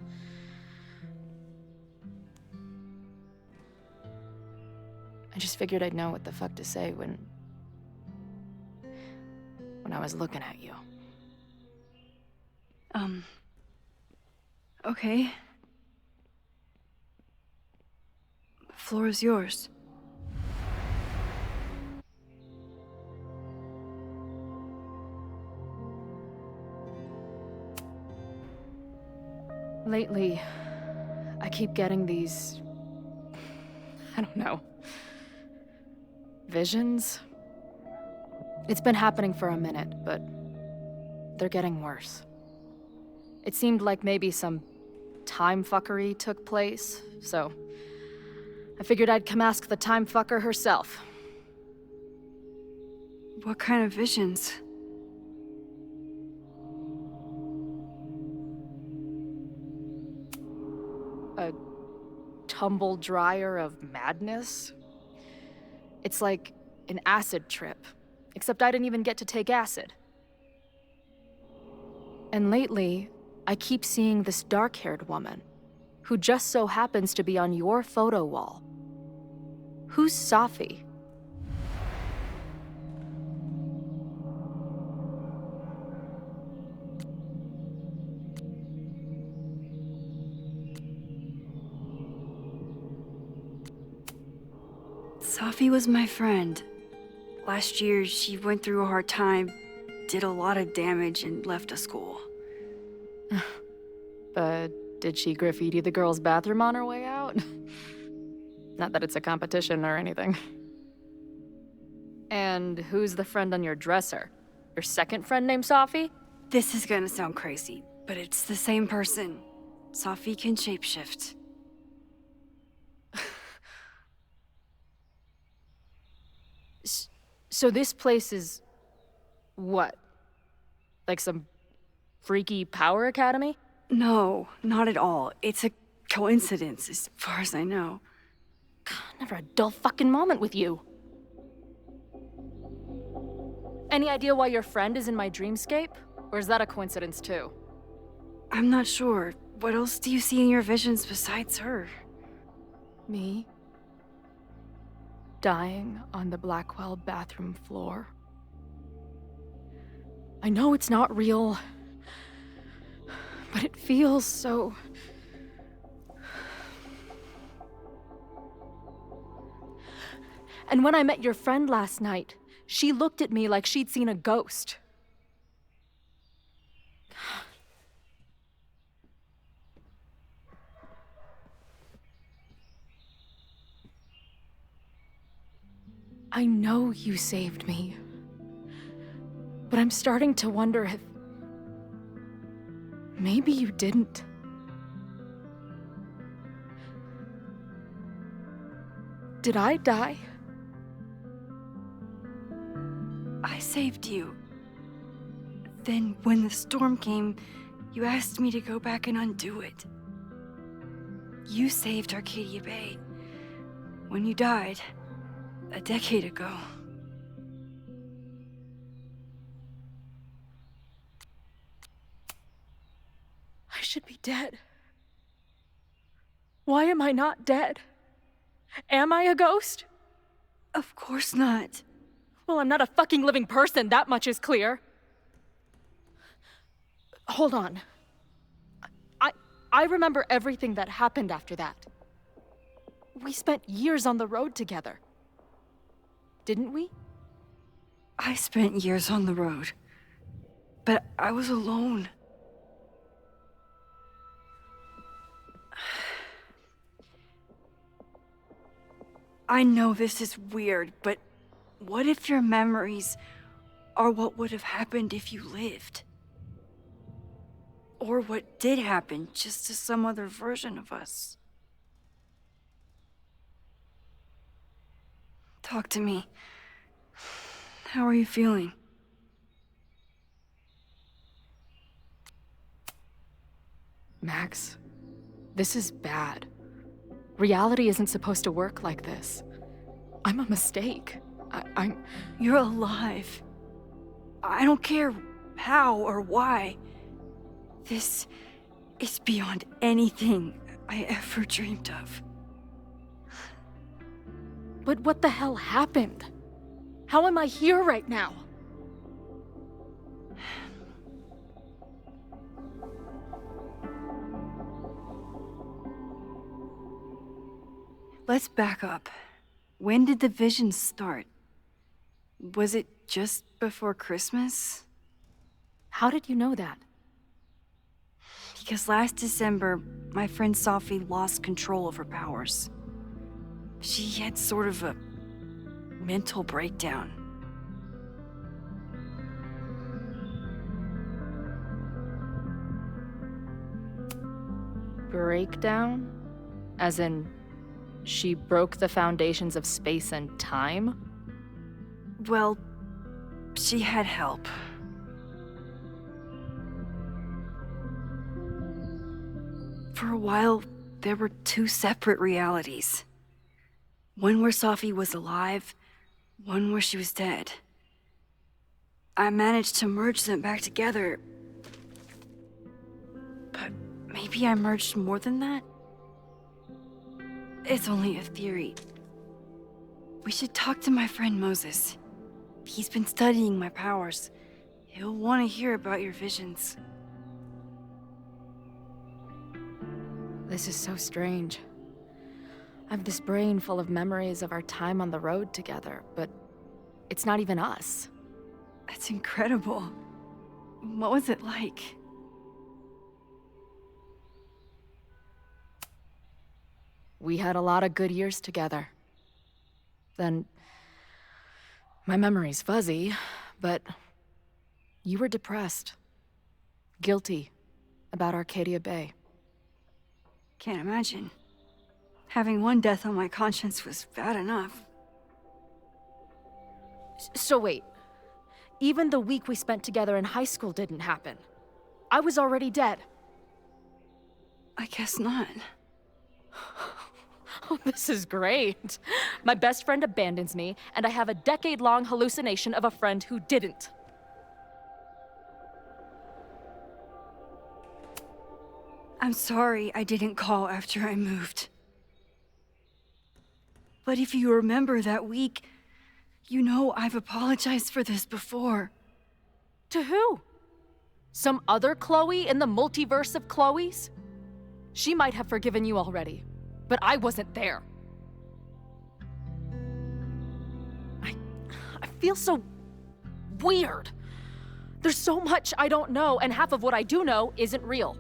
I just figured I'd know what the fuck to say when I was looking at you. Okay. The floor is yours. Lately, I keep getting these... I don't know. Visions? It's been happening for a minute, but they're getting worse. It seemed like maybe some time fuckery took place, so I figured I'd come ask the time fucker herself. What kind of visions? A tumble dryer of madness? It's like an acid trip, except I didn't even get to take acid. And lately, I keep seeing this dark-haired woman, who just so happens to be on your photo wall. Who's Safi? Safi was my friend. Last year, she went through a hard time, did a lot of damage, and left the school. But did she graffiti the girls' bathroom on her way out? Not that it's a competition or anything. And who's the friend on your dresser? Your second friend named Safi? This is gonna sound crazy, but it's the same person. Safi can shapeshift. So this place is... what? Like some freaky power academy? No, not at all. It's a coincidence, as far as I know. God, never a dull fucking moment with you. Any idea why your friend is in my dreamscape? Or is that a coincidence too? I'm not sure. What else do you see in your visions besides her? Me? Dying on the Blackwell bathroom floor. I know it's not real, but it feels so... And when I met your friend last night, she looked at me like she'd seen a ghost. I know you saved me, but I'm starting to wonder if... maybe you didn't. Did I die? I saved you. Then, when the storm came, you asked me to go back and undo it. You saved Arcadia Bay. When you died, a decade ago. I should be dead. Why am I not dead? Am I a ghost? Of course not. Well, I'm not a fucking living person, that much is clear. Hold on. I remember everything that happened after that. We spent years on the road together. Didn't we? I spent years on the road. But I was alone. I know this is weird, but what if your memories are what would have happened if you lived? Or what did happen, just to some other version of us? Talk to me. How are you feeling? Max, this is bad. Reality isn't supposed to work like this. I'm a mistake. I'm... You're alive. I don't care how or why. This is beyond anything I ever dreamed of. But what the hell happened? How am I here right now? Let's back up. When did the visions start? Was it just before Christmas? How did you know that? Because last December, my friend Sophie lost control of her powers. She had sort of a mental breakdown. Breakdown? As in, she broke the foundations of space and time? Well, she had help. For a while, there were two separate realities. One where Sophie was alive, one where she was dead. I managed to merge them back together. But maybe I merged more than that? It's only a theory. We should talk to my friend Moses. He's been studying my powers. He'll want to hear about your visions. This is so strange. I have this brain full of memories of our time on the road together, but it's not even us. That's incredible. What was it like? We had a lot of good years together. Then, my memory's fuzzy, but you were depressed. Guilty about Arcadia Bay. Can't imagine. Having one death on my conscience was bad enough. So wait, even the week we spent together in high school didn't happen. I was already dead. I guess not. Oh, this is great. My best friend abandons me, and I have a decade-long hallucination of a friend who didn't. I'm sorry I didn't call after I moved. But if you remember that week, you know I've apologized for this before. To who? Some other Chloe in the multiverse of Chloes? She might have forgiven you already, but I wasn't there. I feel so weird. There's so much I don't know, and half of what I do know isn't real.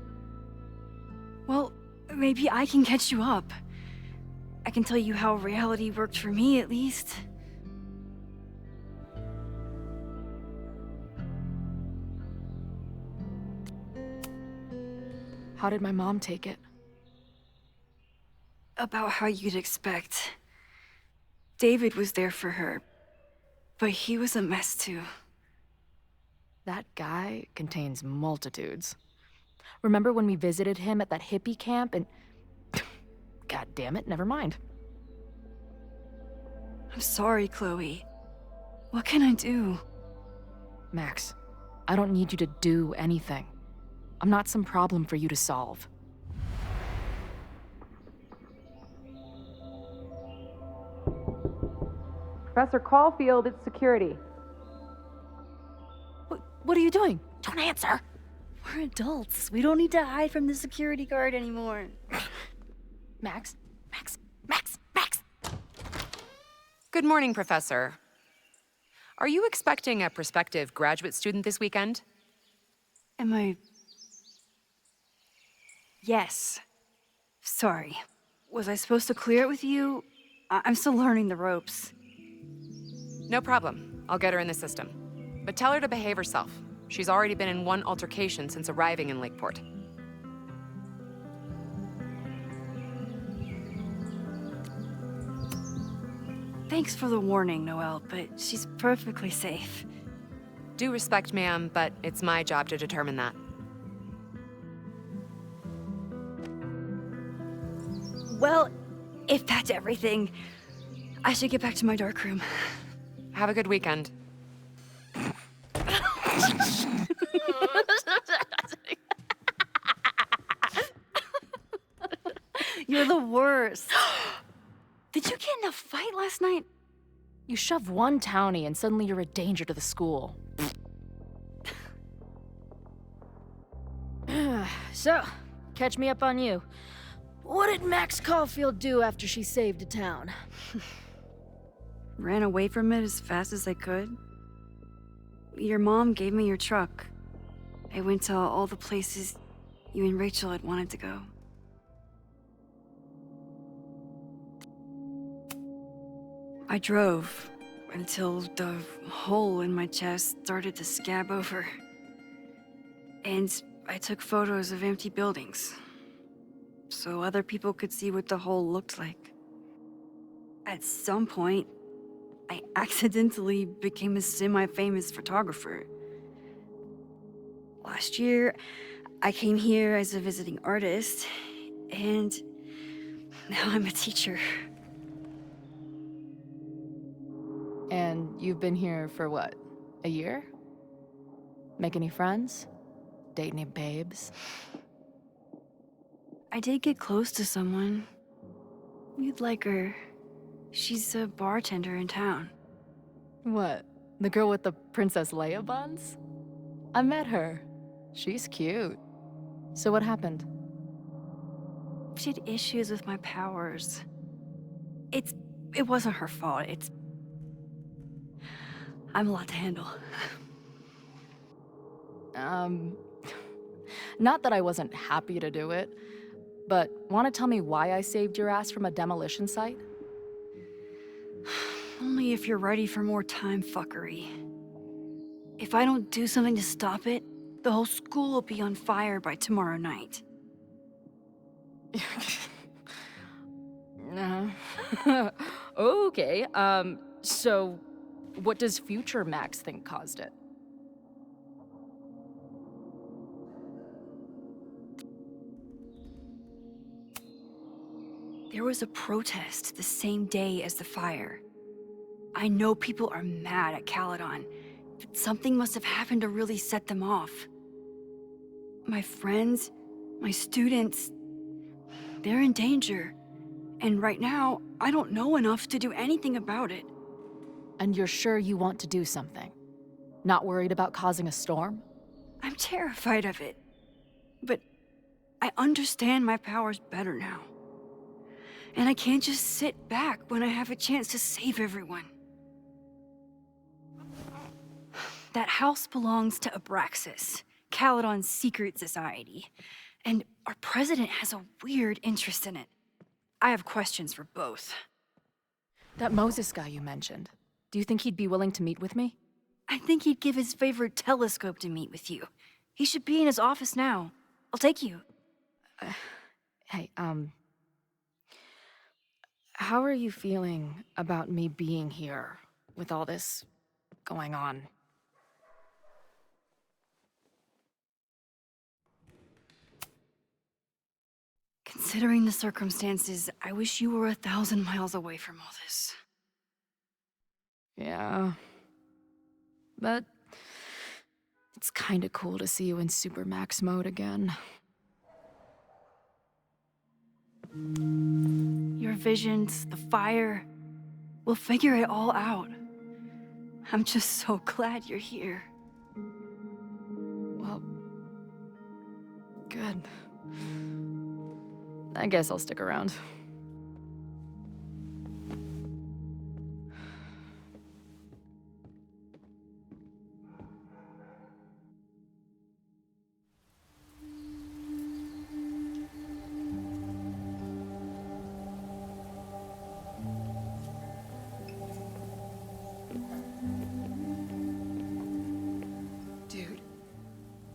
Well, maybe I can catch you up. I can tell you how reality worked for me, at least. How did my mom take it? About how you'd expect. David was there for her, but he was a mess too. That guy contains multitudes. Remember when we visited him at that hippie camp and... God damn it, never mind. I'm sorry, Chloe. What can I do? Max, I don't need you to do anything. I'm not some problem for you to solve. Professor Caulfield, it's security. What are you doing? Don't answer. We're adults. We don't need to hide from the security guard anymore. Max. Good morning, Professor. Are you expecting a prospective graduate student this weekend? Am I... Yes. Sorry. Was I supposed to clear it with you? I'm still learning the ropes. No problem. I'll get her in the system. But tell her to behave herself. She's already been in one altercation since arriving in Lakeport. Thanks for the warning, Noelle, but she's perfectly safe. Due respect, ma'am, but it's my job to determine that. Well, if that's everything, I should get back to my dark room. Have a good weekend. You're the worst. Did you get in a fight last night? You shove one townie and suddenly you're a danger to the school. So, catch me up on you. What did Max Caulfield do after she saved a town? Ran away from it as fast as I could. Your mom gave me your truck. I went to all the places you and Rachel had wanted to go. I drove until the hole in my chest started to scab over. And I took photos of empty buildings, so other people could see what the hole looked like. At some point, I accidentally became a semi-famous photographer. Last year, I came here as a visiting artist, and now I'm a teacher. And you've been here for what, a year? Make any friends? Date any babes? I did get close to someone. You'd like her. She's a bartender in town. What, the girl with the Princess Leia buns? I met her. She's cute. So what happened? She had issues with my powers. It wasn't her fault. I'm a lot to handle. Not that I wasn't happy to do it, but want to tell me why I saved your ass from a demolition site? Only if you're ready for more time fuckery. If I don't do something to stop it, the whole school will be on fire by tomorrow night. Okay, so what does future Max think caused it? There was a protest the same day as the fire. I know people are mad at Caledon, but something must have happened to really set them off. My friends, my students, they're in danger. And right now, I don't know enough to do anything about it. And you're sure you want to do something? Not worried about causing a storm? I'm terrified of it. But I understand my powers better now. And I can't just sit back when I have a chance to save everyone. That house belongs to Abraxas, Caledon's secret society. And our president has a weird interest in it. I have questions for both. That Moses guy you mentioned, do you think he'd be willing to meet with me? I think he'd give his favorite telescope to meet with you. He should be in his office now. I'll take you. Hey, how are you feeling about me being here with all this going on? Considering the circumstances, I wish you were 1,000 miles away from all this. Yeah. But it's kinda cool to see you in Super Max mode again. Your visions, the fire, we'll figure it all out. I'm just so glad you're here. Well, good. I guess I'll stick around. Dude,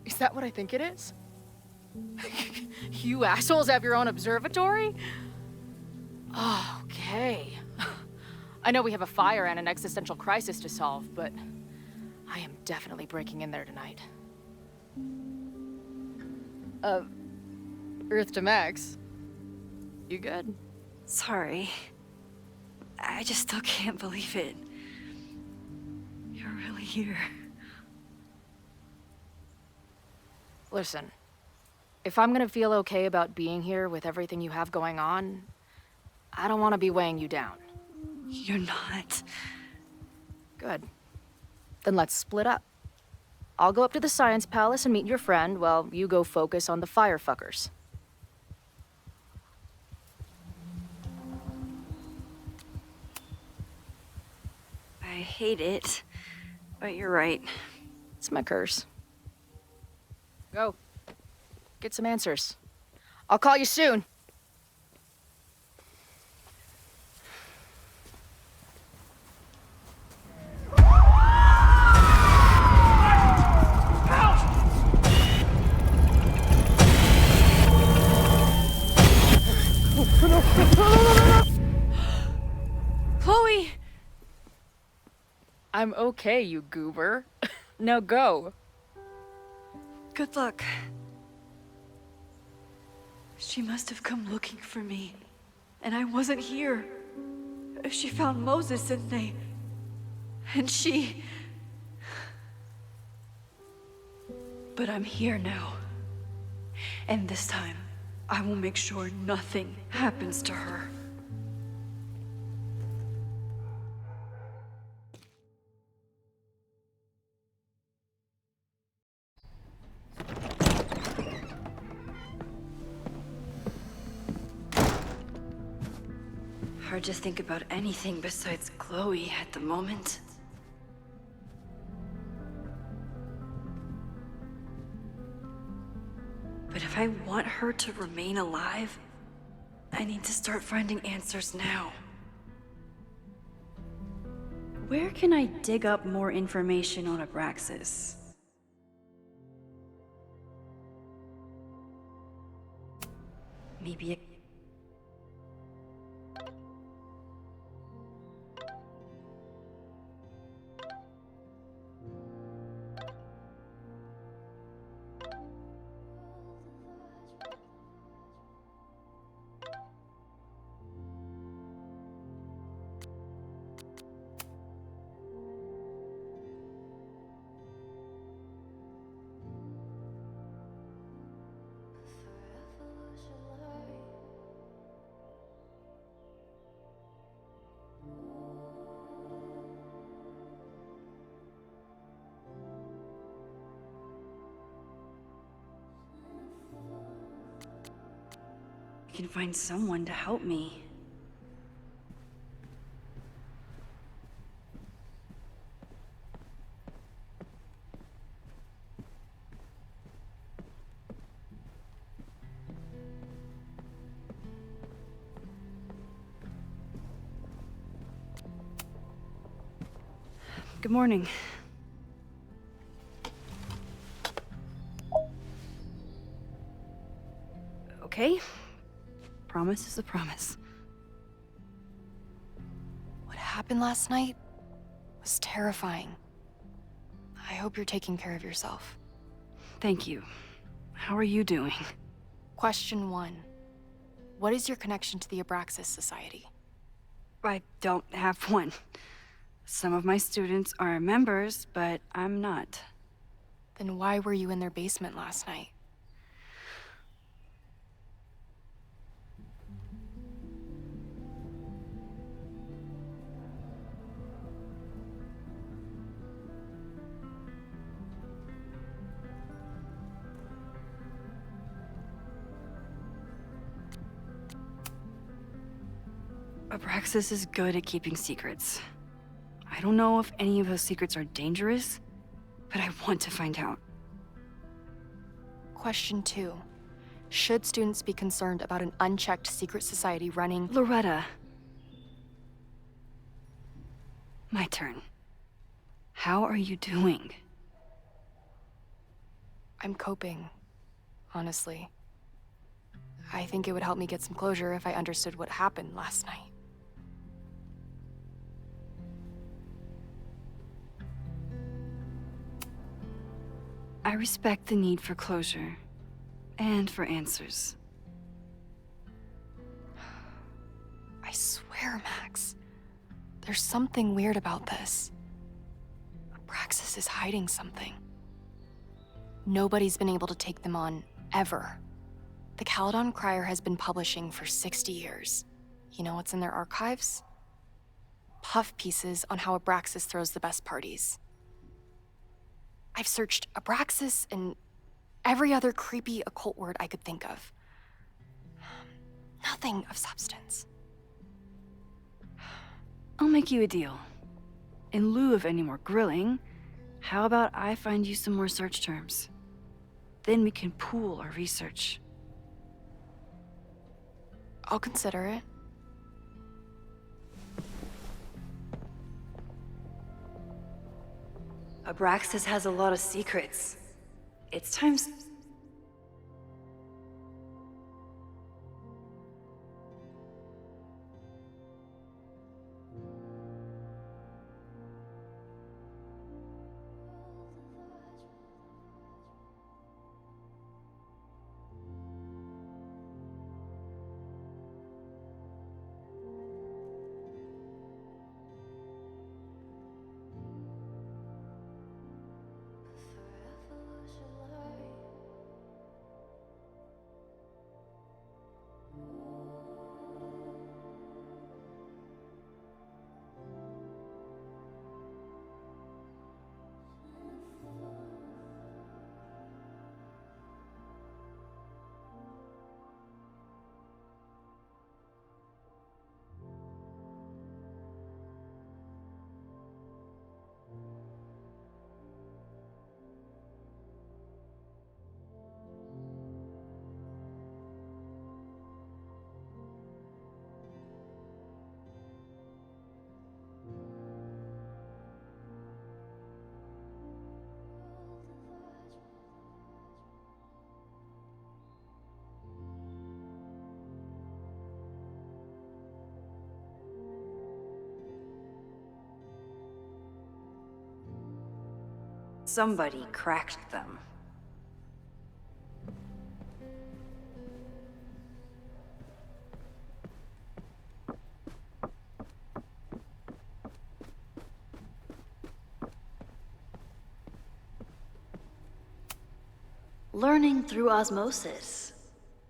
is that what I think it is? You assholes have your own observatory? Oh, okay. I know we have a fire and an existential crisis to solve, but I am definitely breaking in there tonight. Earth to Max. You good? Sorry. I just still can't believe it. You're really here. Listen, if I'm gonna feel okay about being here with everything you have going on, I don't want to be weighing you down. You're not. Good. Then let's split up. I'll go up to the Science Palace and meet your friend while you go focus on the firefuckers. I hate it, but you're right. It's my curse. Go. Get some answers. I'll call you soon. Chloe! I'm okay, you goober. Now go. Good luck. She must have come looking for me, and I wasn't here. She found Moses and she... But I'm here now. And this time, I will make sure nothing happens to her. Hard to think about anything besides Chloe at the moment. But if I want her to remain alive, I need to start finding answers now. Where can I dig up more information on Abraxas? Maybe a... I can find someone to help me. Good morning. Okay. Promise is a promise. What happened last night was terrifying. I hope you're taking care of yourself. Thank you. How are you doing? Question 1. What is your connection to the Abraxas Society? I don't have one. Some of my students are members, but I'm not. Then why were you in their basement last night? Abraxas is good at keeping secrets. I don't know if any of those secrets are dangerous, but I want to find out. Question 2. Should students be concerned about an unchecked secret society running... Loretta. My turn. How are you doing? I'm coping, honestly. I think it would help me get some closure if I understood what happened last night. I respect the need for closure, and for answers. swear, Max, there's something weird about this. Abraxas is hiding something. Nobody's been able to take them on, ever. The Caledon Crier has been publishing for 60 years. You know what's in their archives? Puff pieces on how Abraxas throws the best parties. I've searched Abraxas and every other creepy occult word I could think of. Nothing of substance. I'll make you a deal. In lieu of any more grilling, how about I find you some more search terms? Then we can pool our research. I'll consider it. Abraxas has a lot of secrets. It's time... Somebody cracked them. Learning through osmosis.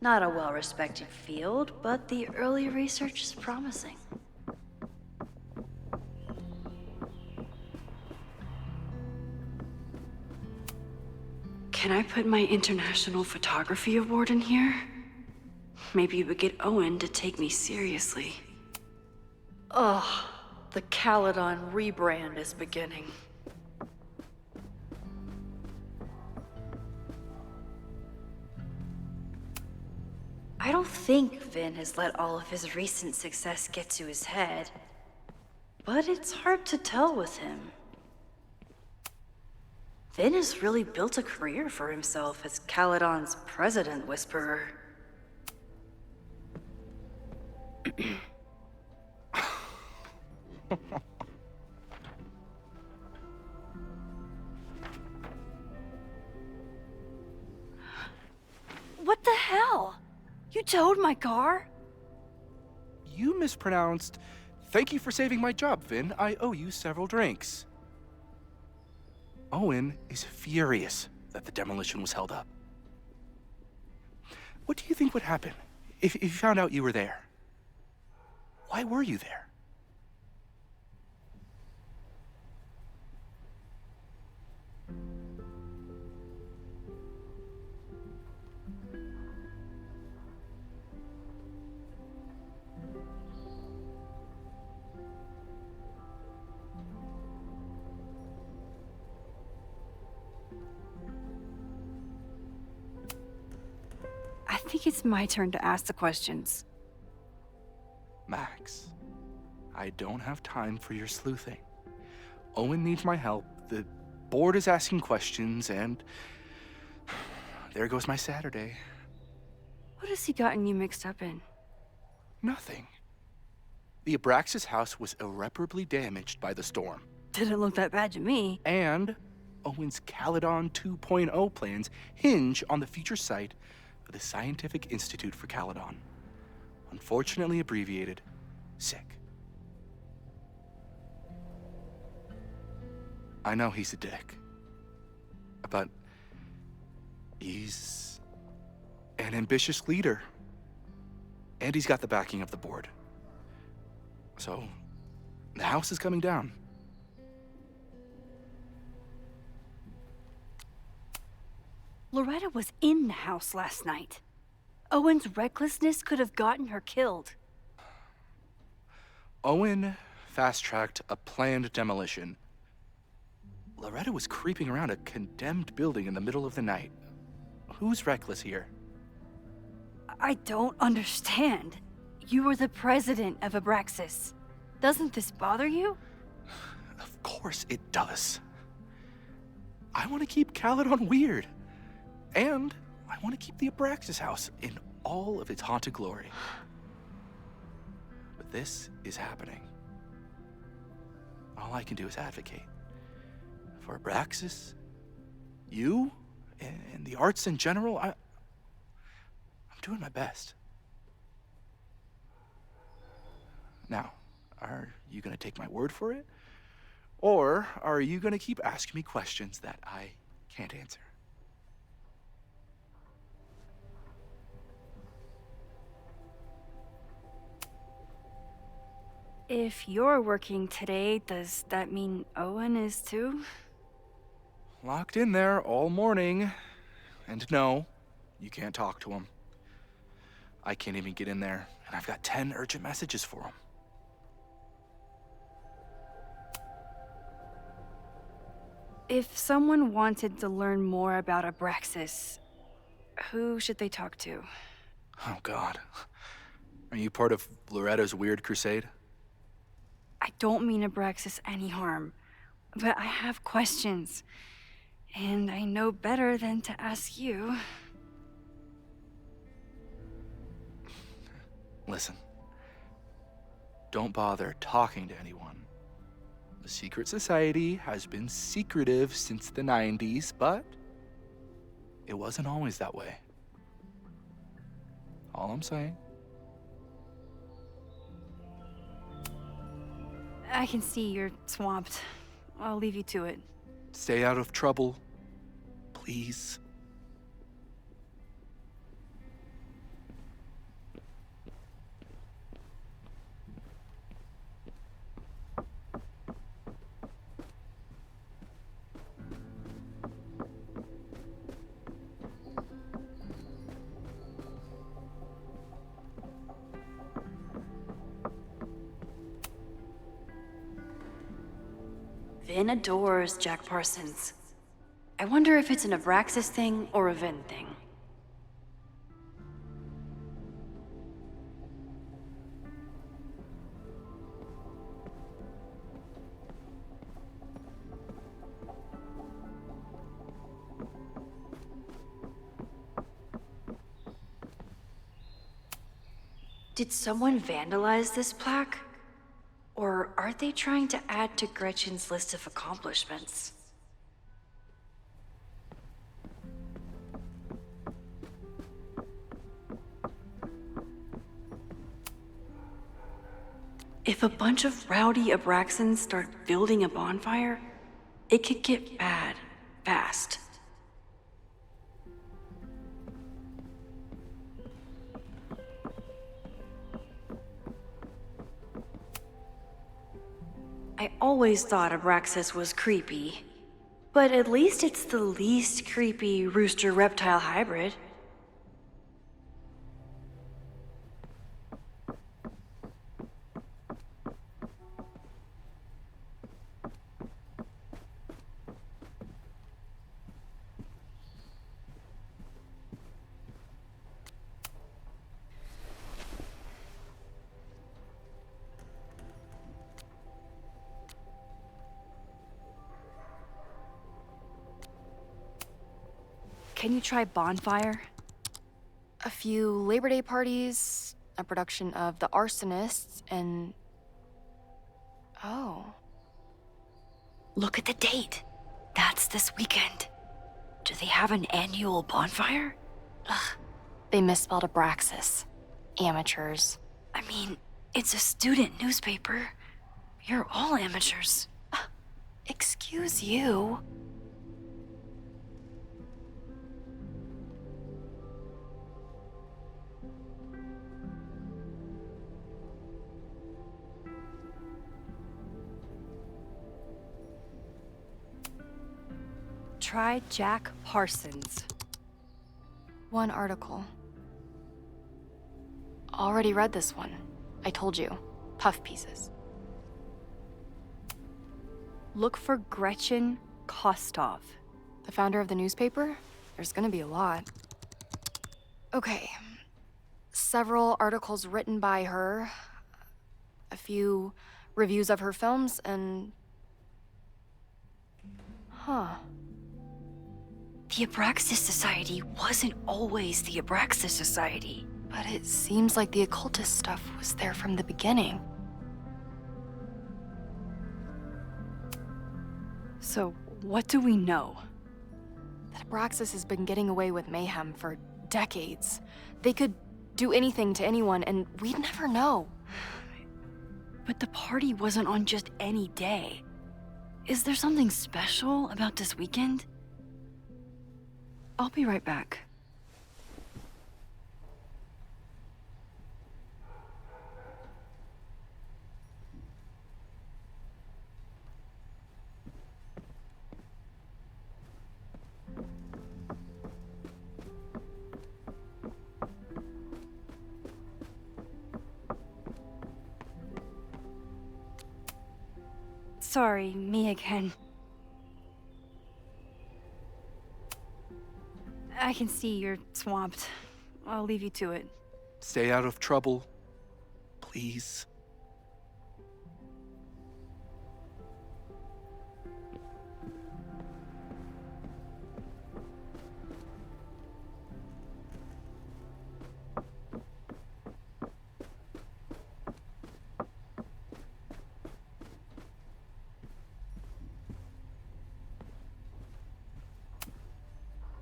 Not a well-respected field, but the early research is promising. Can I put my International Photography Award in here? Maybe it would get Owen to take me seriously. Ugh, the Caledon rebrand is beginning. I don't think Vin has let all of his recent success get to his head, but it's hard to tell with him. Vin has really built a career for himself as Caledon's president whisperer. What the hell? You towed my car? You mispronounced. Thank you for saving my job, Vin. I owe you several drinks. Owen is furious that the demolition was held up. What do you think would happen if you found out you were there? Why were you there? I think it's my turn to ask the questions. Max, I don't have time for your sleuthing. Owen needs my help, the board is asking questions, and there goes my Saturday. What has he gotten you mixed up in? Nothing. The Abraxas house was irreparably damaged by the storm. Didn't look that bad to me. And Owen's Caledon 2.0 plans hinge on the future site of the Scientific Institute for Caledon. Unfortunately abbreviated, sick. I know he's a dick, but he's an ambitious leader, and he's got the backing of the board. So, the house is coming down. Loretta was in the house last night. Owen's recklessness could have gotten her killed. Owen fast-tracked a planned demolition. Loretta was creeping around a condemned building in the middle of the night. Who's reckless here? I don't understand. You were the president of Abraxas. Doesn't this bother you? Of course it does. I want to keep Caledon weird. And I want to keep the Abraxas house in all of its haunted glory. But this is happening. All I can do is advocate. For Abraxas, you, and the arts in general, I'm doing my best. Now, are you gonna take my word for it? Or are you gonna keep asking me questions that I can't answer? If you're working today, does that mean Owen is too? Locked in there all morning. And no, you can't talk to him. I can't even get in there, and I've got 10 urgent messages for him. If someone wanted to learn more about Abraxas, who should they talk to? Oh, God. Are you part of Loretta's weird crusade? I don't mean Abraxas any harm, but I have questions, and I know better than to ask you. Listen, don't bother talking to anyone. The secret society has been secretive since the 90s, but it wasn't always that way. All I'm saying. I can see you're swamped. I'll leave you to it. Stay out of trouble, please. Vin adores Jack Parsons. I wonder if it's an Abraxas thing or a Vin thing. Did someone vandalize this plaque? Or are they trying to add to Gretchen's list of accomplishments? If a bunch of rowdy Abraxans start building a bonfire, it could get bad fast. I always thought Abraxas was creepy, but at least it's the least creepy rooster-reptile hybrid. Can you try bonfire? A few Labor Day parties, a production of The Arsonists, and... Oh. Look at the date. That's this weekend. Do they have an annual bonfire? Ugh. They misspelled Abraxas. Amateurs. I mean, It's a student newspaper. You're all amateurs. Excuse you. Try Jack Parsons. One article. Already read this one. I told you. Puff pieces. Look for Gretchen Kostov. The founder of the newspaper? There's gonna be a lot. Okay. Several articles written by her. A few reviews of her films, and... Huh. The Abraxas Society wasn't always the Abraxas Society. But it seems like the occultist stuff was there from the beginning. So, what do we know? That Abraxas has been getting away with mayhem for decades. They could do anything to anyone, and we'd never know. But the party wasn't on just any day. Is there something special about this weekend? I'll be right back. Sorry, me again. I can see you're swamped. I'll leave you to it. Stay out of trouble, please.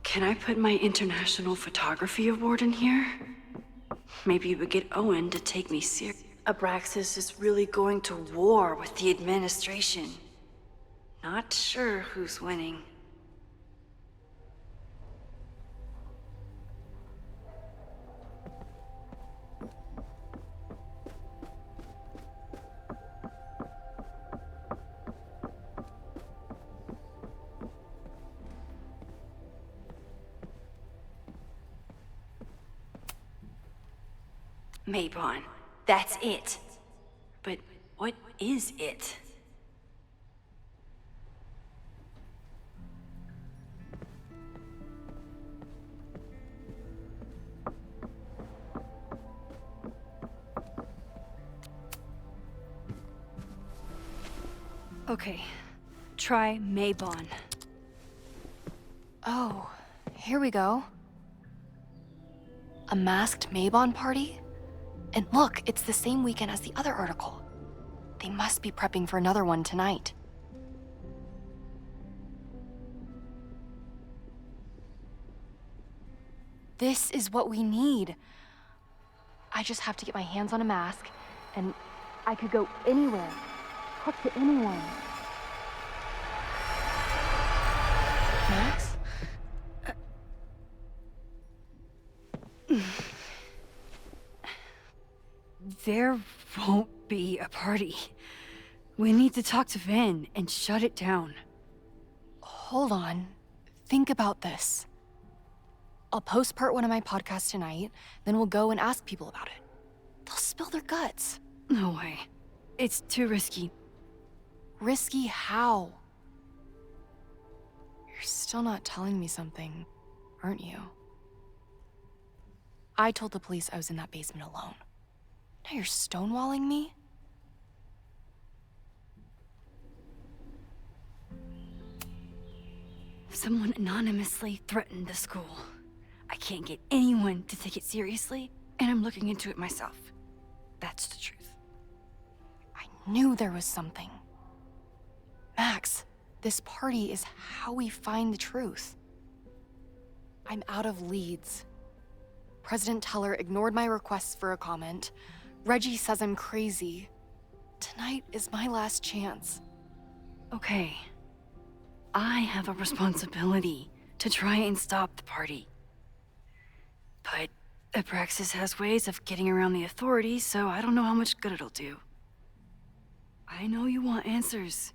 Can I put my International Photography Award in here? Maybe we get Owen to take me serious. Abraxas is really going to war with the administration. Not sure who's winning. Maybon, that's it. But what is it? Okay, try Maybon. Oh, here we go. A masked Maybon party? And look, it's the same weekend as the other article. They must be prepping for another one tonight. This is what we need. I just have to get my hands on a mask, and I could go anywhere, talk to anyone. Max? There won't be a party. We need to talk to Vin and shut it down. Hold on. Think about this. I'll post part one of my podcast tonight, then we'll go and ask people about it. They'll spill their guts. No way. It's too risky. Risky how? You're still not telling me something, aren't you? I told the police I was in that basement alone. Now you're stonewalling me? Someone anonymously threatened the school. I can't get anyone to take it seriously, and I'm looking into it myself. That's the truth. I knew there was something. Max, this party is how we find the truth. I'm out of leads. President Teller ignored my requests for a comment. Reggie says I'm crazy. Tonight is my last chance. Okay. I have a responsibility to try and stop the party. But Abraxas has ways of getting around the authorities, so I don't know how much good it'll do. I know you want answers.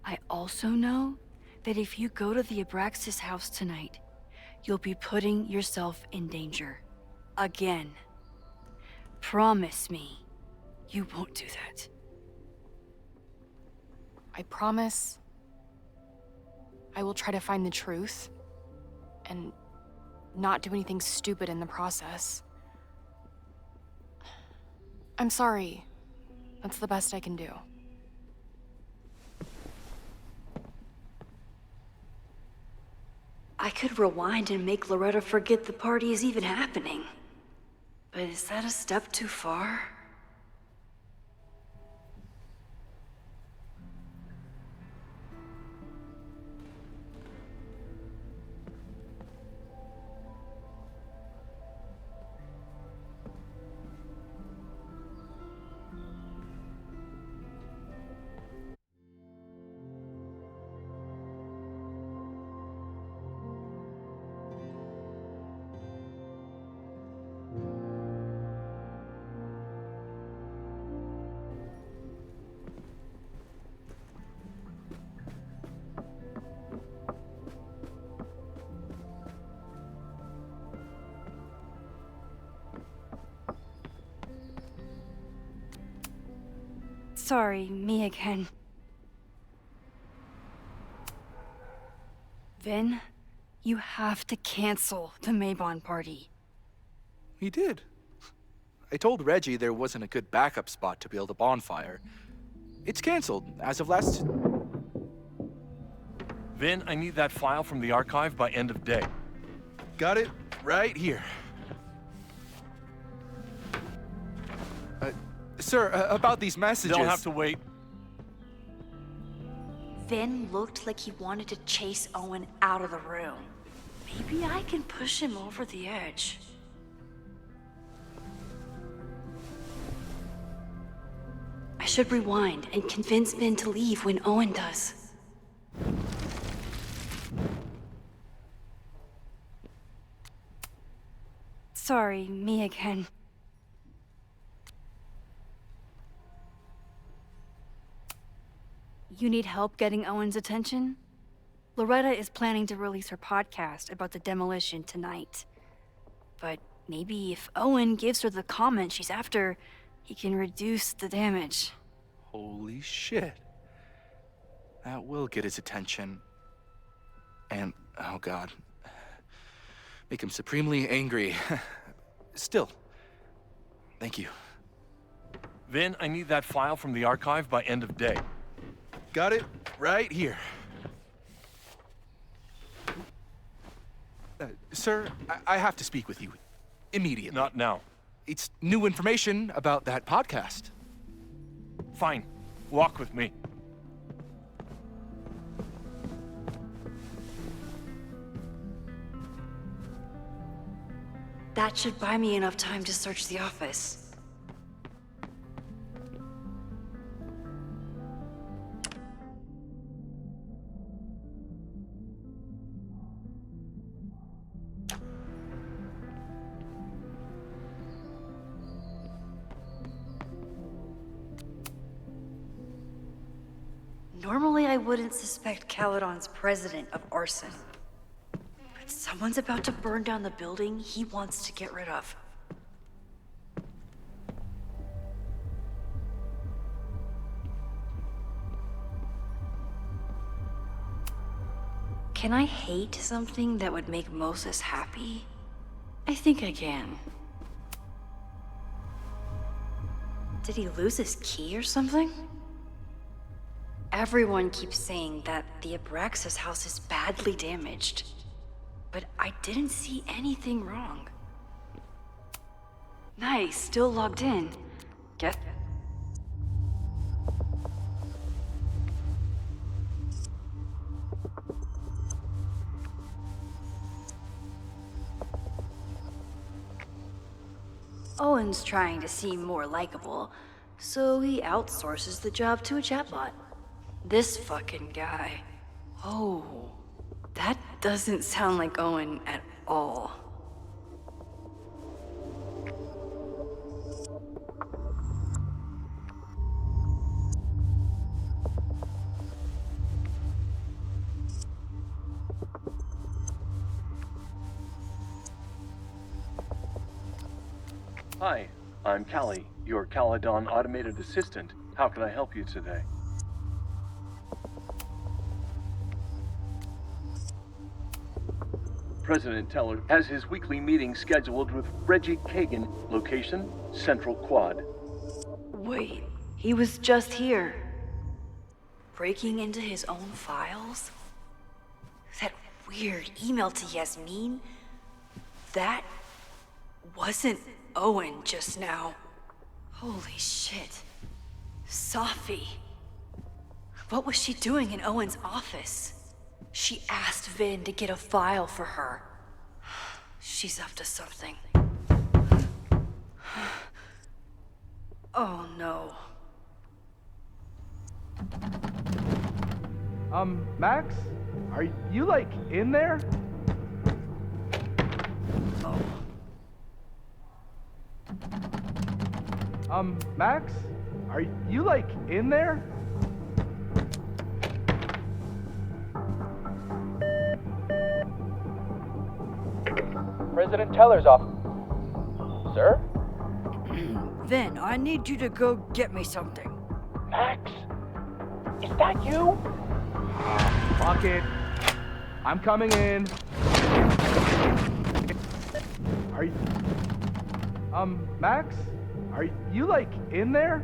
I also know that if you go to the Abraxas house tonight, you'll be putting yourself in danger. Again. Promise me you won't do that. I promise I will try to find the truth and not do anything stupid in the process. I'm sorry. That's the best I can do. I could rewind and make Loretta forget the party is even happening. But is that a step too far? Sorry, me again. Vin, you have to cancel the Maybon party. He did. I told Reggie there wasn't a good backup spot to build a bonfire. It's canceled as of last... Vin, I need that file from the archive by end of day. Got it right here. Sir, about these messages... They'll have to wait. Vin looked like he wanted to chase Owen out of the room. Maybe I can push him over the edge. I should rewind and convince Vin to leave when Owen does. Sorry, me again. You need help getting Owen's attention? Loretta is planning to release her podcast about the demolition tonight. But maybe if Owen gives her the comment she's after, he can reduce the damage. Holy shit. That will get his attention. And, oh god. Make him supremely angry. Still, thank you. Vin, I need that file from the archive by end of day. Got it right here. Sir, I have to speak with you. Immediately. Not now. It's new information about that podcast. Fine. Walk with me. That should buy me enough time to search the office. Normally, I wouldn't suspect Caledon's president of arson. But someone's about to burn down the building he wants to get rid of. Can I hate something that would make Moses happy? I think I can. Did he lose his key or something? Everyone keeps saying that the Abraxas house is badly damaged, but I didn't see anything wrong. Nice, still logged in. Get... Owen's trying to seem more likable, so he outsources the job to a chatbot. This fucking guy. Oh, that doesn't sound like Owen at all. Hi, I'm Callie, your Caledon automated assistant. How can I help you today? President Teller has his weekly meeting scheduled with Reggie Kagan. Location, Central Quad. Wait, he was just here. Breaking into his own files? That weird email to Yasmin? That wasn't Owen just now. Holy shit. Safi. What was she doing in Owen's office? She asked Vin to get a file for her. She's up to something. Oh no. Max? Are you, like, in there? Max? Are you, like, in there? President Teller's office. Sir? Vin, I need you to go get me something. Max? Is that you? Fuck it. I'm coming in. Are you... Max? Are you, like, in there?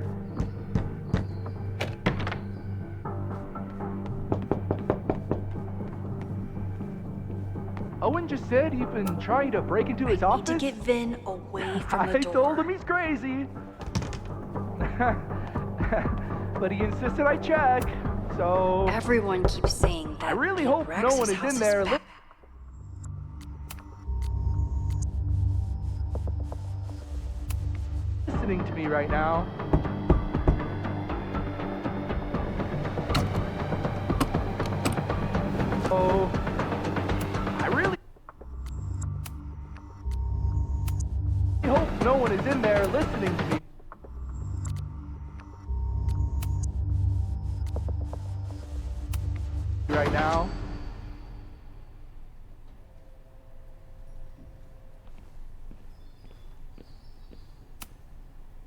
Owen just said you've been trying to break into his office? I need to get Vin away from the door. I told him he's crazy. But he insisted I check, so... Everyone keeps saying that. I really hope no one is in there listening to me right now. Oh, I really hope no one is in there listening to me right now.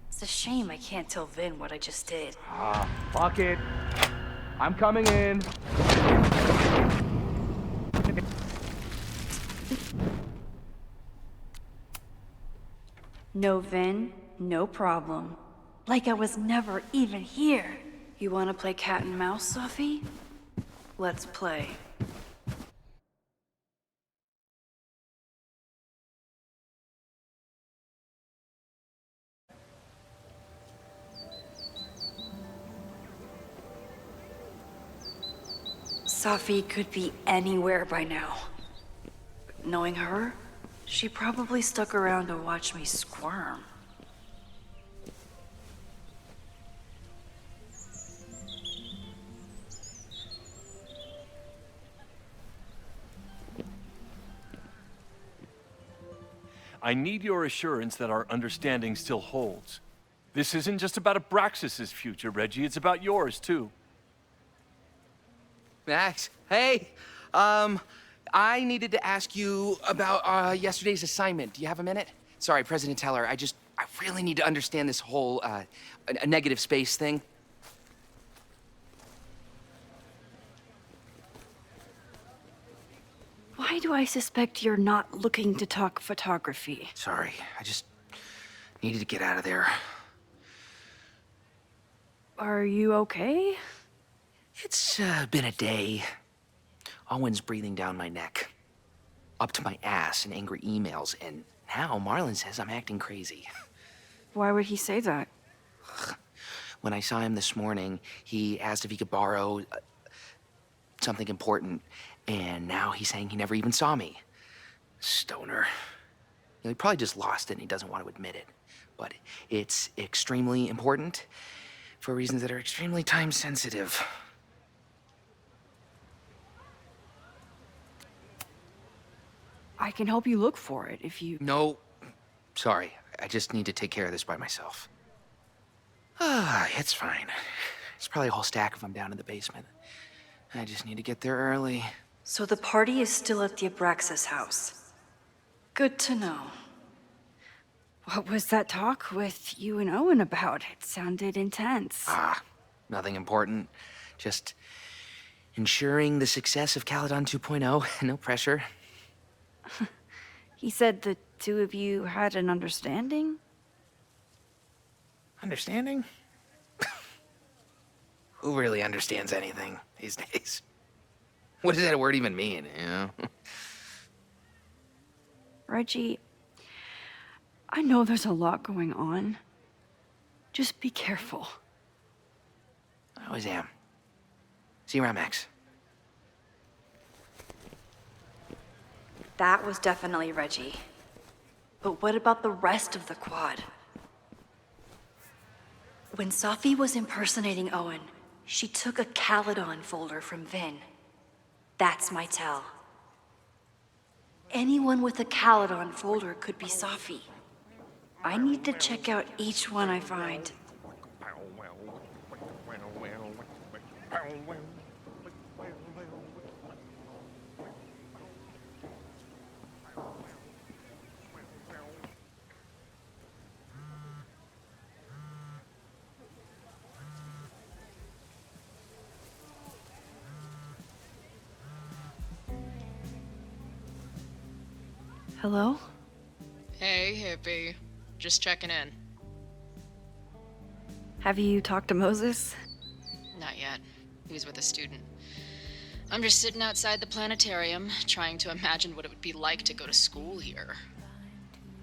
It's a shame I can't tell Vin what I just did. Ah, fuck it. I'm coming in. No, Vin, no problem. Like I was never even here. You want to play cat and mouse, Sophie? Let's play. Sophie could be anywhere by now. But knowing her, she probably stuck around to watch me squirm. I need your assurance that our understanding still holds. This isn't just about Abraxas's future, Reggie. It's about yours, too. Max, hey. I needed to ask you about yesterday's assignment. Do you have a minute? Sorry, President Teller, I really need to understand this whole a negative space thing. Why do I suspect you're not looking to talk photography? Sorry, I just needed to get out of there. Are you okay? It's been a day. Owen's breathing down my neck, up to my ass in angry emails, and now Marlon says I'm acting crazy. Why would he say that? When I saw him this morning, he asked if he could borrow something important, and now he's saying he never even saw me. Stoner. He probably just lost it and he doesn't want to admit it. But it's extremely important for reasons that are extremely time sensitive. I can help you look for it if you... No, sorry. I just need to take care of this by myself. It's fine. It's probably a whole stack if I'm down in the basement. I just need to get there early. So the party is still at the Abraxas house. Good to know. What was that talk with you and Owen about? It sounded intense. Nothing important. Just ensuring the success of Caledon 2.0. No pressure. He said the two of you had an understanding? Understanding? Who really understands anything these days? What does that word even mean, you know? Reggie, I know there's a lot going on. Just be careful. I always am. See you around, Max. That was definitely Reggie. But what about the rest of the quad? When Safi was impersonating Owen, she took a Caledon folder from Vin. That's my tell. Anyone with a Caledon folder could be Safi. I need to check out each one I find. Hello? Hey, hippie. Just checking in. Have you talked to Moses? Not yet. He's with a student. I'm just sitting outside the planetarium, trying to imagine what it would be like to go to school here.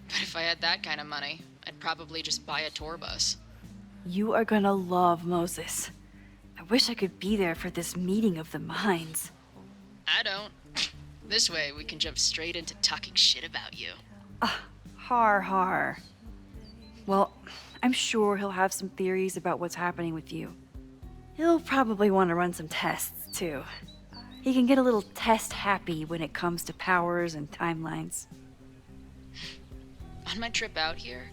But if I had that kind of money, I'd probably just buy a tour bus. You are gonna love Moses. I wish I could be there for this meeting of the minds. I don't. This way, we can jump straight into talking shit about you. Har. Well, I'm sure he'll have some theories about what's happening with you. He'll probably want to run some tests, too. He can get a little test happy when it comes to powers and timelines. On my trip out here,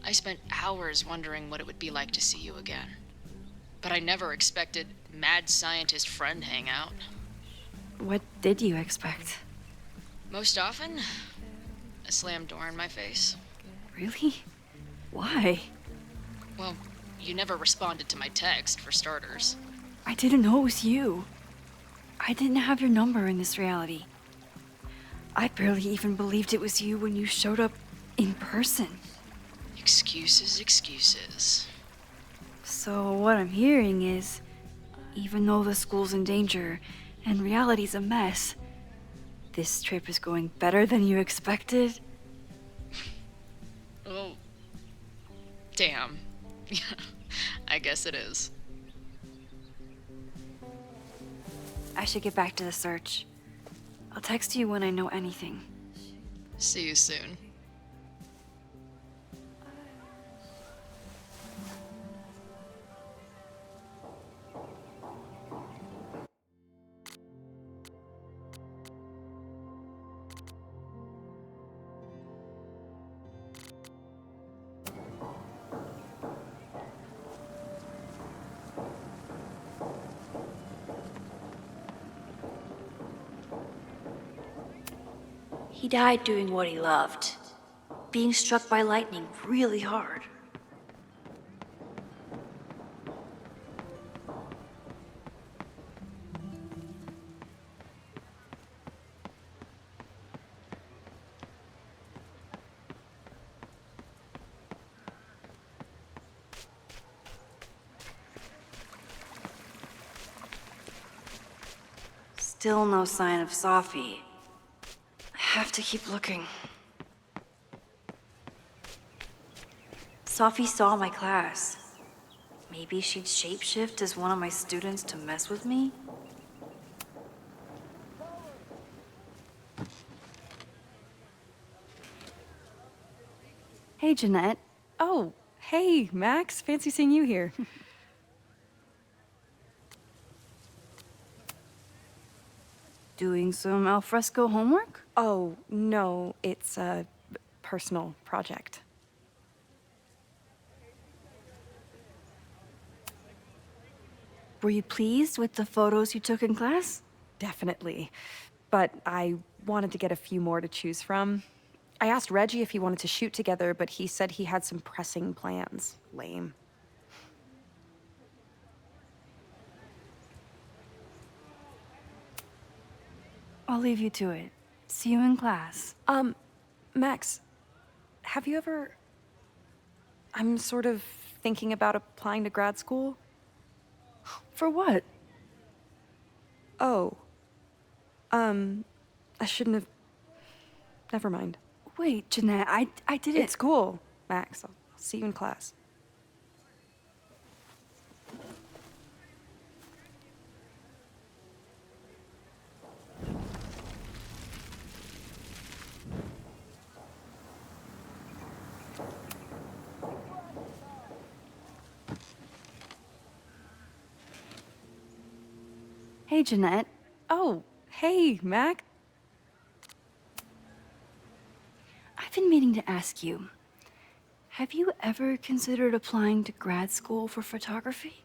I spent hours wondering what it would be like to see you again. But I never expected mad scientist friend hangout. What did you expect? Most often, a slammed door in my face. Really? Why? Well, you never responded to my text, for starters. I didn't know it was you. I didn't have your number in this reality. I barely even believed it was you when you showed up in person. Excuses. So what I'm hearing is, even though the school's in danger and reality's a mess, this trip is going better than you expected? Oh. Damn. I guess it is. I should get back to the search. I'll text you when I know anything. See you soon. He died doing what he loved. Being struck by lightning really hard. Still no sign of Safi. I have to keep looking. Safi saw my class. Maybe she'd shapeshift as one of my students to mess with me? Hey, Jeanette. Oh, hey, Max. Fancy seeing you here. Doing some alfresco homework? Oh, no, it's a personal project. Were you pleased with the photos you took in class? Definitely. But I wanted to get a few more to choose from. I asked Reggie if he wanted to shoot together, but he said he had some pressing plans. Lame. I'll leave you to it. See you in class. Max, have you ever... I'm sort of thinking about applying to grad school. For what? Oh. I shouldn't have... Never mind. Wait, Jeanette, I didn't... It's cool, Max. I'll see you in class. Hey, Jeanette. Oh, hey, Mac. I've been meaning to ask you, have you ever considered applying to grad school for photography?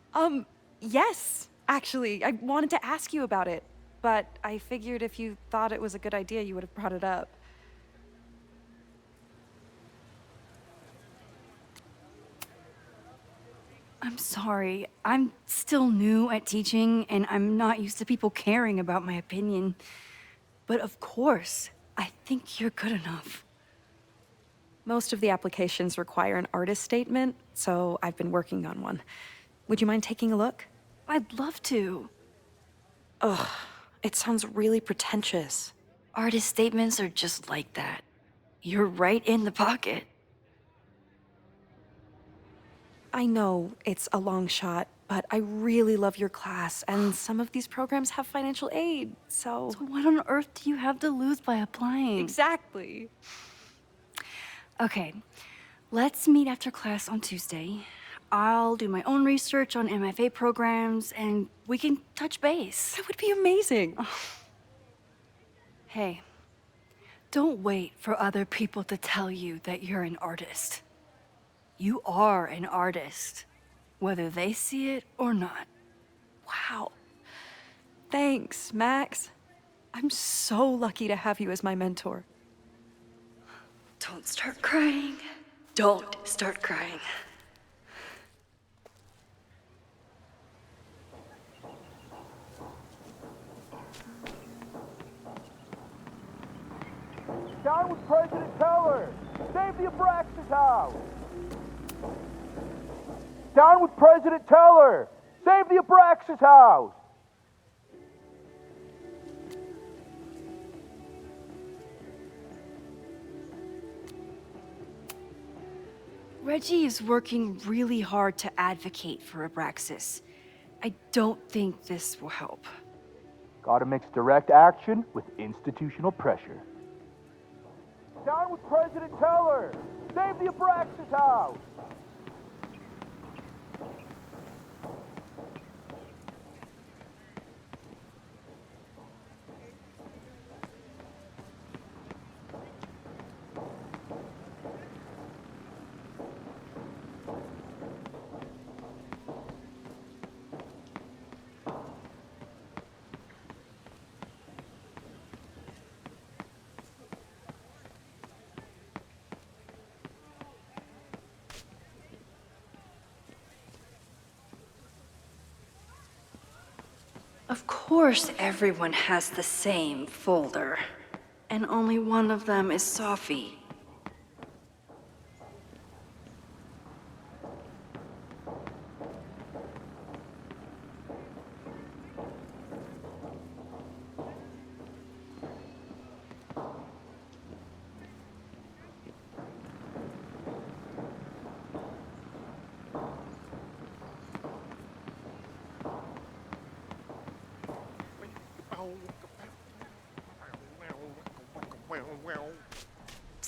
Yes, actually. I wanted to ask you about it, but I figured if you thought it was a good idea, you would have brought it up. I'm sorry. I'm still new at teaching, and I'm not used to people caring about my opinion. But of course, I think you're good enough. Most of the applications require an artist statement, so I've been working on one. Would you mind taking a look? I'd love to. Ugh, it sounds really pretentious. Artist statements are just like that. You're right in the pocket. I know it's a long shot, but I really love your class, and some of these programs have financial aid, so... So what on earth do you have to lose by applying? Exactly. Okay, let's meet after class on Tuesday. I'll do my own research on MFA programs, and we can touch base. That would be amazing. Hey, don't wait for other people to tell you that you're an artist. You are an artist, whether they see it or not. Wow. Thanks, Max. I'm so lucky to have you as my mentor. Don't start crying. Don't start crying. Down with President Teller! Save the Abraxas house! Down with President Teller! Save the Abraxas house! Reggie is working really hard to advocate for Abraxas. I don't think this will help. Gotta mix direct action with institutional pressure. Down with President Teller! Save the Abraxas house! Of course everyone has the same folder. And only one of them is Sophie.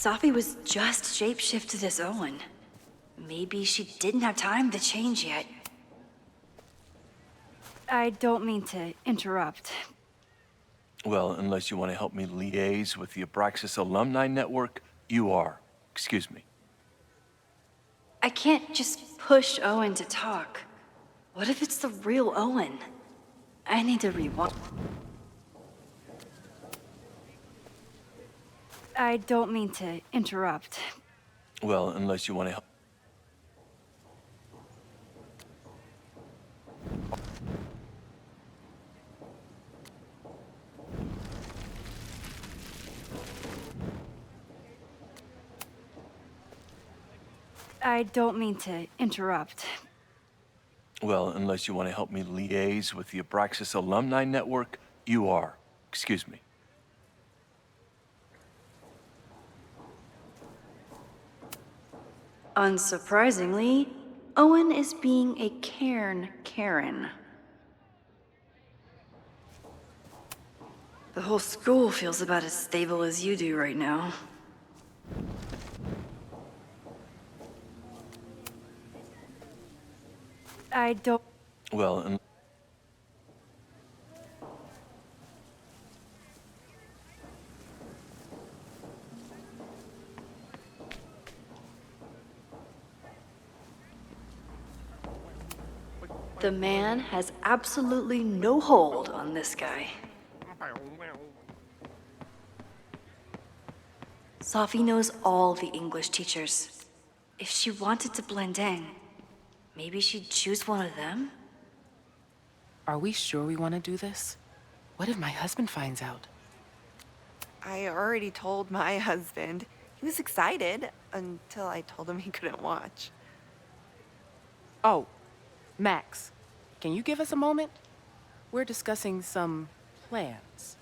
Safi was just shapeshifted as Owen. Maybe she didn't have time to change yet. I don't mean to interrupt. Well, unless you want to help me liaise with the Abraxas Alumni Network, you are. Excuse me. I can't just push Owen to talk. What if it's the real Owen? I need to rewind. I don't mean to interrupt. Well, unless you want to help. I don't mean to interrupt. Well, unless you want to help me liaise with the Abraxas Alumni Network, you are. Excuse me. Unsurprisingly, Owen is being a cairn Karen. The whole school feels about as stable as you do right now. I don't... Well, The man has absolutely no hold on this guy. Safi knows all the English teachers. If she wanted to blend in, maybe she'd choose one of them? Are we sure we want to do this? What if my husband finds out? I already told my husband. He was excited until I told him he couldn't watch. Oh, Max, can you give us a moment? We're discussing some plans.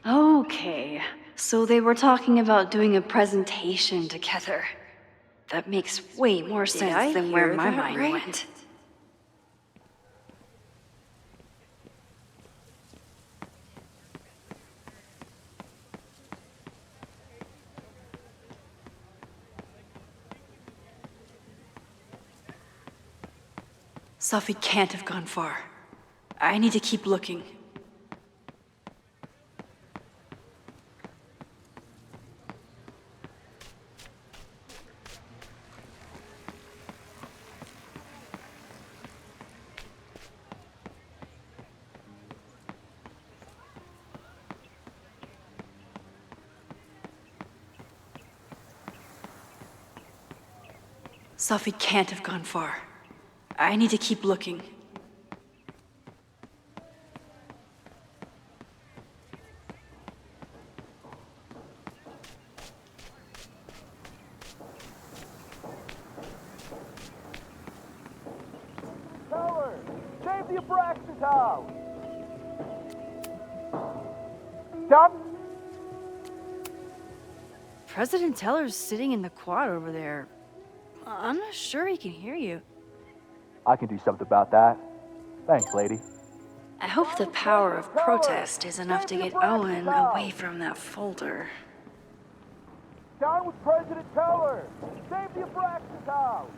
Okay, so they were talking about doing a presentation together. That makes way more sense than where my mind went. Safi can't have gone far. I need to keep looking. Safi can't have gone far. I need to keep looking. Teller! Save the Abraxas house! Done? President Teller's sitting in the quad over there. I'm not sure he can hear you. I can do something about that. Thanks, lady. I hope the power of protest is enough to get Owen away from that folder. Down with President Teller! Save the Abraxas house!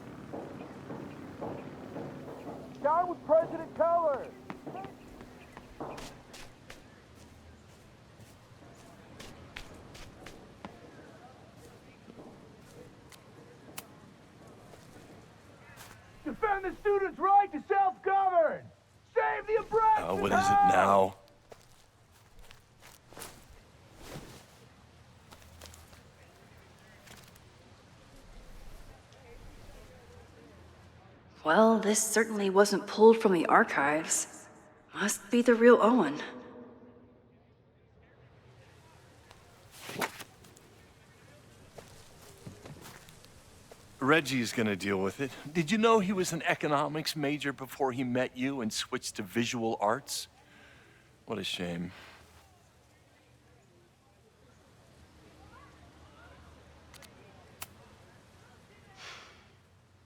Down with President Teller! Defend the students' right to self-govern! Save the Abraxas what is it now? Well, this certainly wasn't pulled from the archives. Must be the real Owen. Reggie's gonna deal with it. Did you know he was an economics major before he met you and switched to visual arts? What a shame.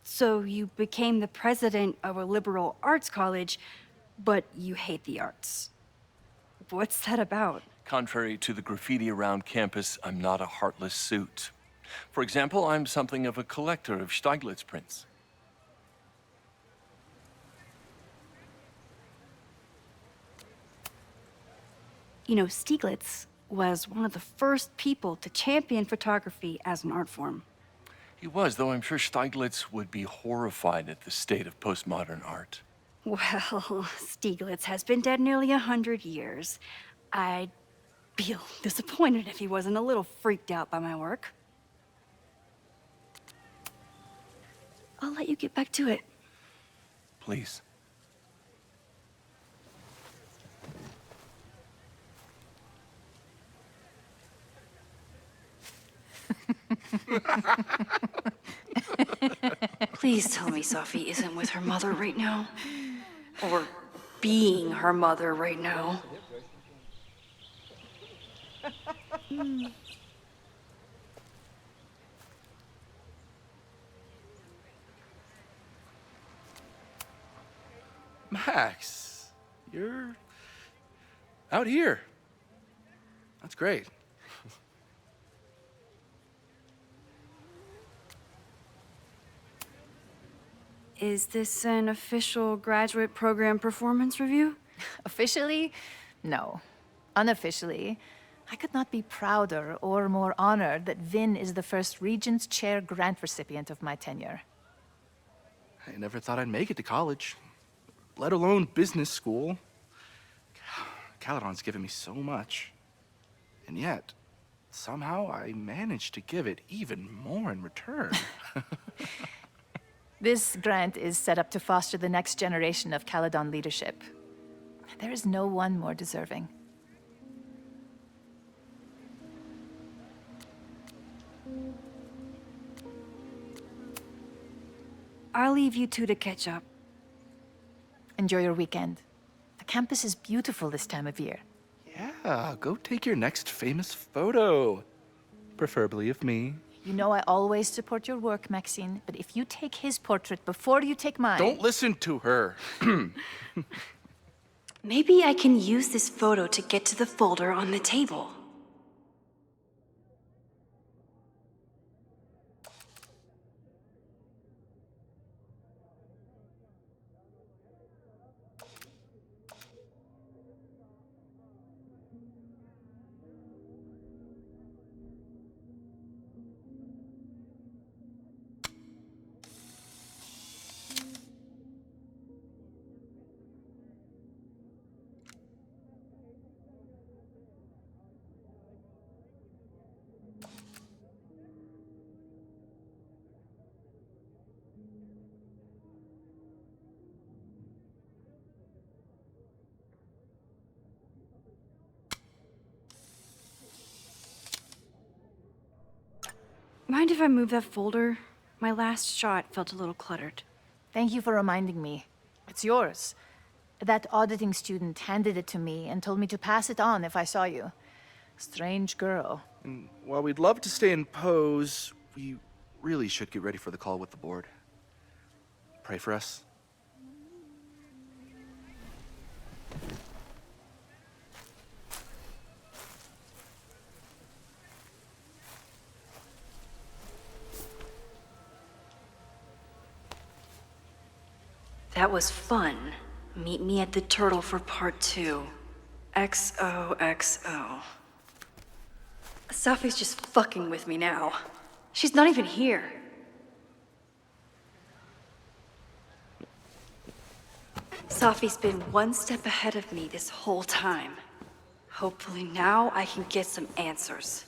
So you became the president of a liberal arts college, but you hate the arts. What's that about? Contrary to the graffiti around campus, I'm not a heartless suit. For example, I'm something of a collector of Stieglitz prints. You know, Stieglitz was one of the first people to champion photography as an art form. He was, though I'm sure Stieglitz would be horrified at the state of postmodern art. Well, Stieglitz has been dead nearly 100 years. I'd feel disappointed if he wasn't a little freaked out by my work. I'll let you get back to it. Please. Please tell me Sophie isn't with her mother right now. Or being her mother right now. Max, you're out here. That's great. Is this an official graduate program performance review? Officially? No. Unofficially, I could not be prouder or more honored that Vin is the first Regents Chair grant recipient of my tenure. I never thought I'd make it to college, let alone business school. Caledon's given me so much. And yet, somehow I managed to give it even more in return. This grant is set up to foster the next generation of Caledon leadership. There is no one more deserving. I'll leave you two to catch up. Enjoy your weekend. The campus is beautiful this time of year. Yeah, go take your next famous photo. Preferably of me. You know I always support your work, Maxine, but if you take his portrait before you take mine... Don't listen to her. Maybe I can use this photo to get to the folder on the table. Mind if I move that folder? My last shot felt a little cluttered. Thank you for reminding me. It's yours. That auditing student handed it to me and told me to pass it on if I saw you. Strange girl. And while we'd love to stay in pose, we really should get ready for the call with the board. Pray for us. That was fun. Meet me at the Turtle for part 2. XOXO. Sophie's just fucking with me now. She's not even here. Sophie's been one step ahead of me this whole time. Hopefully now I can get some answers.